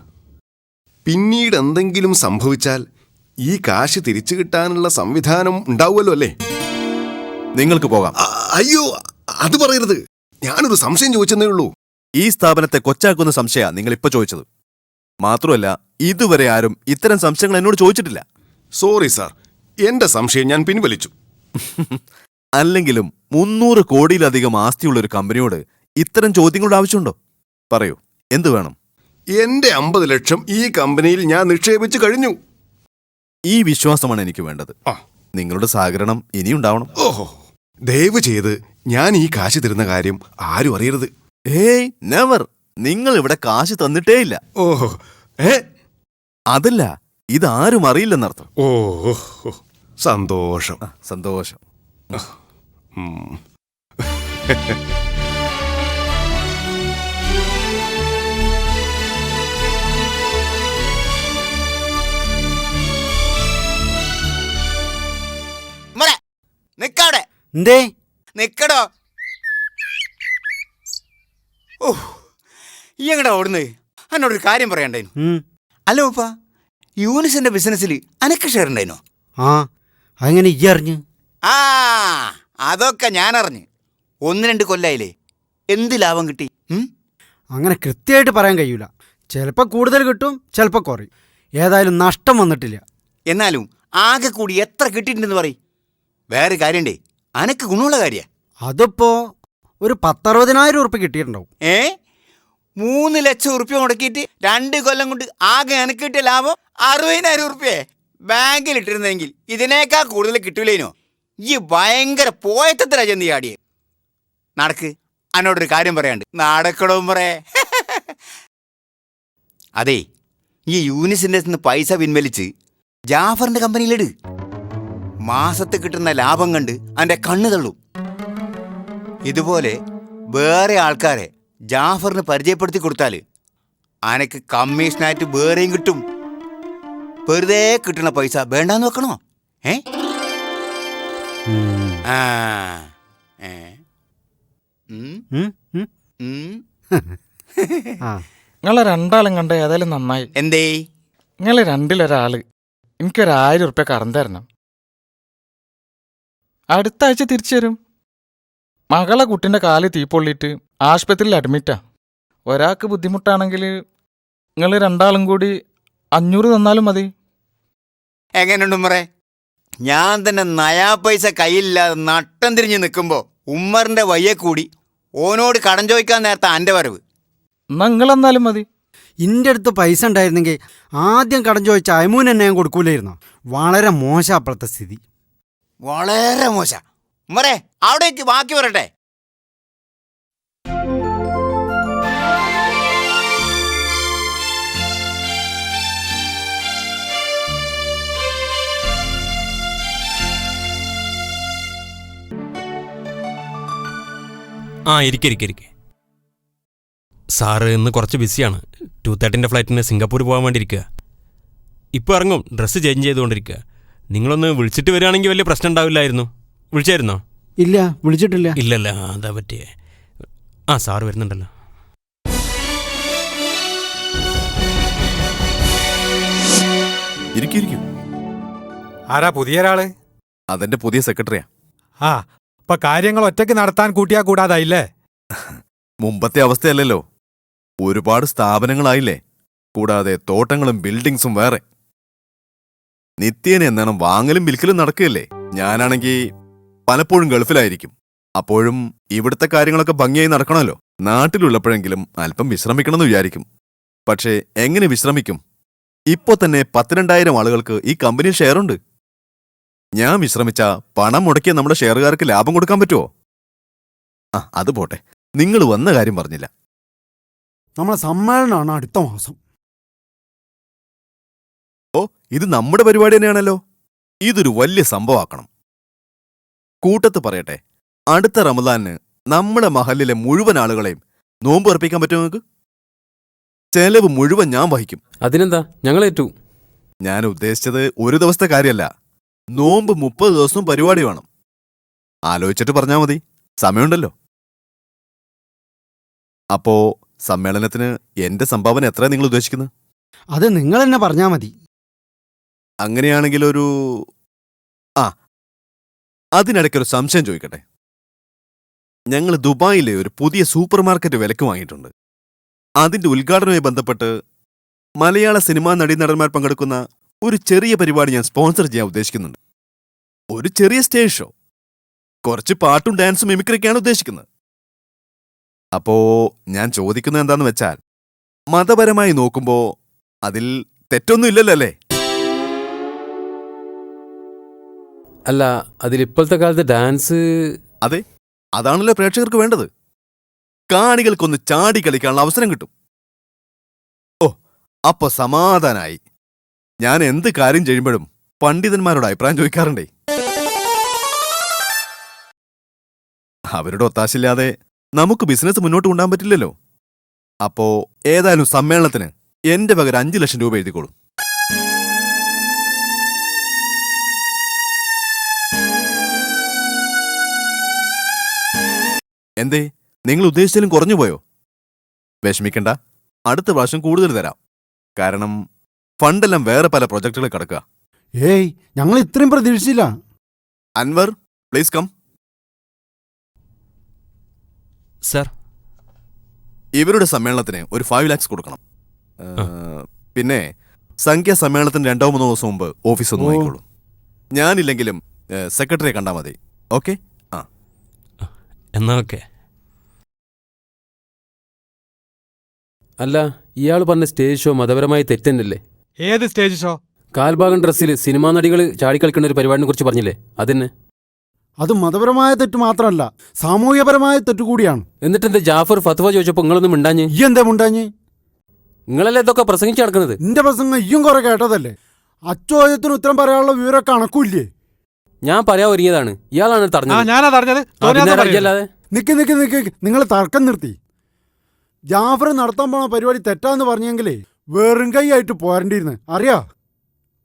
പിന്നീട് എന്തെങ്കിലും സംഭവിച്ചാൽ ഈ കാശ് തിരിച്ചു കിട്ടാനുള്ള സംവിധാനം ഉണ്ടാവുമല്ലോ അല്ലേ? നിങ്ങൾക്ക് പോകാം. അയ്യോ, അത് പറയരുത്. ഞാനൊരു സംശയം ചോദിച്ചെന്നേ ഉള്ളൂ. ഈ സ്ഥാപനത്തെ കൊച്ചാക്കുന്ന സംശയ നിങ്ങൾ ഇപ്പൊ ചോദിച്ചത്. മാത്രമല്ല, ഇതുവരെ ആരും ഇത്തരം സംശയങ്ങൾ എന്നോട് ചോദിച്ചിട്ടില്ല. സോറി സാർ, എന്റെ സംശയം ഞാൻ പിൻവലിച്ചു. അല്ലെങ്കിലും 300 കോടിയിലധികം ആസ്തിയുള്ള ഒരു കമ്പനിയോട് ഇത്തരം ചോദ്യങ്ങളുടെ ആവശ്യമുണ്ടോ? പറയൂ, എന്തു വേണം? എന്റെ 50 ലക്ഷം ഈ കമ്പനിയിൽ ഞാൻ നിക്ഷേപിച്ചു കഴിഞ്ഞു. ഈ വിശ്വാസമാണ് എനിക്ക് വേണ്ടത്. നിങ്ങളുടെ സഹകരണം ഇനിയുണ്ടാവണം. ഓഹോ, ദയവ് ചെയ്ത് ഞാൻ ഈ കാശ് തരുന്ന കാര്യം ആരും അറിയരുത്. ഏയ്, നെവർ. നിങ്ങൾ ഇവിടെ കാശ് തന്നിട്ടേ ഇല്ല. ഓഹോ, അതല്ല, ഇതാരും അറിയില്ലെന്നർത്ഥം. ഓഹോ, സന്തോഷം. സന്തോഷം. നിക്കവിടെ. എന്തേ നിക്കടോ. ഓ, ഈ എങ്ങടാ ഓടുന്നത്? എന്നോടൊരു കാര്യം പറയണ്ടായിരുന്നു. അല്ല ഉപ്പ, യൂനിസിന്റെ ബിസിനസ്സിൽ അനക്ക് ഷെയർ ഉണ്ടായിരുന്നോ? അങ്ങനെ ഈ അറിഞ്ഞ്? അതൊക്കെ ഞാൻ അറിഞ്ഞ്. 1-2 കൊല്ലായില്ലേ. എന്ത് ലാഭം കിട്ടി? അങ്ങനെ കൃത്യമായിട്ട് പറയാൻ കഴിയൂല. ചിലപ്പോൾ കൂടുതൽ കിട്ടും, ചിലപ്പോൾ കുറയും. ഏതായാലും നഷ്ടം വന്നിട്ടില്ല. എന്നാലും ആകെ കൂടി എത്ര കിട്ടിയിട്ടുണ്ടെന്ന് പറയും. വേറെ കാര്യണ്ടേ, അനക്ക് ഗുണമുള്ള കാര്യ. അതിപ്പോ ഒരു 10-60,000 ഉറുപ്പ് കിട്ടിയിട്ടുണ്ടാവും. 3 ലക്ഷം ഉറുപ്പ്യ മുടക്കിയിട്ട് 2 കൊല്ലം കൊണ്ട് ആകെ അനക്ക് കിട്ടിയ ലാഭം 60,000 ഉറുപ്പ്യേ. ബാങ്കിൽ ഇട്ടിരുന്നെങ്കിൽ ഇതിനേക്കാൾ കൂടുതൽ കിട്ടൂലേനോ? ഈ ഭയങ്കര പോയത്ര ചെന്ന് ചാടിയേ. നടക്ക്, എന്നോടൊരു കാര്യം പറയാണ്ട്. നടക്കണോ പറയേ? അതെ, ഈ യൂനിസിൻ്റെ നിന്ന് പൈസ പിൻവലിച്ച് ജാഫറിന്റെ കമ്പനിയിലിട്. മാസത്ത് കിട്ടുന്ന ലാഭം കണ്ട് എൻ്റെ കണ്ണ് തള്ളും. ഇതുപോലെ വേറെ ആൾക്കാരെ ജാഫറിന് പരിചയപ്പെടുത്തി കൊടുത്താൽ അനക്ക് കമ്മീഷനായിട്ട് വേറെയും കിട്ടും. വെറുതെ കിട്ടുന്ന പൈസ വേണ്ടാന്ന് വെക്കണോ? നിങ്ങളെ രണ്ടാളും കണ്ട ഏതായാലും നന്നായി. എന്തേ? നിങ്ങള് രണ്ടിലൊരാള് എനിക്കൊരു 1000 ഉറുപ്പ്യ കടം തരണം. അടുത്ത ആഴ്ച തിരിച്ചു തരും. മകളെ കുട്ടിൻ്റെ കാല് തീപ്പൊള്ളിയിട്ട് ആശുപത്രിയിൽ അഡ്മിറ്റാ. ഒരാൾക്ക് ബുദ്ധിമുട്ടാണെങ്കിൽ നിങ്ങൾ രണ്ടാളും കൂടി 500 തന്നാലും മതി. എങ്ങനെയുണ്ട് ഉമ്മറെ? ഞാൻ തന്നെ നയാ പൈസ കയ്യിലില്ലാതെ നട്ടം തിരിഞ്ഞ് നിൽക്കുമ്പോൾ ഉമ്മറിൻ്റെ വയ്യെ കൂടി ഓനോട് കടം ചോദിക്കാൻ നേരത്തെ എൻ്റെ വരവ്. എന്നാ നിങ്ങളെന്നാലും മതി. ഇൻ്റെ അടുത്ത് പൈസ ഉണ്ടായിരുന്നെങ്കിൽ ആദ്യം കടം ചോദിച്ച അയമൂൻ എന്നെ ഞാൻ കൊടുക്കൂലായിരുന്നോ? വളരെ മോശം അപ്പോഴത്തെ സ്ഥിതി. വളരെ മോശം. ഉമ്മറെ, അവിടേക്ക് ബാക്കി വരട്ടെ. ഇരിക്കെ. സാറ് ഇന്ന് കുറച്ച് ബിസിയാണ്. 2:30 ഫ്ലൈറ്റിന് സിംഗപ്പൂർ പോകാൻ വേണ്ടി ഇരിക്കുക. ഇപ്പോൾ ഇറങ്ങും. ഡ്രസ്സ് ചേഞ്ച് ചെയ്തുകൊണ്ടിരിക്കുക. നിങ്ങളൊന്ന് വിളിച്ചിട്ട് വരികയാണെങ്കിൽ വലിയ പ്രശ്നം ഉണ്ടാവില്ലായിരുന്നു. വിളിച്ചായിരുന്നോ? ഇല്ല, വിളിച്ചിട്ടില്ല. ഇല്ലല്ല, അതാ പറ്റിയേ. ആ, സാറ് വരുന്നുണ്ടല്ലോ. ഇരിക്കും. ആരാ പുതിയ ഒരാള്? അതെന്റെ പുതിയ സെക്രട്ടറിയാ. ആ, ഇപ്പൊ കാര്യങ്ങൾ ഒറ്റയ്ക്ക് നടത്താൻ കൂട്ടിയാ കൂടാതായില്ലേ? മുമ്പത്തെ അവസ്ഥയല്ലല്ലോ. ഒരുപാട് സ്ഥാപനങ്ങളായില്ലേ. കൂടാതെ തോട്ടങ്ങളും ബിൽഡിങ്സും വേറെ. നിത്യേന എന്നാണ് വാങ്ങലും വിൽക്കലും നടക്കുകയല്ലേ. ഞാനാണെങ്കിൽ പലപ്പോഴും ഗൾഫിലായിരിക്കും. അപ്പോഴും ഇവിടുത്തെ കാര്യങ്ങളൊക്കെ ഭംഗിയായി നടക്കണമല്ലോ. നാട്ടിലുള്ളപ്പോഴെങ്കിലും അല്പം വിശ്രമിക്കണമെന്ന് വിചാരിക്കും. പക്ഷേ എങ്ങനെ വിശ്രമിക്കും? ഇപ്പോ തന്നെ 12,000 ആളുകൾക്ക് ഈ കമ്പനിയിൽ ഷെയറുണ്ട്. ഞാൻ വിശ്രമിച്ച പണം മുടക്കിയ നമ്മുടെ ഷെയറുകാർക്ക് ലാഭം കൊടുക്കാൻ പറ്റുമോ? അത് പോട്ടെ, നിങ്ങൾ വന്ന കാര്യം പറഞ്ഞില്ല. നമ്മളെ സമ്മേളനമാണ് അടുത്ത മാസം. ഓ, ഇത് നമ്മുടെ പരിപാടി തന്നെയാണല്ലോ. ഇതൊരു വലിയ സംഭവമാക്കണം. കൂട്ടത്ത് പറയട്ടെ, അടുത്ത റമദാനിന് നമ്മുടെ മഹലിലെ മുഴുവൻ ആളുകളെയും നോമ്പ് അർപ്പിക്കാൻ പറ്റുമോ നിങ്ങൾക്ക്? ചെലവ് മുഴുവൻ ഞാൻ വഹിക്കും. അതിനെന്താ, ഞങ്ങളേറ്റു. ഞാൻ ഉദ്ദേശിച്ചത് ഒരു ദിവസത്തെ കാര്യമല്ല. നോമ്പ് 30 ദിവസവും പരിപാടി വേണം. ആലോചിച്ചിട്ട് പറഞ്ഞാൽ മതി, സമയമുണ്ടല്ലോ. അപ്പോ സമ്മേളനത്തിന് എന്റെ സംഭാവന എത്ര നിങ്ങൾ ഉദ്ദേശിക്കുന്നത്? അത് നിങ്ങൾ തന്നെ പറഞ്ഞാൽ മതി. അങ്ങനെയാണെങ്കിൽ അതിനിടയ്ക്കൊരു സംശയം ചോദിക്കട്ടെ. ഞങ്ങൾ ദുബായിലെ ഒരു പുതിയ സൂപ്പർ മാർക്കറ്റ് വിലക്ക് വാങ്ങിയിട്ടുണ്ട്. അതിന്റെ ഉദ്ഘാടനവുമായി ബന്ധപ്പെട്ട് മലയാള സിനിമാ നടീനടന്മാർ പങ്കെടുക്കുന്ന ഒരു ചെറിയ പരിപാടി ഞാൻ സ്പോൺസർ ചെയ്യാൻ ഉദ്ദേശിക്കുന്നുണ്ട്. ഒരു ചെറിയ സ്റ്റേജ് ഷോ, കുറച്ച് പാട്ടും ഡാൻസും മിമിക്രിയൊക്കെയാണ് ഉദ്ദേശിക്കുന്നത്. അപ്പോ ഞാൻ ചോദിക്കുന്നത് എന്താന്ന് വെച്ചാൽ, മതപരമായി നോക്കുമ്പോ അതിൽ തെറ്റൊന്നും ഇല്ലല്ലോ അല്ലേ? അല്ല, അതിലിപ്പോഴത്തെ കാലത്ത് ഡാൻസ്. അതെ, അതാണല്ലോ പ്രേക്ഷകർക്ക് വേണ്ടത്. കാണികൾക്കൊന്ന് ചാടി കളിക്കാനുള്ള അവസരം കിട്ടും. ഓ, അപ്പൊ സമാധാനായി. ഞാൻ എന്ത് കാര്യം ചെയ്യുമ്പോഴും പണ്ഡിതന്മാരോട് അഭിപ്രായം ചോദിക്കാറുണ്ടേ. അവരുടെ ഒത്താശയില്ലാതെ നമുക്ക് ബിസിനസ് മുന്നോട്ട് കൊണ്ടുപോകാൻ പറ്റില്ലല്ലോ. അപ്പോ ഏതായാലും സമ്മേളനത്തിന് എന്റെ പകരം 5 ലക്ഷം രൂപ എഴുതിക്കോളൂ. എന്തേ, നിങ്ങൾ ഉദ്ദേശിച്ചാലും കുറഞ്ഞു പോയോ? വിഷമിക്കണ്ട, അടുത്ത പ്രാവശ്യം കൂടുതൽ തരാം. കാരണം ഫണ്ടെല്ലാം വേറെ പല പ്രൊജക്ടുകൾ കിടക്കുക. ഏയ്, ഞങ്ങൾ ഇത്രയും പ്രതീക്ഷിച്ചില്ല. Anwar, please come. സർ, ഇവരുടെ സമ്മേളനത്തിന് ഒരു 5 lakhs കൊടുക്കണം. പിന്നെ സംഖ്യ സമ്മേളനത്തിന് 2-3 ദിവസം മുമ്പ് ഓഫീസ് ഒന്ന് നോക്കിക്കോളൂ. ഞാനില്ലെങ്കിലും സെക്രട്ടറിയെ കണ്ടാൽ മതി. ഓക്കെ? എന്നാ ഓക്കെ. അല്ല, ഇയാൾ പറഞ്ഞ സ്റ്റേജ് ഷോ മതപരമായി തെറ്റന്നല്ലേ? ഏത് സ്റ്റേജ് ഷോ? കാൽഭാഗം ഡ്രസ്സിൽ സിനിമാ നടികൾ ചാടിക്കളിക്കുന്ന ഒരു പരിപാടിനെ കുറിച്ച് പറഞ്ഞില്ലേ, അതന്നെ. അത് മതപരമായ തെറ്റ് മാത്രമല്ല, സാമൂഹ്യപരമായ തെറ്റ് കൂടിയാണ്. എന്നിട്ടെന്താ ജാഫർ ഫത്വ ചോദിച്ചപ്പോൾ നിങ്ങളൊന്നും മിണ്ടാഞ്ഞ്? ഈ എന്താ മുണ്ടാഞ്ഞ്? നിങ്ങളല്ലേ ഇതൊക്കെ പ്രസംഗിച്ച് നടക്കുന്നത്? എന്റെ പ്രസംഗം ഇയ്യും കുറെ കേട്ടതല്ലേ. അച്ചോദ്യത്തിന് ഉത്തരം പറയാനുള്ള വിവരം കണക്കൂല്ലേ? ഞാൻ പറയാൻ ഒരുങ്ങിയതാണ്, ഇയാളാണ് തടഞ്ഞത്. ഞാനാ തടഞ്ഞത്. നിക്ക് നിക്ക് നിക്ക്, നിങ്ങൾ തർക്കം നിർത്തി. ജാഫർ നടത്താൻ പോണ പരിപാടി തെറ്റാന്ന് പറഞ്ഞെങ്കിലേ വെറും കൈയായിട്ട് പോരണ്ടിരുന്ന് അറിയാ.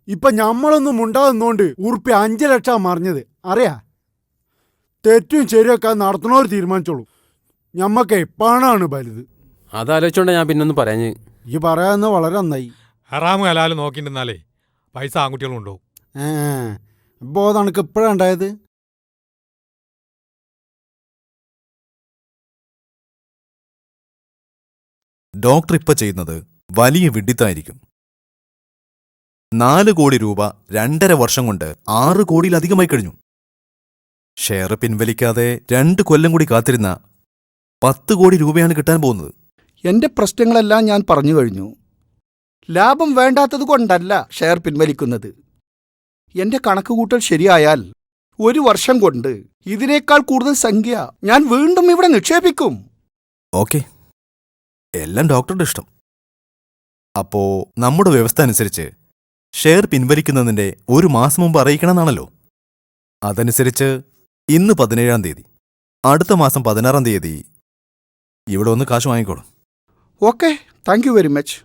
ഇപ്പൊ ഞമ്മളൊന്നും മുണ്ടാകുന്നോണ്ട് ഉറുപ്പി 5 ലക്ഷം മറിഞ്ഞത് അറിയാ. തെറ്റും ശരിയൊക്കെ നടത്തണോർ തീരുമാനിച്ചോളൂ. ഞമ്മക്കേ പണാണ് വലുത്. അതാലോചിച്ചോണ്ടാ ഞാൻ പിന്നൊന്നും പറയാഞ്ഞ്. ഈ പറയാവുന്ന വളരെ നന്നായി. ഹറാമു ഹലാല് നോക്കിണ്ടെന്നാലേ പൈസ ആൺകുട്ടികളും ഉണ്ടാവും. അപ്പോ തണക്ക് ഇപ്പോഴാണ് ഉണ്ടായത്. ഡോക്ടർ ഇപ്പൊ ചെയ്യുന്നത് വലിയ വിഡ്ഢിത്തായിരിക്കും. 4 കോടി രൂപ 2.5 വർഷം കൊണ്ട് 6 കോടിയിലധികമായി കഴിഞ്ഞു. ഷെയർ പിൻവലിക്കാതെ 2 കൊല്ലം കൂടി കാത്തിരുന്ന 10 കോടി രൂപയാണ് കിട്ടാൻ പോകുന്നത്. എന്റെ പ്രശ്നങ്ങളെല്ലാം ഞാൻ പറഞ്ഞു കഴിഞ്ഞു. ലാഭം വേണ്ടാത്തത് കൊണ്ടല്ല ഷെയർ പിൻവലിക്കുന്നത്. എന്റെ കണക്കുകൂട്ടൽ ശരിയായാൽ 1 വർഷം കൊണ്ട് ഇതിനേക്കാൾ കൂടുതൽ സംഖ്യ ഞാൻ വീണ്ടും ഇവിടെ നിക്ഷേപിക്കും. ഓക്കെ, എല്ലാം ഡോക്ടറുടെ ഇഷ്ടം. അപ്പോ നമ്മുടെ വ്യവസ്ഥ അനുസരിച്ച് ഷെയർ പിൻവലിക്കുന്നതിന്റെ 1 മാസം മുമ്പ് അറിയിക്കണമെന്നാണല്ലോ. അതനുസരിച്ച് ഇന്ന് 17-ാം തീയതി, അടുത്ത മാസം 16-ാം തീയതി ഇവിടെ ഒന്ന് കാശ് വാങ്ങിക്കോളും. Okay, thank you very much.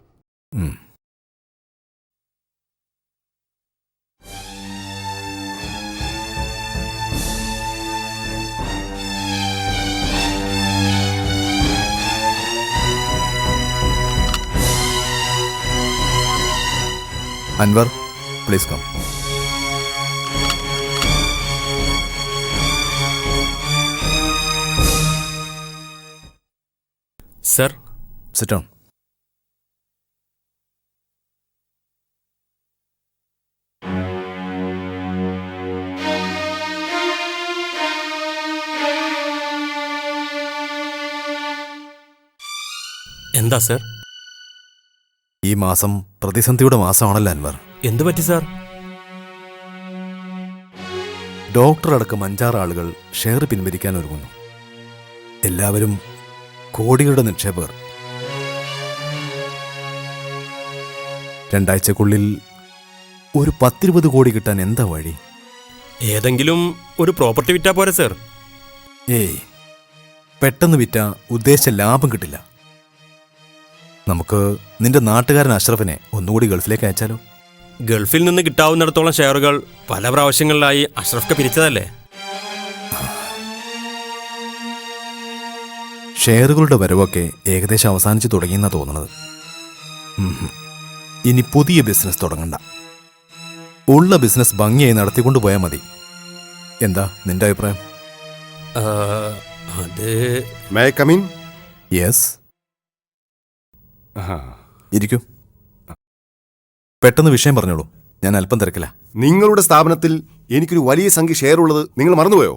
Anwar, please come. Sir, sit down. എന്താ സർ? ഈ മാസം പ്രതിസന്ധിയുടെ മാസമാണല്ലോ അൻവർ. എന്തു പറ്റി സാർ? ഡോക്ടർ അടക്കം 5-6 ആളുകൾ ഷെയർ പിൻവലിക്കാൻ ഒരുങ്ങുന്നു. എല്ലാവരും കോടികളുടെ നിക്ഷേപകർ. 2 ആഴ്ചക്കുള്ളിൽ ഒരു 10-20 കോടി കിട്ടാൻ എന്താ വഴി? ഏതെങ്കിലും ഒരു പ്രോപ്പർട്ടി വിറ്റാ പോരെ സർ? ഏയ്, പെട്ടെന്ന് വിറ്റ ഉദ്ദേശിച്ച ലാഭം കിട്ടില്ല. നമുക്ക് നിന്റെ നാട്ടുകാരൻ അഷ്റഫിനെ ഒന്നുകൂടി ഗൾഫിലേക്ക് അയച്ചാലോ? ഗൾഫിൽ നിന്ന് കിട്ടാവുന്നിടത്തോളം ഷെയറുകൾ പല പ്രാവശ്യങ്ങളിലായി അഷ്റഫ്ക്ക് പിരിച്ചതല്ലേ? ഷെയറുകളുടെ വരവൊക്കെ ഏകദേശം അവസാനിച്ചു തുടങ്ങിയെന്നാ തോന്നുന്നത്. ഇനി പുതിയ ബിസിനസ് തുടങ്ങണ്ട. ഉള്ള ബിസിനസ് ഭംഗിയായി നടത്തിക്കൊണ്ടു പോയാൽ മതി. എന്താ നിന്റെ അഭിപ്രായം? അത് മേ കം ഇൻ? യെസ്, ഇരിക്കൂ. പെട്ടെന്ന് വിഷയം പറഞ്ഞോളൂ, ഞാൻ അല്പം തിരക്കില്ല. നിങ്ങളുടെ സ്ഥാപനത്തിൽ എനിക്കൊരു വലിയ സംഖ്യ ഷെയർ ഉള്ളത് നിങ്ങൾ മറന്നുപോയോ?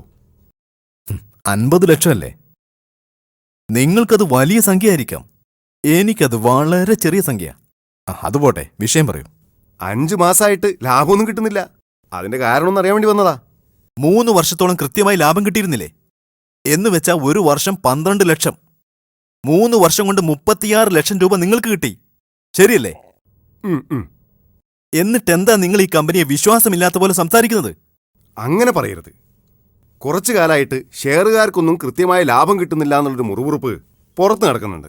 50 ലക്ഷം അല്ലേ? നിങ്ങൾക്കത് വലിയ സംഖ്യ ആയിരിക്കാം, എനിക്കത് വളരെ ചെറിയ സംഖ്യ. അതുപോട്ടെ, വിഷയം പറയൂ. 5 മാസമായിട്ട് ലാഭമൊന്നും കിട്ടുന്നില്ല. അതിന്റെ കാരണം ഒന്ന് അറിയാൻ വേണ്ടി വന്നതാ. 3 വർഷത്തോളം കൃത്യമായി ലാഭം കിട്ടിയിരുന്നില്ലേ? എന്ന് വെച്ചാ ഒരു വർഷം 12 ലക്ഷം. 3 വർഷം കൊണ്ട് 36 ലക്ഷം രൂപ നിങ്ങൾക്ക് കിട്ടി, ശരിയല്ലേ? എന്നിട്ടെന്താ നിങ്ങൾ ഈ കമ്പനിയെ വിശ്വാസമില്ലാത്ത പോലെ സംസാരിക്കുന്നത്? അങ്ങനെ പറയരുത്. കുറച്ചു കാലമായിട്ട് ഷെയറുകാർക്കൊന്നും കൃത്യമായ ലാഭം കിട്ടുന്നില്ല എന്നുള്ളൊരു മുറുമുറുപ്പ് പുറത്ത് നടക്കുന്നുണ്ട്.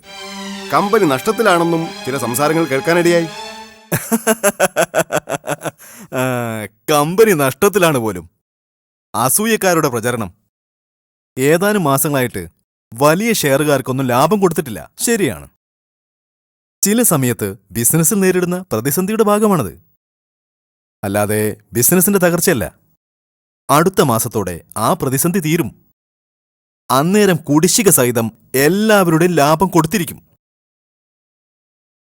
കമ്പനി നഷ്ടത്തിലാണെന്നും ചില സംസാരങ്ങൾ കേൾക്കാനിടയായി. കമ്പനി നഷ്ടത്തിലാണ് പോലും. അസൂയക്കാരുടെ പ്രചരണം. ഏതാനും മാസങ്ങളായിട്ട് വലിയ ഷെയറുകാർക്കൊന്നും ലാഭം കൊടുത്തിട്ടില്ല, ശരിയാണ്. ചില സമയത്ത് ബിസിനസ്സിൽ നേരിടുന്ന പ്രതിസന്ധിയുടെ ഭാഗമാണത്, അല്ലാതെ ബിസിനസിന്റെ തകർച്ചയല്ല. അടുത്ത മാസത്തോടെ ആ പ്രതിസന്ധി തീരും. അന്നേരം കുടിശ്ശിക സഹിതം എല്ലാവരുടെയും ലാഭം കൊടുത്തിരിക്കും.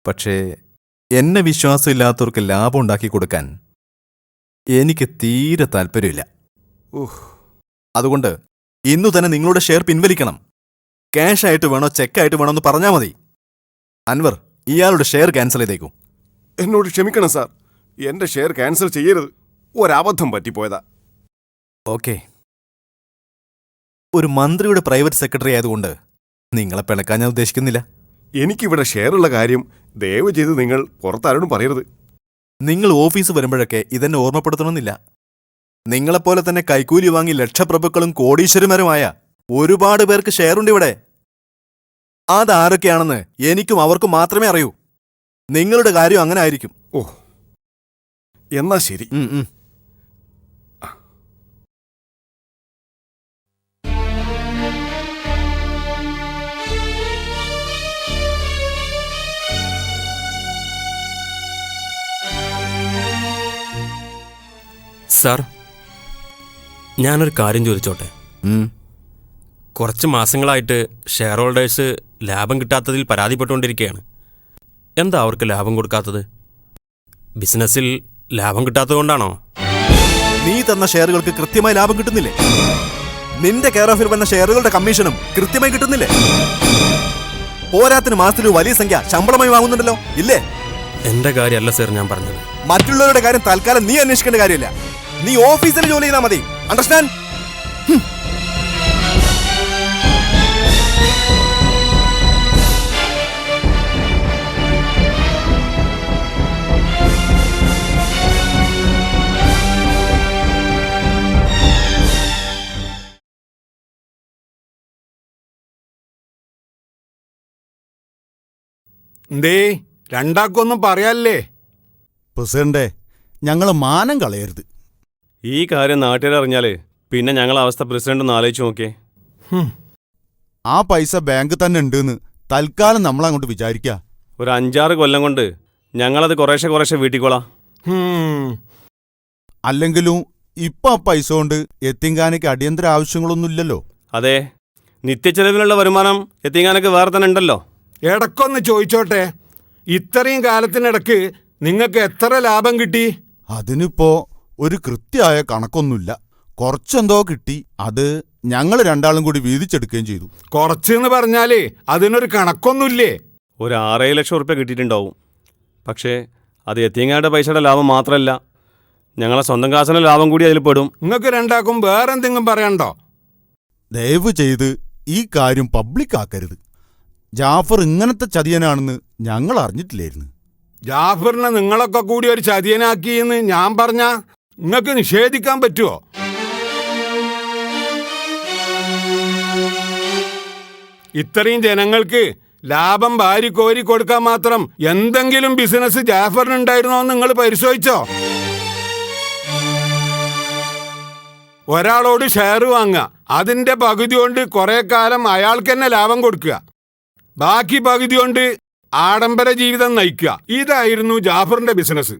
പക്ഷേ എന്നെ വിശ്വാസമില്ലാത്തവർക്ക് ലാഭം ഉണ്ടാക്കി കൊടുക്കാൻ എനിക്ക് തീരെ താല്പര്യമില്ല. അതുകൊണ്ട് ഇന്നു തന്നെ നിങ്ങളുടെ ഷെയർ പിൻവലിക്കണം. ക്യാഷ് ആയിട്ട് വേണോ ചെക്കായിട്ട് വേണോ എന്ന് പറഞ്ഞാൽ മതി. അൻവർ, ഇയാളുടെ ഷെയർ ക്യാൻസൽ ചെയ്തേക്കൂ. എന്നോട് ക്ഷമിക്കണം സാർ, എന്റെ ഷെയർ ക്യാൻസൽ ചെയ്യരുത്. ഒരബദ്ധം പറ്റിപ്പോയതാ. ഓക്കെ. ഒരു മന്ത്രിയുടെ പ്രൈവറ്റ് സെക്രട്ടറി ആയതുകൊണ്ട് നിങ്ങളെ പിണക്കാൻ ഞാൻ ഉദ്ദേശിക്കുന്നില്ല. എനിക്കിവിടെ ഷെയറുള്ള കാര്യം ദയവ് ചെയ്ത് നിങ്ങൾ പുറത്താരോടും പറയരുത്. നിങ്ങൾ ഓഫീസ് വരുമ്പോഴൊക്കെ ഇതെന്നെ ഓർമ്മപ്പെടുത്തണമെന്നില്ല. നിങ്ങളെപ്പോലെ തന്നെ കൈക്കൂലി വാങ്ങി ലക്ഷപ്രഭുക്കളും കോടീശ്വരന്മാരുമായ ഒരുപാട് പേർക്ക് ഷെയറുണ്ട് ഇവിടെ. അതാരൊക്കെയാണെന്ന് എനിക്കും അവർക്കും മാത്രമേ അറിയൂ. നിങ്ങളുടെ കാര്യം അങ്ങനെ ആയിരിക്കും. ഓ, എന്നാ ശരി. സാർ, ഞാനൊരു കാര്യം ചോദിച്ചോട്ടെ? കുറച്ച് മാസങ്ങളായിട്ട് ഷെയർ ഹോൾഡേഴ്സ് ലാഭം കിട്ടാത്തതിൽ പരാതിപ്പെട്ടുകൊണ്ടിരിക്കുകയാണ്. എന്താ അവർക്ക് ലാഭം കൊടുക്കാത്തത്? ബിസിനസ്സിൽ ലാഭം കിട്ടാത്തതുകൊണ്ടാണോ? നീ തന്ന ഷെയറുകൾക്ക് കൃത്യമായി ലാഭം കിട്ടുന്നില്ലേ? നിന്റെ കെയർ ഓഫിൽ വന്ന ഷെയറുകളുടെ കമ്മീഷനും കൃത്യമായി കിട്ടുന്നില്ലേ? പോരാത്തിന് മാസത്തിൽ വലിയ സംഖ്യ ശമ്പളമായി വാങ്ങുന്നുണ്ടല്ലോ, ഇല്ലേ? എന്റെ കാര്യമല്ല സാർ ഞാൻ പറഞ്ഞത്. മറ്റുള്ളവരുടെ കാര്യം തൽക്കാലം നീ അന്വേഷിക്കേണ്ട കാര്യമില്ല. നീ ഓഫീസിൽ ജോലി ചെയ്താൽ മതി. അണ്ടർസ്റ്റാൻഡ്? എന്തേ രണ്ടാക്കൊന്നും പറയാല്ലേ? പ്രസിഡന്റെ, ഞങ്ങൾ മാനം കളയരുത്. ഈ കാര്യം നാട്ടുകാരറിഞ്ഞാല് പിന്നെ ഞങ്ങളെ അവസ്ഥ പ്രസിഡന്റ് ഒന്ന് ആലോചിച്ച് നോക്കിയേ. ആ പൈസ ബാങ്ക് തന്നെ ഉണ്ടെന്ന് തൽക്കാലം നമ്മളങ്ങോട്ട് വിചാരിക്കാം. ഒരു 5-6 കൊല്ലം കൊണ്ട് ഞങ്ങളത് കുറേശ്ശെ വീട്ടിക്കോളാം. അല്ലെങ്കിലും ഇപ്പൊ ആ പൈസ കൊണ്ട് എത്തിങ്കാനയ്ക്ക് അടിയന്തര ആവശ്യങ്ങളൊന്നുമില്ലല്ലോ. അതെ, നിത്യച്ചെലവിനുള്ള വരുമാനം എത്തിങ്ങാനൊക്കെ വേറെ തന്നെ ഉണ്ടല്ലോ. ഇടക്കൊന്ന് ചോദിച്ചോട്ടെ, ഇത്രയും കാലത്തിനിടക്ക് നിങ്ങൾക്ക് എത്ര ലാഭം കിട്ടി? അതിനിപ്പോ ഒരു കൃത്യമായ കണക്കൊന്നുമില്ല. കുറച്ചെന്തോ കിട്ടി. അത് ഞങ്ങൾ രണ്ടാളും കൂടി വീതിച്ചെടുക്കുകയും ചെയ്തു. കുറച്ചെന്ന് പറഞ്ഞാലേ അതിനൊരു കണക്കൊന്നുമില്ലേ? ഒരു 6-7 ലക്ഷം ഉറുപ്പ്യ കിട്ടിയിട്ടുണ്ടാവും. പക്ഷേ അത് എത്തിങ്ങാരുടെ പൈസയുടെ ലാഭം മാത്രമല്ല, ഞങ്ങളെ സ്വന്തം കാശിൻ്റെ ലാഭം കൂടി അതിൽ പെടും. നിങ്ങൾക്ക് രണ്ടാക്കും വേറെ എന്തെങ്കിലും പറയണ്ടോ? ദയവ് ചെയ്ത് ഈ കാര്യം പബ്ലിക് ആക്കരുത്. ജാഫർ ഇങ്ങനത്തെ ചതിയനാണെന്ന് ഞങ്ങൾ അറിഞ്ഞിട്ടില്ലായിരുന്നു. ജാഫറിനെ നിങ്ങളൊക്കെ കൂടി ഒരു ചതിയനാക്കിയെന്ന് ഞാൻ പറഞ്ഞ നിങ്ങൾക്ക് നിഷേധിക്കാൻ പറ്റുമോ? ഇത്രയും ജനങ്ങൾക്ക് ലാഭം വാരി കോരി കൊടുക്കാൻ മാത്രം എന്തെങ്കിലും ബിസിനസ് ജാഫറിനുണ്ടായിരുന്നോ എന്ന് നിങ്ങൾ പരിശോധിച്ചോ? ഒരാളോട് ഷെയർ വാങ്ങുക, അതിന്റെ പകുതി കൊണ്ട് കുറെ കാലം അയാൾക്ക് തന്നെ ലാഭം കൊടുക്കുക, ബാക്കി പകുതി കൊണ്ട് ആഡംബര ജീവിതം നയിക്കുക. ഇതായിരുന്നു ജാഫറിന്റെ ബിസിനസ്.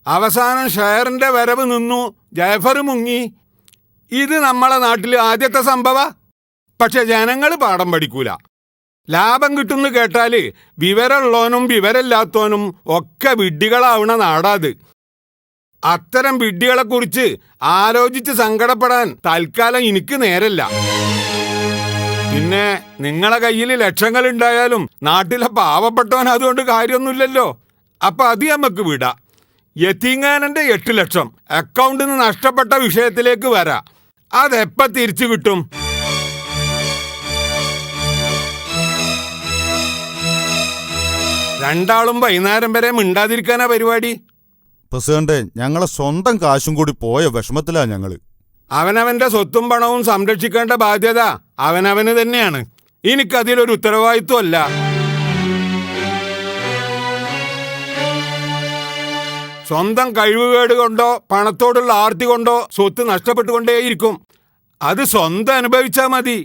അവസാനം ഷെയറിന്റെ വരവ് നിന്നു, ജാഫർ മുങ്ങി. ഇത് നമ്മളെ നാട്ടിൽ ആദ്യത്തെ സംഭവ. പക്ഷെ ജനങ്ങൾ പാഠം പഠിക്കൂല. ലാഭം കിട്ടുന്നു കേട്ടാല് വിവരമുള്ളവനും വിവരമില്ലാത്തവനും ഒക്കെ വിഡ്ഢികളാവണ നാടാത്. അത്തരം വിഡ്ഢികളെ കുറിച്ച് ആലോചിച്ച് സങ്കടപ്പെടാൻ തൽക്കാലം എനിക്ക് നേരല്ല. പിന്നെ നിങ്ങളെ കയ്യിൽ ലക്ഷങ്ങൾ ഉണ്ടായാലും നാട്ടിലെ പാവപ്പെട്ടവൻ അതുകൊണ്ട് കാര്യമൊന്നുമില്ലല്ലോ. അപ്പൊ അത് നമുക്ക് വിടാം. യതീങ്ങാനന്റെ 8 ലക്ഷം അക്കൗണ്ടിൽ നിന്ന് നഷ്ടപ്പെട്ട വിഷയത്തിലേക്ക് വരാം. അതെപ്പ തിരിച്ചു കിട്ടും? രണ്ടാളും വൈകുന്നേരം വരെ മിണ്ടാതിരിക്കാനാ പരിപാടി. പ്രസിഡന്റ്, ഞങ്ങളെ സ്വന്തം കാശും കൂടി പോയ വിഷമത്തിലാ ഞങ്ങള്. അവനവന്റെ സ്വത്തും പണവും സംരക്ഷിക്കേണ്ട ബാധ്യത അവനവന് തന്നെയാണ്. എനിക്കതിലൊരു ഉത്തരവാദിത്വമല്ല. സ്വന്തം കഴിവുകേട് കൊണ്ടോ പണത്തോടുള്ള ആർത്തി കൊണ്ടോ സ്വത്ത് നഷ്ടപ്പെട്ടുകൊണ്ടേയിരിക്കും. അത് സ്വന്തം അനുഭവിച്ചാ മതി.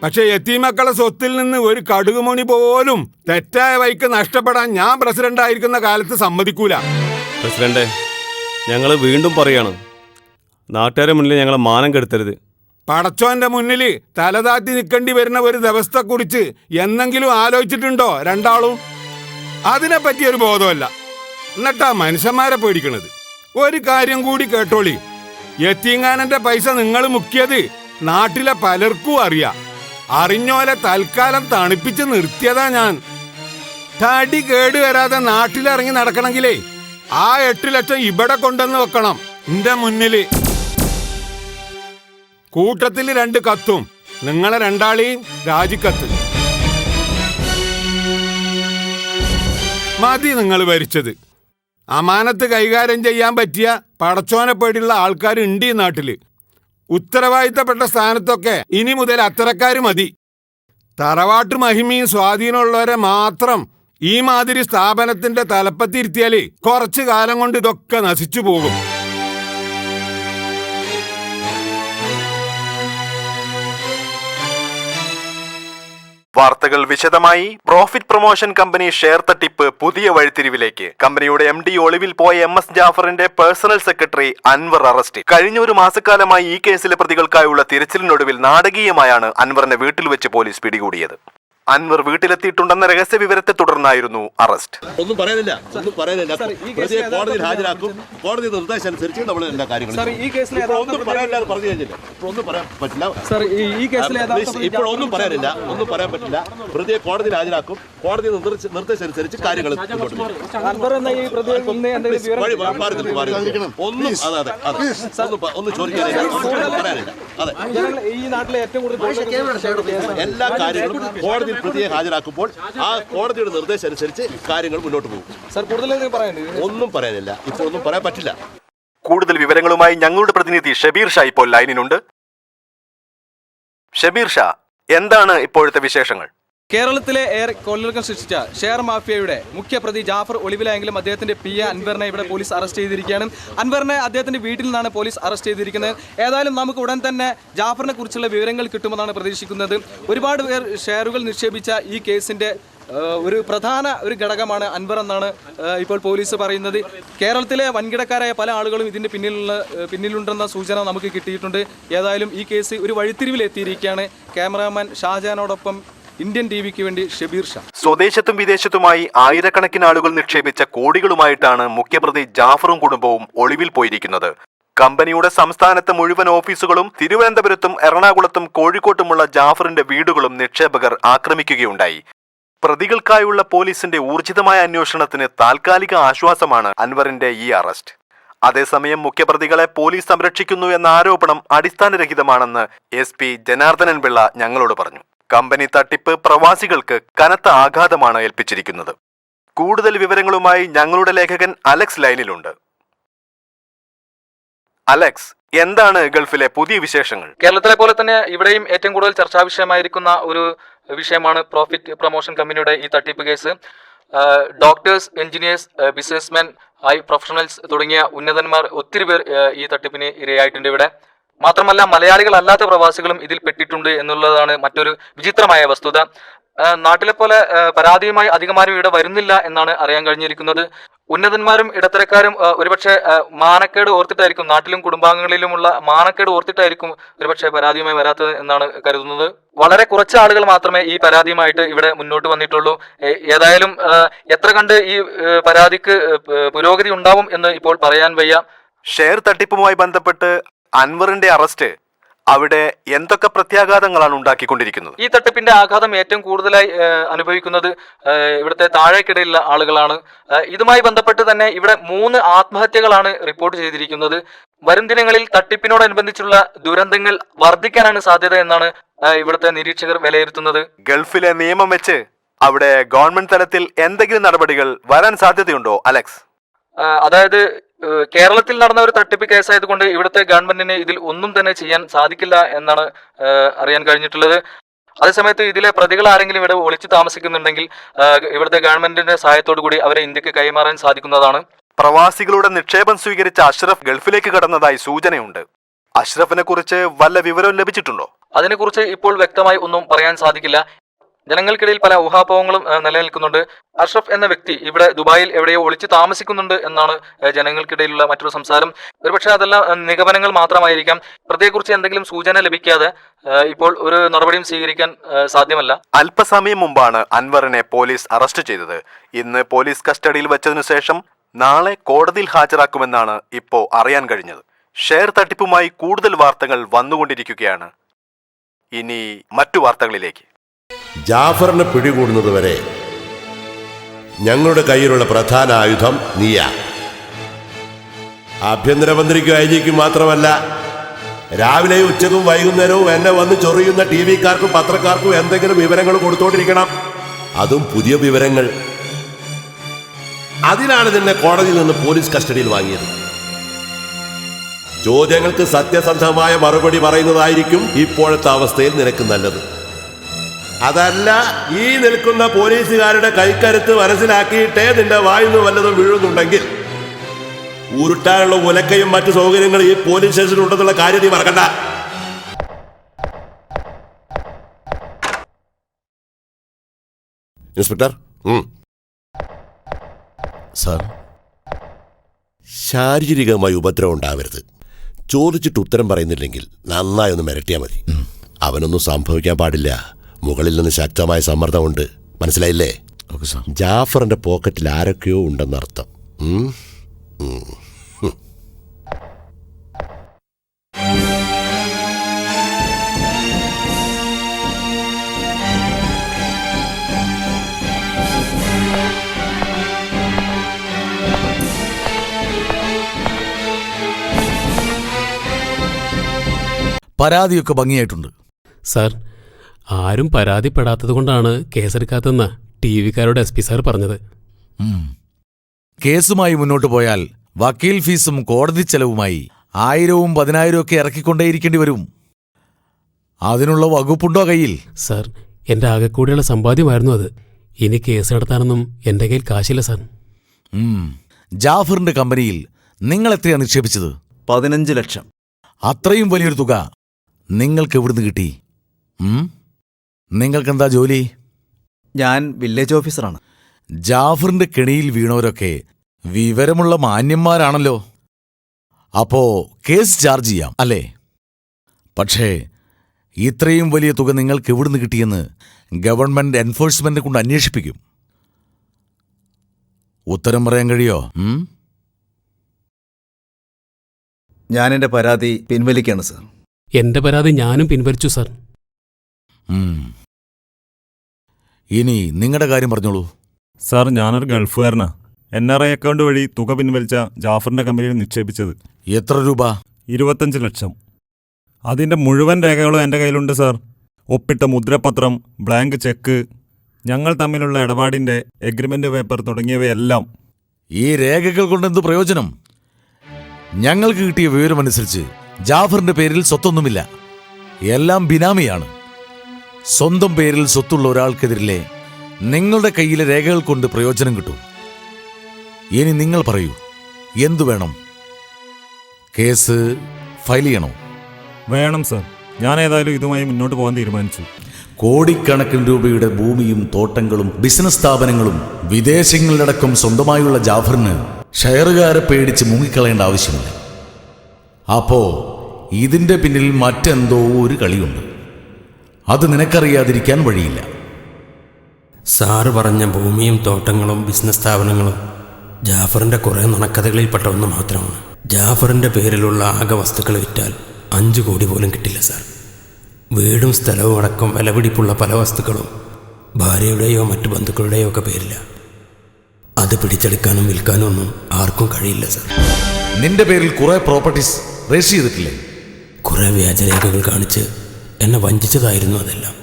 പക്ഷെ യതീമക്കളെ സ്വത്തിൽ നിന്ന് ഒരു കടുകുമണി പോലും തെറ്റായ വഴിക്ക് നഷ്ടപ്പെടാൻ ഞാൻ പ്രസിഡന്റ് ആയിരിക്കുന്ന കാലത്ത് സമ്മതിക്കൂല. പ്രസിഡന്റ്, ഞങ്ങൾ വീണ്ടും പറയാണ്, നാട്ടുകാരുടെ മുന്നിൽ ഞങ്ങളെ മാനം കെടുത്തരുത്. പടച്ചോന്റെ മുന്നിൽ തലതാത്തി നിൽക്കേണ്ടി വരുന്ന ഒരു ദിവസത്തെക്കുറിച്ച് എന്നെങ്കിലും ആലോചിച്ചിട്ടുണ്ടോ രണ്ടാളും? അതിനെപ്പറ്റി ഒരു ബോധമല്ല. എന്നിട്ടാ മനുഷ്യന്മാരെ പേടിക്കണത്. ഒരു കാര്യം കൂടി കേട്ടോളി, യതീങ്ങാനന്റെ പൈസ നിങ്ങൾ മുക്കിയത് നാട്ടിലെ പലർക്കും അറിയാം. അറിഞ്ഞോലെ തൽക്കാലം തണുപ്പിച്ച് നിർത്തിയതാ ഞാൻ. തടി കേട് വരാതെ നാട്ടിലിറങ്ങി നടക്കണമെങ്കിലേ ആ 8 ലക്ഷം ഇവിടെ കൊണ്ടുവന്ന് വെക്കണം എന്റെ മുന്നില്. കൂട്ടത്തിൽ 2 കത്തും, നിങ്ങളെ രണ്ടാളെയും രാജിക്കത്ത്. മതി നിങ്ങൾ ഭരിച്ചത്. അമാനത്ത് കൈകാര്യം ചെയ്യാൻ പറ്റിയ പടച്ചോനെ പേടിയുള്ള ആൾക്കാരുണ്ട് ഈ നാട്ടില്. ഉത്തരവാദിത്തപ്പെട്ട സ്ഥാനത്തൊക്കെ ഇനി മുതൽ അത്തരക്കാർ മതി. തറവാട്ട് മഹിമയും സ്വാധീനമുള്ളവരെ മാത്രം ഈ മാതിരി സ്ഥാപനത്തിന്റെ തലപ്പത്തിരുത്തിയാല് കുറച്ചു കാലം കൊണ്ട് ഇതൊക്കെ നശിച്ചു പോകും. വാർത്തകൾ വിശദമായി. പ്രോഫിറ്റ് പ്രൊമോഷൻ കമ്പനി ഷെയർ തട്ടിപ്പ് പുതിയ വഴിത്തിരിവിലേക്ക്. കമ്പനിയുടെ MD ഒളിവിൽ പോയ MS ജാഫറിന്റെ പേഴ്സണൽ സെക്രട്ടറി അൻവർ അറസ്റ്റ്. കഴിഞ്ഞ ഒരു മാസക്കാലമായി ഈ കേസിലെ പ്രതികൾക്കായുള്ള തിരച്ചിലിനൊടുവിൽ നാടകീയമായാണ് അൻവറിനെ വീട്ടിൽ വെച്ച് പോലീസ് പിടികൂടിയത്. അൻവർ വീട്ടിലെത്തിയിട്ടുണ്ടെന്ന രഹസ്യ വിവരത്തെ തുടർന്നായിരുന്നു അറസ്റ്റ്. ഒന്നും പറയാനില്ല. കോടതിയിൽ ഹാജരാക്കും. കോടതി നിർദ്ദേശം അനുസരിച്ച് നമ്മൾ എല്ലാ കാര്യങ്ങളും ഒന്നും പറയാനില്ല പറഞ്ഞു കഴിഞ്ഞില്ല. ഒന്നും പറയാൻ പറ്റില്ല. ഇപ്പോഴൊന്നും പറയാനില്ല. ഒന്നും പറയാൻ പറ്റില്ല. പ്രതിയെ കോടതിയിൽ ഹാജരാക്കും. കോടതി നിർദ്ദേശം അനുസരിച്ച് കാര്യങ്ങൾ ഒന്നും ഒന്നും ചോദിക്കാനില്ല. ഒന്നും പറയാനില്ല. അതെ, എല്ലാ കാര്യങ്ങളും കോടതി പ്രതിയെ ഹാജരാക്കുമ്പോൾ ആ കോടതിയുടെ നിർദ്ദേശം അനുസരിച്ച് കാര്യങ്ങൾ മുന്നോട്ട് പോകും. ഒന്നും പറയാനില്ല. ഇപ്പോൾ ഒന്നും പറയാൻ പറ്റില്ല. കൂടുതൽ വിവരങ്ങളുമായി ഞങ്ങളുടെ പ്രതിനിധി ഷബീർ ഷാ ഇപ്പോൾ ലൈനിനുണ്ട്. ഷബീർ ഷാ, എന്താണ് ഇപ്പോഴത്തെ വിശേഷങ്ങൾ? കേരളത്തിലെ ഏറെ കൊല്ലങ്ങൾ സൃഷ്ടിച്ച ഷെയർ മാഫിയയുടെ മുഖ്യപ്രതി ജാഫർ ഒളിവിലായെങ്കിലും അദ്ദേഹത്തിന്റെ PA അൻവറിനെ ഇവിടെ പോലീസ് അറസ്റ്റ് ചെയ്തിരിക്കുകയാണ്. അൻവറിനെ അദ്ദേഹത്തിന്റെ വീട്ടിൽ നിന്നാണ് പോലീസ് അറസ്റ്റ് ചെയ്തിരിക്കുന്നത്. ഏതായാലും നമുക്ക് ഉടൻ തന്നെ ജാഫറിനെ കുറിച്ചുള്ള വിവരങ്ങൾ കിട്ടുമെന്നാണ് പ്രതീക്ഷിക്കുന്നത്. ഒരുപാട് പേർ ഷെയറുകൾ നിക്ഷേപിച്ച ഈ കേസിന്റെ ഒരു പ്രധാന ഒരു ഘടകമാണ് അൻവർ എന്നാണ് ഇപ്പോൾ പോലീസ് പറയുന്നത്. കേരളത്തിലെ വൻകിടക്കാരായ പല ആളുകളും ഇതിൻ്റെ പിന്നിലുണ്ടെന്ന സൂചന നമുക്ക് കിട്ടിയിട്ടുണ്ട്. ഏതായാലും ഈ കേസ് ഒരു വഴിത്തിരിവിലെത്തിയിരിക്കുകയാണ്. ക്യാമറാമാൻ ഷാജാനോടൊപ്പം ഇന്ത്യൻ ടിവിക്ക് വേണ്ടി ഷബീർ ഷാ. സ്വദേശത്തും വിദേശത്തുമായി ആയിരക്കണക്കിന് ആളുകൾ നിക്ഷേപിച്ച കോടികളുമായിട്ടാണ് മുഖ്യപ്രതി ജാഫറും കുടുംബവും ഒളിവിൽ പോയിരിക്കുന്നത്. കമ്പനിയുടെ സംസ്ഥാനത്തെ മുഴുവൻ ഓഫീസുകളും തിരുവനന്തപുരത്തും എറണാകുളത്തും കോഴിക്കോട്ടുമുള്ള ജാഫറിന്റെ വീടുകളും നിക്ഷേപകർ ആക്രമിക്കുകയുണ്ടായി. പ്രതികൾക്കായുള്ള പോലീസിന്റെ ഊർജിതമായ അന്വേഷണത്തിന് താൽക്കാലിക ആശ്വാസമാണ് അൻവറിന്റെ ഈ അറസ്റ്റ്. അതേസമയം മുഖ്യപ്രതികളെ പോലീസ് സംരക്ഷിക്കുന്നു എന്ന ആരോപണം അടിസ്ഥാനരഹിതമാണെന്ന് SP ജനാർദ്ദനൻ പിള്ള ഞങ്ങളോട് പറഞ്ഞു. കമ്പനി തട്ടിപ്പ് പ്രവാസികൾക്ക് കനത്ത ആഘാതമാണ് ഏൽപ്പിച്ചിരിക്കുന്നത്. കൂടുതൽ വിവരങ്ങളുമായി ഞങ്ങളുടെ ലേഖകൻ അലക്സ് ലൈനിലുണ്ട്. അലക്സ്, എന്താണ് ഗൾഫിലെ പുതിയ വിശേഷങ്ങൾ? കേരളത്തിലെ പോലെ തന്നെ ഇവിടെയും ഏറ്റവും കൂടുതൽ ചർച്ചാ വിഷയമായിരിക്കുന്ന ഒരു വിഷയമാണ് പ്രോഫിറ്റ് പ്രൊമോഷൻ കമ്പനിയുടെ ഈ തട്ടിപ്പ് case. Doctors, engineers, businessmen, high professionals തുടങ്ങിയ ഉന്നതന്മാർ ഒത്തിരി പേർ ഈ തട്ടിപ്പിന് ഇരയായിട്ടുണ്ട് ഇവിടെ. മാത്രമല്ല മലയാളികളല്ലാത്ത പ്രവാസികളും ഇതിൽ പെട്ടിട്ടുണ്ട് എന്നുള്ളതാണ് മറ്റൊരു വിചിത്രമായ വസ്തുത. നാട്ടിലെ പോലെ പരാതിയുമായി അധികമാരും ഇവിടെ വരുന്നില്ല എന്നാണ് അറിയാൻ കഴിഞ്ഞിരിക്കുന്നത്. ഉന്നതന്മാരും ഇടത്തരക്കാരും ഒരുപക്ഷെ മാനക്കേട് ഓർത്തിട്ടായിരിക്കും, നാട്ടിലും കുടുംബാംഗങ്ങളിലുമുള്ള മാനക്കേട് ഓർത്തിട്ടായിരിക്കും ഒരുപക്ഷെ പരാതിയുമായി വരാത്തത് എന്നാണ് കരുതുന്നത്. വളരെ കുറച്ച് ആളുകൾ മാത്രമേ ഈ പരാതിയുമായിട്ട് ഇവിടെ മുന്നോട്ട് വന്നിട്ടുള്ളൂ. ഏതായാലും എത്ര കണ്ട് ഈ പരാതിക്ക് പുരോഗതി ഉണ്ടാവും എന്ന് ഇപ്പോൾ പറയാൻ വയ്യ. ഷെയർ തട്ടിപ്പുമായി ബന്ധപ്പെട്ട് അൻവറിന്റെ അറസ്റ്റ് അവിടെ എന്തൊക്കെ പ്രത്യാഘാതങ്ങളാണ് ഉണ്ടാക്കിക്കൊണ്ടിരിക്കുന്നത്? ഈ തട്ടിപ്പിന്റെ ആഘാതം ഏറ്റവും കൂടുതലായി അനുഭവിക്കുന്നത് ഇവിടുത്തെ താഴേക്കിടയിലുള്ള ആളുകളാണ്. ഇതുമായി ബന്ധപ്പെട്ട് തന്നെ ഇവിടെ 3 ആത്മഹത്യകളാണ് റിപ്പോർട്ട് ചെയ്തിരിക്കുന്നത്. വരും ദിനങ്ങളിൽ തട്ടിപ്പിനോടനുബന്ധിച്ചുള്ള ദുരന്തങ്ങൾ വർദ്ധിക്കാനാണ് സാധ്യത എന്നാണ് ഇവിടുത്തെ നിരീക്ഷകർ വിലയിരുത്തുന്നത്. ഗൾഫിലെ നിയമം വെച്ച് അവിടെ ഗവൺമെന്റ് തലത്തിൽ എന്തെങ്കിലും നടപടികൾ വരാൻ സാധ്യതയുണ്ടോ അലക്സ്? അതായത് കേരളത്തിൽ നടന്ന ഒരു തട്ടിപ്പ് കേസായതുകൊണ്ട് ഇവിടുത്തെ ഗവൺമെന്റിന് ഇതിൽ ഒന്നും തന്നെ ചെയ്യാൻ സാധിക്കില്ല എന്നാണ് അറിയാൻ കഴിഞ്ഞിട്ടുള്ളത്. അതേസമയത്ത് ഇതിലെ പ്രതികൾ ആരെങ്കിലും ഇവിടെ ഒളിച്ചു താമസിക്കുന്നുണ്ടെങ്കിൽ ഇവിടുത്തെ ഗവൺമെന്റിന്റെ സഹായത്തോടു കൂടി അവരെ ഇന്ത്യക്ക് കൈമാറാൻ സാധിക്കുന്നതാണ്. പ്രവാസികളുടെ നിക്ഷേപം സ്വീകരിച്ച അഷ്റഫ് ഗൾഫിലേക്ക് കടന്നതായി സൂചനയുണ്ട്. അഷ്റഫിനെ കുറിച്ച് വല്ല വിവരവും ലഭിച്ചിട്ടുണ്ടോ? അതിനെക്കുറിച്ച് ഇപ്പോൾ വ്യക്തമായി ഒന്നും പറയാൻ സാധിക്കില്ല. ജനങ്ങൾക്കിടയിൽ പല ഊഹാപോഹങ്ങളും നിലനിൽക്കുന്നുണ്ട്. അഷ്റഫ് എന്ന വ്യക്തി ഇവിടെ ദുബായിൽ എവിടെയോ ഒളിച്ചു താമസിക്കുന്നുണ്ട് എന്നാണ് ജനങ്ങൾക്കിടയിലുള്ള മറ്റൊരു സംസാരം. ഒരുപക്ഷെ അതെല്ലാം നിഗമനങ്ങൾ മാത്രമായിരിക്കാം. പ്രതിയെക്കുറിച്ച് എന്തെങ്കിലും സൂചന ലഭിക്കാതെ ഇപ്പോൾ ഒരു നടപടിയും സ്വീകരിക്കാൻ സാധ്യമല്ല. അല്പസമയം മുമ്പാണ് അൻവറിനെ പോലീസ് അറസ്റ്റ് ചെയ്തത്. ഇന്ന് പോലീസ് കസ്റ്റഡിയിൽ വെച്ചതിനു ശേഷം നാളെ കോടതിയിൽ ഹാജരാക്കുമെന്നാണ് ഇപ്പോൾ അറിയാൻ കഴിഞ്ഞത്. ഷെയർ തട്ടിപ്പുമായി കൂടുതൽ വാർത്തകൾ വന്നുകൊണ്ടിരിക്കുകയാണ്. ഇനി മറ്റു വാർത്തകളിലേക്ക്. ജാഫറിനെ പിടികൂടുന്നതുവരെ ഞങ്ങളുടെ കയ്യിലുള്ള പ്രധാന ആയുധം നീയാ. ആഭ്യന്തരമന്ത്രിക്കും ഐജിക്കും മാത്രമല്ല, രാവിലെയും ഉച്ചക്കും വൈകുന്നേരവും എന്നെ വന്ന് ചൊറിയുന്ന TV-ക്കാർക്കും പത്രക്കാർക്കും എന്തെങ്കിലും വിവരങ്ങൾ കൊടുത്തോണ്ടിരിക്കണം. അതും പുതിയ വിവരങ്ങൾ. അതിനാണ് നിന്നെ കോടതിയിൽ നിന്ന് പോലീസ് കസ്റ്റഡിയിൽ വാങ്ങിയത്. ചോദ്യങ്ങൾക്ക് സത്യസന്ധമായ മറുപടി പറയുന്നതായിരിക്കും ഇപ്പോഴത്തെ അവസ്ഥയിൽ നിനക്ക് നല്ലത്. അതല്ല, ഈ നിൽക്കുന്ന പോലീസുകാരുടെ കൈക്കരുത്ത് മനസ്സിലാക്കിയിട്ടേ നിന്റെ വായിന്ന് വല്ലതും വീഴുന്നുണ്ടെങ്കിൽ ഉരുട്ടാനുള്ള ഉലക്കയും മറ്റു സൗകര്യങ്ങളും ഈ പോലീസ് സ്റ്റേഷനിൽ ഉണ്ടെന്നുള്ള കാര്യം നീ മറക്കണ്ട. ഇൻസ്പെക്ടർ സാർ, ശാരീരികമായി ഉപദ്രവം ഉണ്ടാവരുത്. ചോദിച്ചിട്ട് ഉത്തരം പറയുന്നില്ലെങ്കിൽ നന്നായി ഒന്ന് മിരട്ടിയാൽ മതി. അവനൊന്നും സംഭവിക്കാൻ പാടില്ല. മുകളിൽ നിന്ന് ശക്തമായ സമ്മർദ്ദമുണ്ട്, മനസ്സിലായില്ലേ? ജാഫറിന്റെ പോക്കറ്റിൽ ആരൊക്കെയോ ഉണ്ടെന്നർത്ഥം. പരാതിയൊക്കെ ഭംഗിയായിട്ടുണ്ട് സാർ. ആരും പരാതിപ്പെടാത്തത് കൊണ്ടാണ് കേസെടുക്കാത്തെന്ന TV-ക്കാരോട് SP സാർ പറഞ്ഞത്. കേസുമായി മുന്നോട്ട് പോയാൽ വക്കീൽ ഫീസും കോടതി ചെലവുമായി 1000-ഉം 10,000-ഉം ഒക്കെ ഇറക്കിക്കൊണ്ടേയിരിക്കേണ്ടി വരും. അതിനുള്ള വകുപ്പുണ്ടോ കയ്യിൽ? സാർ, എൻ്റെ ആകെക്കൂടിയുള്ള സമ്പാദ്യമായിരുന്നു അത്. ഇനി കേസ് നടത്താനൊന്നും എൻ്റെ കയ്യിൽ കാശില്ല സാർ. ജാഫറിന്റെ കമ്പനിയിൽ നിങ്ങൾ എത്രയാണ് നിക്ഷേപിച്ചത്? 15 ലക്ഷം. അത്രയും വലിയൊരു തുക നിങ്ങൾക്ക് എവിടുന്ന് കിട്ടി? നിങ്ങൾക്കെന്താ ജോലി? ഞാൻ വില്ലേജ് ഓഫീസറാണ്. ജാഫറിന്റെ കെണിയിൽ വീണവരൊക്കെ വിവരമുള്ള മാന്യന്മാരാണല്ലോ. അപ്പോ കേസ് ചാർജ് ചെയ്യാം അല്ലേ? പക്ഷേ ഇത്രയും വലിയ തുക നിങ്ങൾക്ക് എവിടുന്ന് കിട്ടിയെന്ന് ഗവൺമെന്റ് എൻഫോഴ്സ്മെന്റ് കൊണ്ട് അന്വേഷിപ്പിക്കും. ഉത്തരം പറയാൻ കഴിയോ? ഞാൻ എൻ്റെ പരാതി പിൻവലിക്കുകയാണ് സർ. എന്റെ പരാതി ഞാനും പിൻവലിച്ചു സാർ. ഇനി നിങ്ങളുടെ കാര്യം പറഞ്ഞോളൂ. സാർ, ഞാനൊരു ഗൾഫുകാരനാ. NRI അക്കൗണ്ട് വഴി തുക പിൻവലിച്ച ജാഫറിന്റെ കമ്പനിയിൽ നിക്ഷേപിച്ചത്. എത്ര രൂപ? 25 ലക്ഷം. അതിൻ്റെ മുഴുവൻ രേഖകളും എൻ്റെ കയ്യിലുണ്ട് സാർ. ഒപ്പിട്ട മുദ്രപത്രം, ബ്ലാങ്ക് ചെക്ക്, ഞങ്ങൾ തമ്മിലുള്ള ഇടപാടിൻ്റെ എഗ്രിമെൻ്റ് പേപ്പർ തുടങ്ങിയവയെല്ലാം. ഈ രേഖകൾ കൊണ്ടെന്ത് പ്രയോജനം? ഞങ്ങൾക്ക് കിട്ടിയ വിവരമനുസരിച്ച് ജാഫറിന്റെ പേരിൽ സ്വത്തൊന്നുമില്ല. എല്ലാം ബിനാമിയാണ്. സ്വന്തം പേരിൽ സ്വത്തുള്ള ഒരാൾക്കെതിരിലെ നിങ്ങളുടെ കയ്യിലെ രേഖകൾ കൊണ്ട് പ്രയോജനം കിട്ടും. ഇനി നിങ്ങൾ പറയൂ, എന്തു വേണം? കേസ് ഫയൽ ചെയ്യണോ? വേണം സാർ. ഞാൻ ഏതായാലും ഇതുമായി മുന്നോട്ട് പോകാൻ തീരുമാനിച്ചു. കോടിക്കണക്കിന് രൂപയുടെ ഭൂമിയും തോട്ടങ്ങളും ബിസിനസ് സ്ഥാപനങ്ങളും വിദേശങ്ങളിലടക്കം സ്വന്തമായുള്ള ജാഫറിന് ഷെയറുകാരെ പേടിച്ച് മുങ്ങിക്കളയേണ്ട ആവശ്യമില്ല. അപ്പോ ഇതിന്റെ പിന്നിൽ മറ്റെന്തോ ഒരു കളിയുണ്ട്. അത് നിനക്കറിയാതിരിക്കാൻ വഴിയില്ല. സാറ് പറഞ്ഞ ഭൂമിയും തോട്ടങ്ങളും ബിസിനസ് സ്ഥാപനങ്ങളും ജാഫറിൻ്റെ കുറേ നുണക്കഥകളിൽപ്പെട്ട ഒന്ന് മാത്രമാണ്. ജാഫറിൻ്റെ പേരിലുള്ള ആകെ വസ്തുക്കൾ വിറ്റാൽ 5 കോടി പോലും കിട്ടില്ല സാർ. വീടും സ്ഥലവും അടക്കം വിലപിടിപ്പുള്ള പല വസ്തുക്കളും ഭാര്യയുടെയോ മറ്റു ബന്ധുക്കളുടെയോ ഒക്കെ പേരില്ല. അത് പിടിച്ചെടുക്കാനും വിൽക്കാനും ഒന്നും ആർക്കും കഴിയില്ല സാർ. നിന്റെ പേരിൽ കുറെ പ്രോപ്പർട്ടീസ് രജിസ്റ്റർ ചെയ്തിട്ടില്ലേ? കുറെ വ്യാജരേഖകൾ കാണിച്ച് എന്നെ വഞ്ചിച്ചതായിരുന്നു അതെല്ലാം.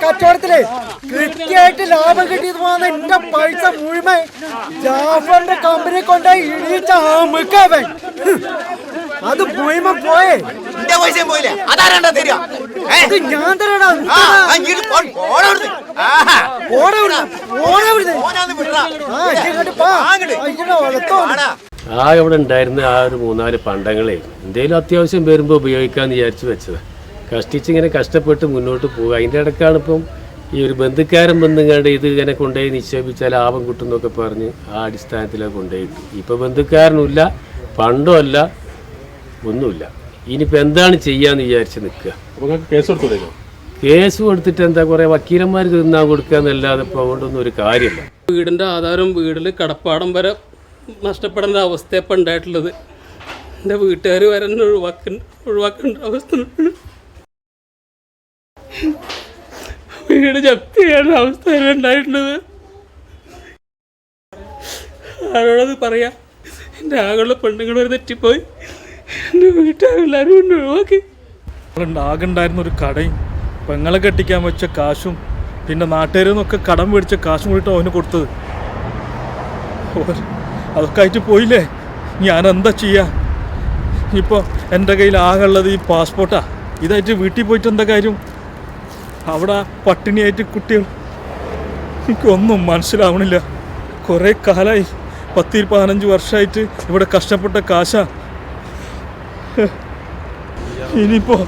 കച്ചവടത്തില് കൃത്യമായിട്ട് ലാഭം കിട്ടിയത് പോകുന്ന എന്റെ പൈസ മുഴുവൻ ജാഫറിന്റെ കമ്പനി കൊണ്ടുപോയി ഇടിച്ച ആമുക്കവൻ. അത് മുഴുവൻ പോയേ. ഞാൻ തരാടാ. ആ ഇവിടെ ഉണ്ടായിരുന്ന ആ ഒരു 3-4 പണ്ടങ്ങളെ എന്തെങ്കിലും അത്യാവശ്യം വരുമ്പോൾ ഉപയോഗിക്കാമെന്ന് വിചാരിച്ച് വെച്ചത്. കഷ്ടിച്ചിങ്ങനെ കഷ്ടപ്പെട്ട് മുന്നോട്ട് പോകുക. അതിൻ്റെ ഇടയ്ക്കാണ് ഇപ്പം ഈ ഒരു ബന്ധുക്കാരൻ ബന്ധുങ്ങളുടെ ഇത് ഇങ്ങനെ കൊണ്ടുപോയി നിക്ഷേപിച്ചാൽ ലാഭം കിട്ടും എന്നൊക്കെ പറഞ്ഞ് ആ അടിസ്ഥാനത്തിലൊക്കെ കൊണ്ടുപോയിട്ട് ഇപ്പോൾ ബന്ധുക്കാരനുമില്ല, പണ്ടുമല്ല, ഒന്നുമില്ല. ഇനിയിപ്പോൾ എന്താണ് ചെയ്യാന്ന് വിചാരിച്ച് നിൽക്കുക. കേസ് കൊടുത്തു. കേസ് കൊടുത്തിട്ട് എന്താ കുറേ വക്കീലന്മാർക്ക് തിന്നാൻ കൊടുക്കുക എന്നല്ലാതെ ഇപ്പോൾ അതുകൊണ്ടൊന്നും ഒരു കാര്യമില്ല. വീടിൻ്റെ ആധാരം വീട്ടിൽ കടപ്പാടം വരെ നഷ്ടപ്പെടേണ്ട അവസ്ഥ ഇപ്പം ഉണ്ടായിട്ടുള്ളത്. എൻ്റെ വീട്ടുകാർ വരെ ഒഴിവാക്കേണ്ട അവസ്ഥ. വീട് ജപ്തി ചെയ്യേണ്ട അവസ്ഥ വരെ ഉണ്ടായിട്ടുള്ളത്. ആരോടത് പറയാം? എൻ്റെ ആകെയുള്ള പെണ്ണുങ്ങൾ വരെ തെറ്റിപ്പോയി. എൻ്റെ വീട്ടുകാരെല്ലാവരും കൊണ്ട് ഒഴിവാക്കി. ആകെ ഉണ്ടായിരുന്ന ഒരു കടയും പെങ്ങളെ കെട്ടിക്കാൻ വെച്ച കാശും പിന്നെ നാട്ടുകാരിൽ നിന്നൊക്കെ കടം മേടിച്ച കാശും കൂടിയിട്ട് അവന് കൊടുത്തത്. അതൊക്കെ ആയിട്ട് പോയില്ലേ. ഞാൻ എന്താ ചെയ്യുക? ഇപ്പോൾ എൻ്റെ കയ്യിൽ ആകെ ഉള്ളത് ഈ പാസ്പോർട്ടാണ്. ഇതായിട്ട് വീട്ടിൽ പോയിട്ട് എന്താ കാര്യം? അവിടെ പട്ടിണിയായിട്ട് കുട്ടികൾ. എനിക്കൊന്നും മനസ്സിലാവണില്ല. കുറേ കാലമായി, 10-15 വർഷമായിട്ട് ഇവിടെ കഷ്ടപ്പെട്ട കാശാ. ഇനിയിപ്പോൾ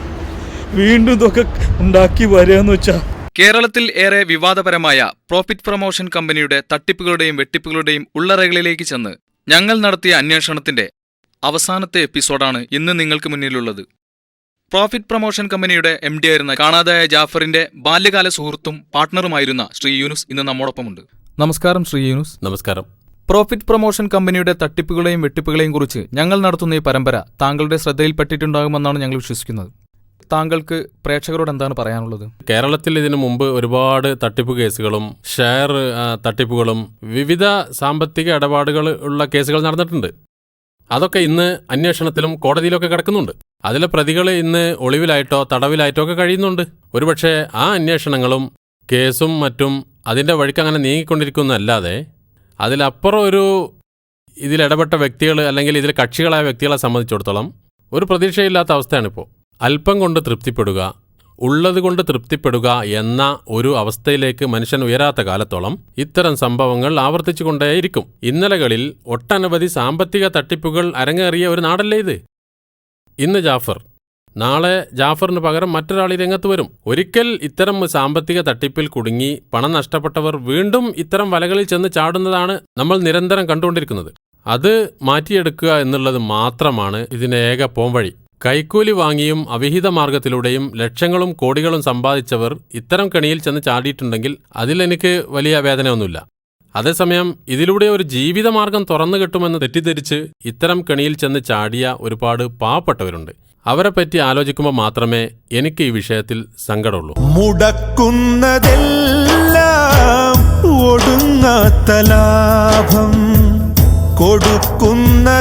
വീണ്ടും ഇതൊക്കെ ഉണ്ടാക്കി വരികയെന്ന് വെച്ചാൽ. കേരളത്തിൽ ഏറെ വിവാദപരമായ പ്രോഫിറ്റ് പ്രൊമോഷൻ കമ്പനിയുടെ തട്ടിപ്പുകളുടെയും വെട്ടിപ്പുകളുടെയും ഉള്ളറകളിലേക്ക് ചെന്ന് ഞങ്ങൾ നടത്തിയ അന്വേഷണത്തിന്റെ അവസാനത്തെ എപ്പിസോഡാണ് ഇന്ന് നിങ്ങൾക്ക് മുന്നിലുള്ളത്. പ്രോഫിറ്റ് പ്രൊമോഷൻ കമ്പനിയുടെ MD ആയിരുന്ന കാണാതായ ജാഫറിന്റെ ബാല്യകാല സുഹൃത്തും പാർട്ട്ണറുമായിരുന്ന ശ്രീ യൂനുസ് ഇന്ന് നമ്മോടൊപ്പമുണ്ട്. നമസ്കാരം ശ്രീ യൂനുസ്. നമസ്കാരം. പ്രോഫിറ്റ് പ്രൊമോഷൻ കമ്പനിയുടെ തട്ടിപ്പുകളെയും വെട്ടിപ്പുകളെയും കുറിച്ച് ഞങ്ങൾ നടത്തുന്ന ഈ പരമ്പര താങ്കളുടെ ശ്രദ്ധയിൽപ്പെട്ടിട്ടുണ്ടാകുമെന്നാണ് ഞങ്ങൾ വിശ്വസിക്കുന്നത്. താങ്കൾക്ക് പ്രേക്ഷകരോട് എന്താണ് പറയാനുള്ളത്? കേരളത്തിൽ ഇതിനു മുമ്പ് ഒരുപാട് തട്ടിപ്പ് കേസുകളും ഷെയർ തട്ടിപ്പുകളും വിവിധ സാമ്പത്തിക ഇടപാടുകൾ ഉള്ള കേസുകൾ നടന്നിട്ടുണ്ട്. അതൊക്കെ ഇന്ന് അന്വേഷണത്തിലും കോടതിയിലൊക്കെ കിടക്കുന്നുണ്ട്. അതിലെ പ്രതികൾ ഇന്ന് ഒളിവിലായിട്ടോ തടവിലായിട്ടോ ഒക്കെ കഴിയുന്നുണ്ട്. ഒരുപക്ഷെ ആ അന്വേഷണങ്ങളും കേസും മറ്റും അതിൻ്റെ വഴിക്ക് അങ്ങനെ നീങ്ങിക്കൊണ്ടിരിക്കുന്നതല്ലാതെ അതിലപ്പുറം ഒരു ഇതിലിടപെട്ട വ്യക്തികൾ അല്ലെങ്കിൽ ഇതിൽ കക്ഷികളായ വ്യക്തികളെ സംബന്ധിച്ചിടത്തോളം ഒരു പ്രതീക്ഷയില്ലാത്ത അവസ്ഥയാണിപ്പോൾ. അല്പം കൊണ്ട് തൃപ്തിപ്പെടുക, ഉള്ളത് കൊണ്ട് തൃപ്തിപ്പെടുക എന്ന ഒരു അവസ്ഥയിലേക്ക് മനുഷ്യൻ ഉയരാത്ത കാലത്തോളം ഇത്തരം സംഭവങ്ങൾ ആവർത്തിച്ചു കൊണ്ടേയിരിക്കും. ഇന്നലകളിൽ ഒട്ടനവധി സാമ്പത്തിക തട്ടിപ്പുകൾ അരങ്ങേറിയ ഒരു നാടല്ലേ ഇത്. ഇന്ന് ജാഫർ, നാളെ ജാഫറിന് പകരം മറ്റൊരാൾ രംഗത്ത് വരും. ഒരിക്കൽ ഇത്തരം സാമ്പത്തിക തട്ടിപ്പിൽ കുടുങ്ങി പണം നഷ്ടപ്പെട്ടവർ വീണ്ടും ഇത്തരം വലകളിൽ ചെന്ന് ചാടുന്നതാണ് നമ്മൾ നിരന്തരം കണ്ടുകൊണ്ടിരിക്കുന്നത്. അത് മാറ്റിയെടുക്കുക എന്നുള്ളത് മാത്രമാണ് ഇതിൻ്റെ ഏക പോംവഴി. കൈക്കൂലി വാങ്ങിയും അവിഹിത മാർഗത്തിലൂടെയും ലക്ഷങ്ങളും കോടികളും സമ്പാദിച്ചവർ ഇത്തരം കെണിയിൽ ചെന്ന് ചാടിയിട്ടുണ്ടെങ്കിൽ അതിലെനിക്ക് വലിയ വേദനയൊന്നുമില്ല. അതേസമയം ഇതിലൂടെ ഒരു ജീവിതമാർഗം തുറന്നു കിട്ടുമെന്ന് തെറ്റിദ്ധരിച്ച് ഇത്തരം കെണിയിൽ ചെന്ന് ചാടിയ ഒരുപാട് പാവപ്പെട്ടവരുണ്ട്. അവരെപ്പറ്റി ആലോചിക്കുമ്പോൾ മാത്രമേ എനിക്ക് ഈ വിഷയത്തിൽ സങ്കടമുള്ളൂ. മുടക്കുന്നതെല്ലാം ഒടുങ്ങാത്ത ലാഭം കൊടുക്കുന്നതാണോ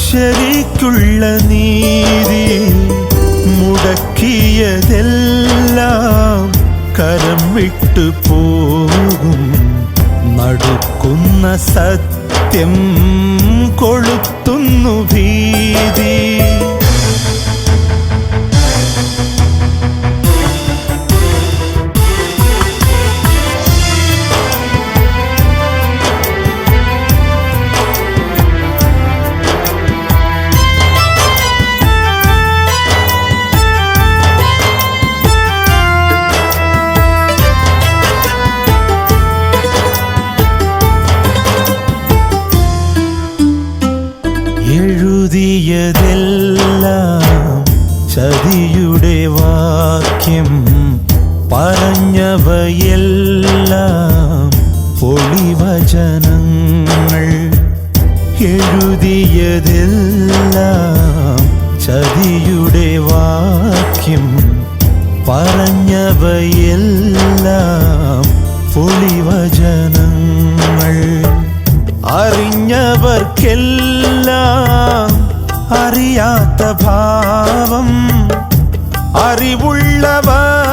ശരിക്കുള്ള നീതി? മുടക്കിയതെല്ലാം കരം വിട്ടു പോകും. നടുക്കുന്ന സത്യം കൊളുത്തുന്നു ഭീതി. എഴുതിയതെല്ലാം ചതിയുടെ വാക്യം, പറഞ്ഞവയെല്ലാം പൊളിവചനങ്ങൾ. എഴുതിയതെല്ലാം ചതിയുടെ വാക്യം, പറഞ്ഞവയെല്ലാം പൊളിവചനങ്ങൾ. അറിഞ്ഞവർക്കെല്ലാം അറിയാത്ത ഭാവം, അറിവുള്ളവർ